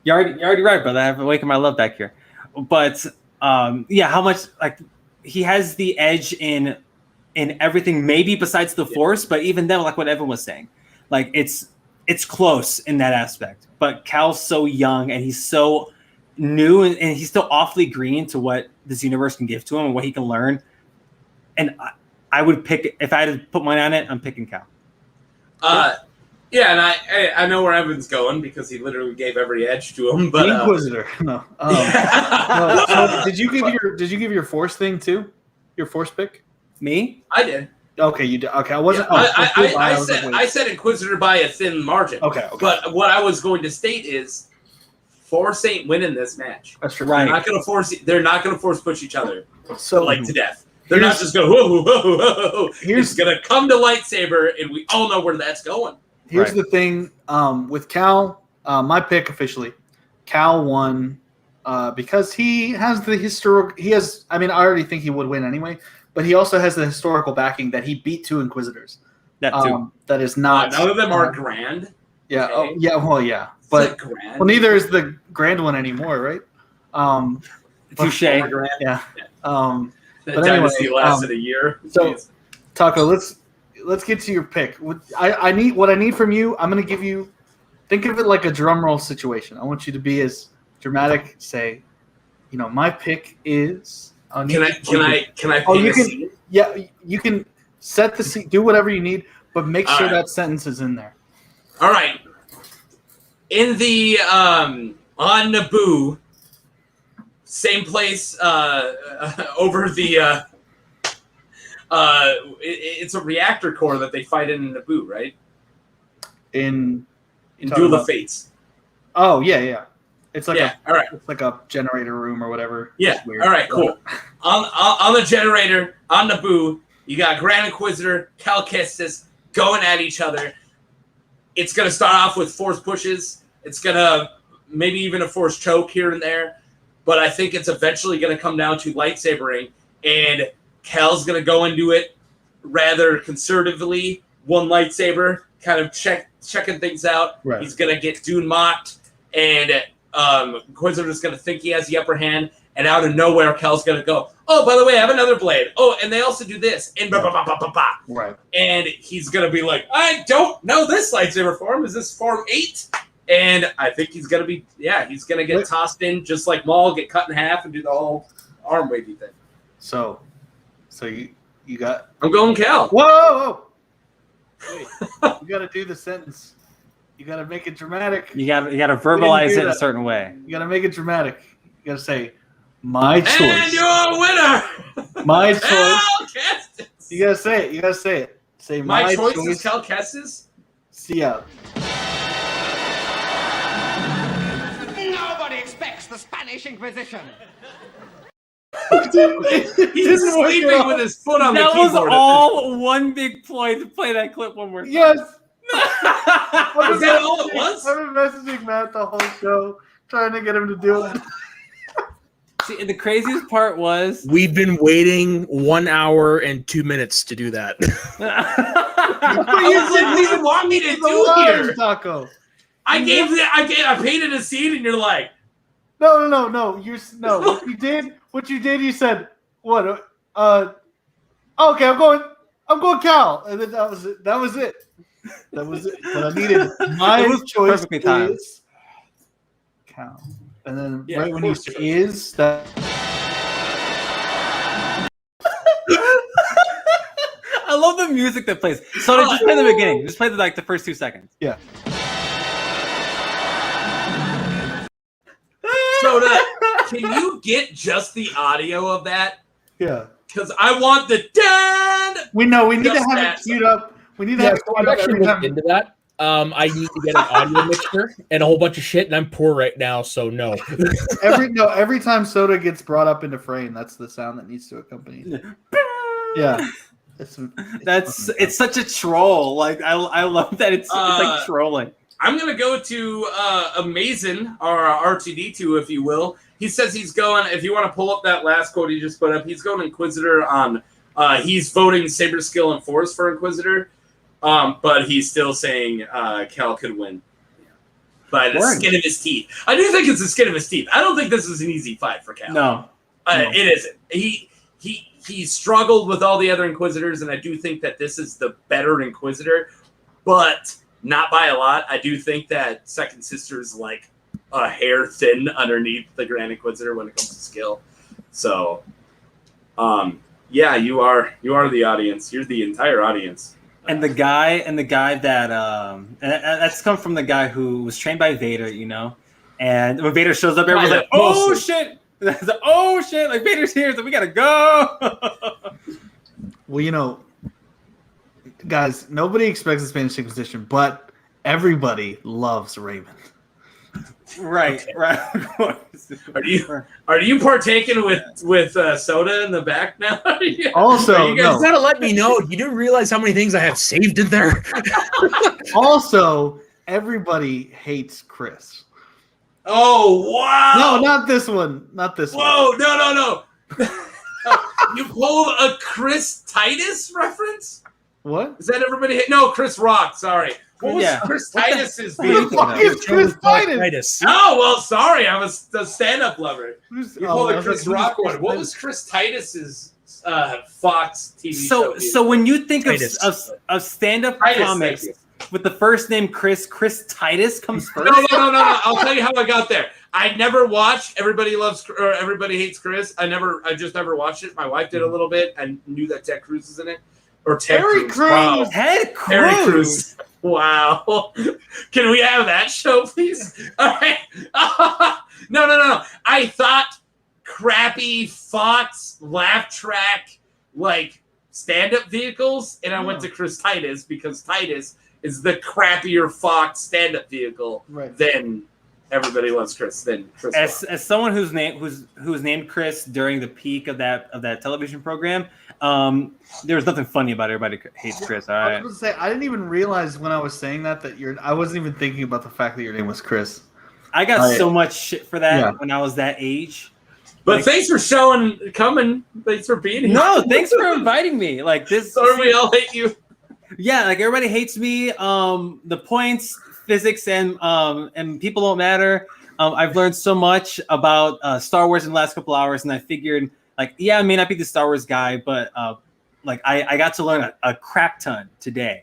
You're already right, brother. I have awakened my love back here. But how much like he has the edge in everything, maybe besides the Force, but even then, like what Evan was saying, like it's close in that aspect. But Cal's so young and he's so new and he's still awfully green to what this universe can give to him and what he can learn. And I would pick, if I had to put mine on it, I'm picking Cal. And I know where Evan's going because he literally gave every edge to him. But the Inquisitor, no. So did you give your Force thing too? Your Force pick? Me? I did. Okay, you did. Okay, I wasn't. I said Inquisitor by a thin margin. Okay. But what I was going to state is, Force ain't winning this match. That's true. Right. They're not gonna force push each other to death. They're not just going whoa. It's gonna come to lightsaber, and we all know where that's going. Here's the thing with Cal. My pick officially, Cal won because he has the historical. I already think he would win anyway. But he also has the historical backing that he beat 2 Inquisitors. That too. That is not. None of them are grand. Yeah. Okay. Oh, yeah. Well, yeah. But grand. Well, neither is the grand one anymore, right? Touche. Yeah. But anyway, lasted a year. So, Taco, let's get to your pick. What I need from you. I'm going to give you. Think of it like a drum roll situation. I want you to be as dramatic. Say, my pick is. Can I pick you a can. scene? Yeah, you can set the scene. Do whatever you need, but make sure that sentence is in there. All right. In the on Naboo, same place over the it's a reactor core that they fight in Naboo, right? In Duel of Fates. Oh yeah. It's like all right. It's like a generator room or whatever. Yeah. All right. Cool. On the generator on Naboo, you got Grand Inquisitor, Cal Kestis going at each other. It's gonna start off with force pushes. It's gonna maybe even a force choke here and there, but I think it's eventually gonna come down to lightsabering, and Cal's gonna go into it rather conservatively. One lightsaber, kind of checking things out. Right. He's gonna get Dune mocked, and Inquisitor's gonna think he has the upper hand, and out of nowhere, Cal's gonna go, oh, by the way, I have another blade. Oh, and they also do this, and ba. Right. And he's gonna be like, I don't know this lightsaber form. Is this form 8? And I think he's gonna be, he's gonna get tossed in just like Maul, get cut in half, and do the whole arm wavy thing. So you got. I'm going Cal. Whoa! Wait, you got to do the sentence. You got to make it dramatic. You got to verbalize it in a certain way. You got to make it dramatic. You got to say, my choice. And you're a winner. My choice. Cal Kestis. You got to say it. You got to say it. Say my choice is Cal Kestis. See ya. Nobody expects the Spanish Inquisition. He's sleeping with his foot on the That keyboard. was all one big ploy to play that clip one more time. Yes. Is that all it was? I've been messaging Matt the whole show, trying to get him to do it. See, and the craziest part was We've been waiting 1 hour and 2 minutes to do that. What do you want me to do here? Taco. I painted a scene, and you're like, No. What you did, you said, what? Okay, I'm going Cal. And then that was it. But I needed my choice perfectly timed. is Cal. And then Yeah, right when you force say choke. is that. I love the music that plays. So just play the beginning. Just play the first 2 seconds. Yeah. Soda, can you get just the audio of that? Yeah. Because I want the dad. We know. We need to Just have that. it queued up. We need to Yeah, have it so queued I've up actually every looked time. into that. I need to get an audio mixer and a whole bunch of shit, and I'm poor right now, so no. Every time Soda gets brought up into frame, that's the sound that needs to accompany it. Yeah. It's such a troll. Like I love that it's like trolling. I'm gonna go to Amazin, or R2D2, if you will. He says he's going. If you want to pull up that last quote he just put up, he's going Inquisitor on. He's voting Saber Skill and Force for Inquisitor, but he's still saying Cal could win by the skin of his teeth. I do think it's the skin of his teeth. I don't think this is an easy fight for Cal. No. It isn't. He struggled with all the other Inquisitors, and I do think that this is the better Inquisitor, but not by a lot. I do think that Second Sister is like a hair thin underneath the Grand Inquisitor when it comes to skill. So, yeah, you are the audience. You're the entire audience. And the guy that and that's come from the guy who was trained by Vader, you know. And when Vader shows up, everyone's like, "Oh shit!" Oh shit! Like Vader's here, so we gotta go. Well, you know, guys, nobody expects the Spanish Inquisition, but everybody loves Raymond. Right. Of course. Are you partaking with soda in the back now? Also, You guys gotta let me know. You didn't realize how many things I have saved in there. Also, everybody hates Chris. Oh wow! No, not this one. Not this one. Whoa! No! You pulled a Chris Titus reference? What? Is that everybody? No, Chris Rock. Sorry. What was Chris Titus's? Who the fuck is Chris Titus? Titus. Oh well, sorry. I was the stand-up lover. You pulled the Chris who's Rock Chris one. What Titus? was Chris Titus's Fox TV show? So when you think Titus. of stand-up Titus, comics, thank with the first name Chris Titus comes first. No. I'll tell you how I got there. I never watched Everybody Hates Chris. I just never watched it. My wife did a little bit and knew that Ted Cruz is in it. Or Ted Cruz. Wow. Ted Cruz. Terry Crews. Wow. Can we have that show, please? All right. No. I thought crappy Fox laugh track like stand-up vehicles, and I went to Chris Titus because Titus is the crappier Fox stand-up vehicle than Everybody Loves Chris. Than Chris. As someone who was named Chris during the peak of that television program, there was nothing funny about Everybody Hates Chris. All right. I was going to say I didn't even realize when I was saying that I wasn't even thinking about the fact that your name was Chris. I got so much shit for that when I was that age. But thanks for coming. Thanks for being here. No, thanks for inviting me. Like this. Sorry, we all hate you. Yeah, like everybody hates me. The points, physics, and people don't matter. I've learned so much about Star Wars in the last couple hours, and I figured, like, I may not be the Star Wars guy, but like I got to learn a crap ton today,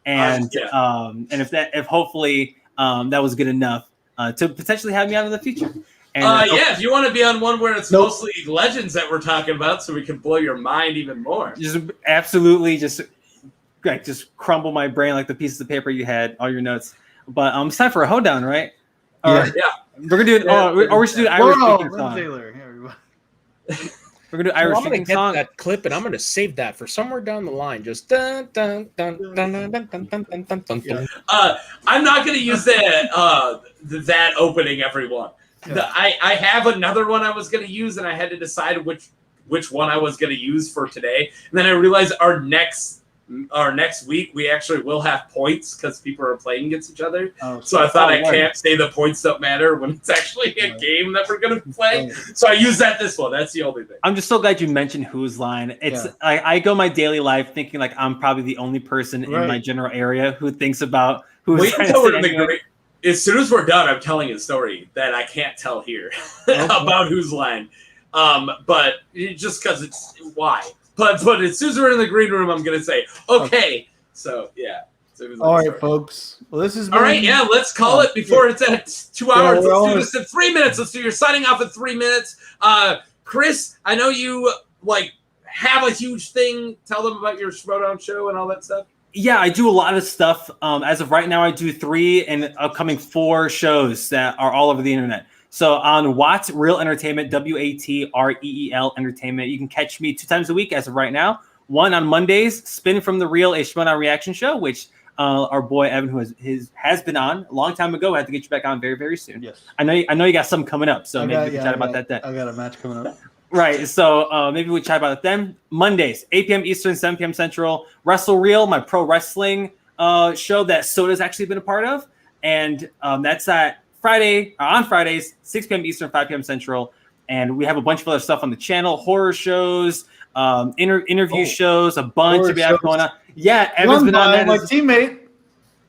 and if hopefully that was good enough to potentially have me out in the future. And, if you want to be on one where it's mostly legends that we're talking about, so we can blow your mind even more. Just absolutely, just crumble my brain like the pieces of paper you had, all your notes. But it's time for a hoedown, right? Yeah. We're gonna do it. Or we should do an Irish speaking song. Taylor. Here we go. We're gonna do Irish I'm gonna speaking get song. that clip and I'm gonna save that for somewhere down the line. Just dun dun dun dun dun dun dun dun dun dun dun. I'm not gonna use that opening, everyone. I have another one I was going to use, and I had to decide which one I was going to use for today. And then I realized our next week we actually will have points because people are playing against each other. So I thought I can't say the points don't matter when it's actually a game that we're going to play. So I use this one. That's the only thing. I'm just so glad you mentioned Whose Line. It's I go my daily life thinking like I'm probably the only person in my general area who thinks about Whose Line. As soon as we're done, I'm telling a story that I can't tell here about Whose Line. But just because it's why. But as soon as we're in the green room, I'm going to say, okay. So, yeah. All right, folks. Well, this is all right. Yeah, let's call it before it's at 2 hours. Let's do this in 3 minutes. Let's do your signing off in 3 minutes. Chris, I know you have a huge thing. Tell them about your Schmodown show and all that stuff. Yeah, I do a lot of stuff. As of right now, I do 3 and upcoming 4 shows that are all over the internet. So on Watt Real Entertainment, WATREEL Entertainment, you can catch me 2 times a week as of right now. One on Mondays, Spin from the Real, a Schmodown reaction show, which our boy Evan, who has been on a long time ago, I have to get you back on very, very soon. Yes, I know you got something coming up, so maybe we can chat about that then. I got a match coming up. Right, so maybe we chat about it then. Mondays, 8 p.m. Eastern, 7 p.m. Central. Wrestle Reel, my pro wrestling show that Soda's actually been a part of, and that's on Fridays, 6 p.m. Eastern, 5 p.m. Central. And we have a bunch of other stuff on the channel: horror shows, interview shows, a bunch of stuff going on. Yeah, Evan's been on that. My teammate.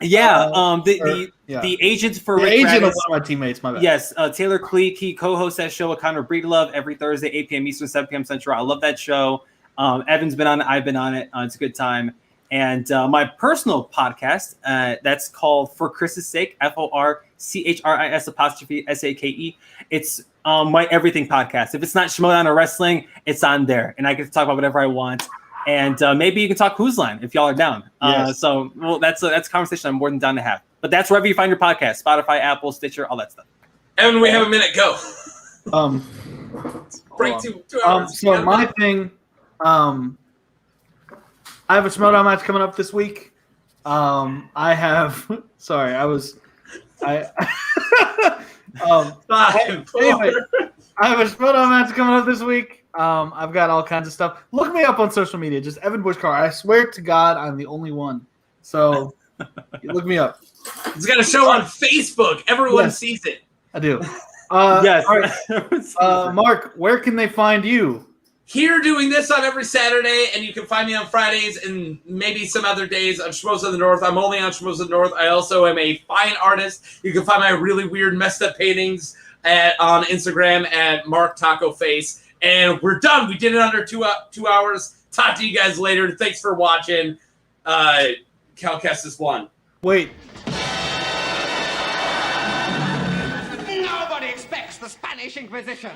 Yeah, the agent for Rick agent Radis, of one of my teammates. My bad. Yes, Taylor Cleek. He co-hosts that show with Connor Breedlove every Thursday, 8 p.m. Eastern, 7 p.m. Central. I love that show. Evan's been on it. I've been on it. It's a good time. And my personal podcast, that's called For Chris's Sake, FORCHRIS_SAKE. It's my everything podcast. If it's not Schmodown or wrestling, it's on there, and I get to talk about whatever I want. And maybe you can talk Whose Line if y'all are down. Yes. So that's a conversation I'm more than down to have. But that's wherever you find your podcast: Spotify, Apple, Stitcher, all that stuff. Evan, we have a minute. Go. Break 2 hours. So my thing, I have a Schmodown match coming up this week. I have. Sorry, I was. Anyway, I have a Schmodown match coming up this week. I've got all kinds of stuff. Look me up on social media. Just Evan Bushcar. I swear to God, I'm the only one. So look me up. It's got a show on Facebook. Everyone sees it. I do. Yes. All right. Mark, where can they find you? Here doing this on every Saturday, and you can find me on Fridays and maybe some other days on Schmoes of the North. I'm only on Schmoes of the North. I also am a fine artist. You can find my really weird, messed up paintings on Instagram at Mark Taco Face. And we're done. We did it under 2 hours. Talk to you guys later. Thanks for watching. Kestis won. Wait. Nobody expects the Spanish Inquisition.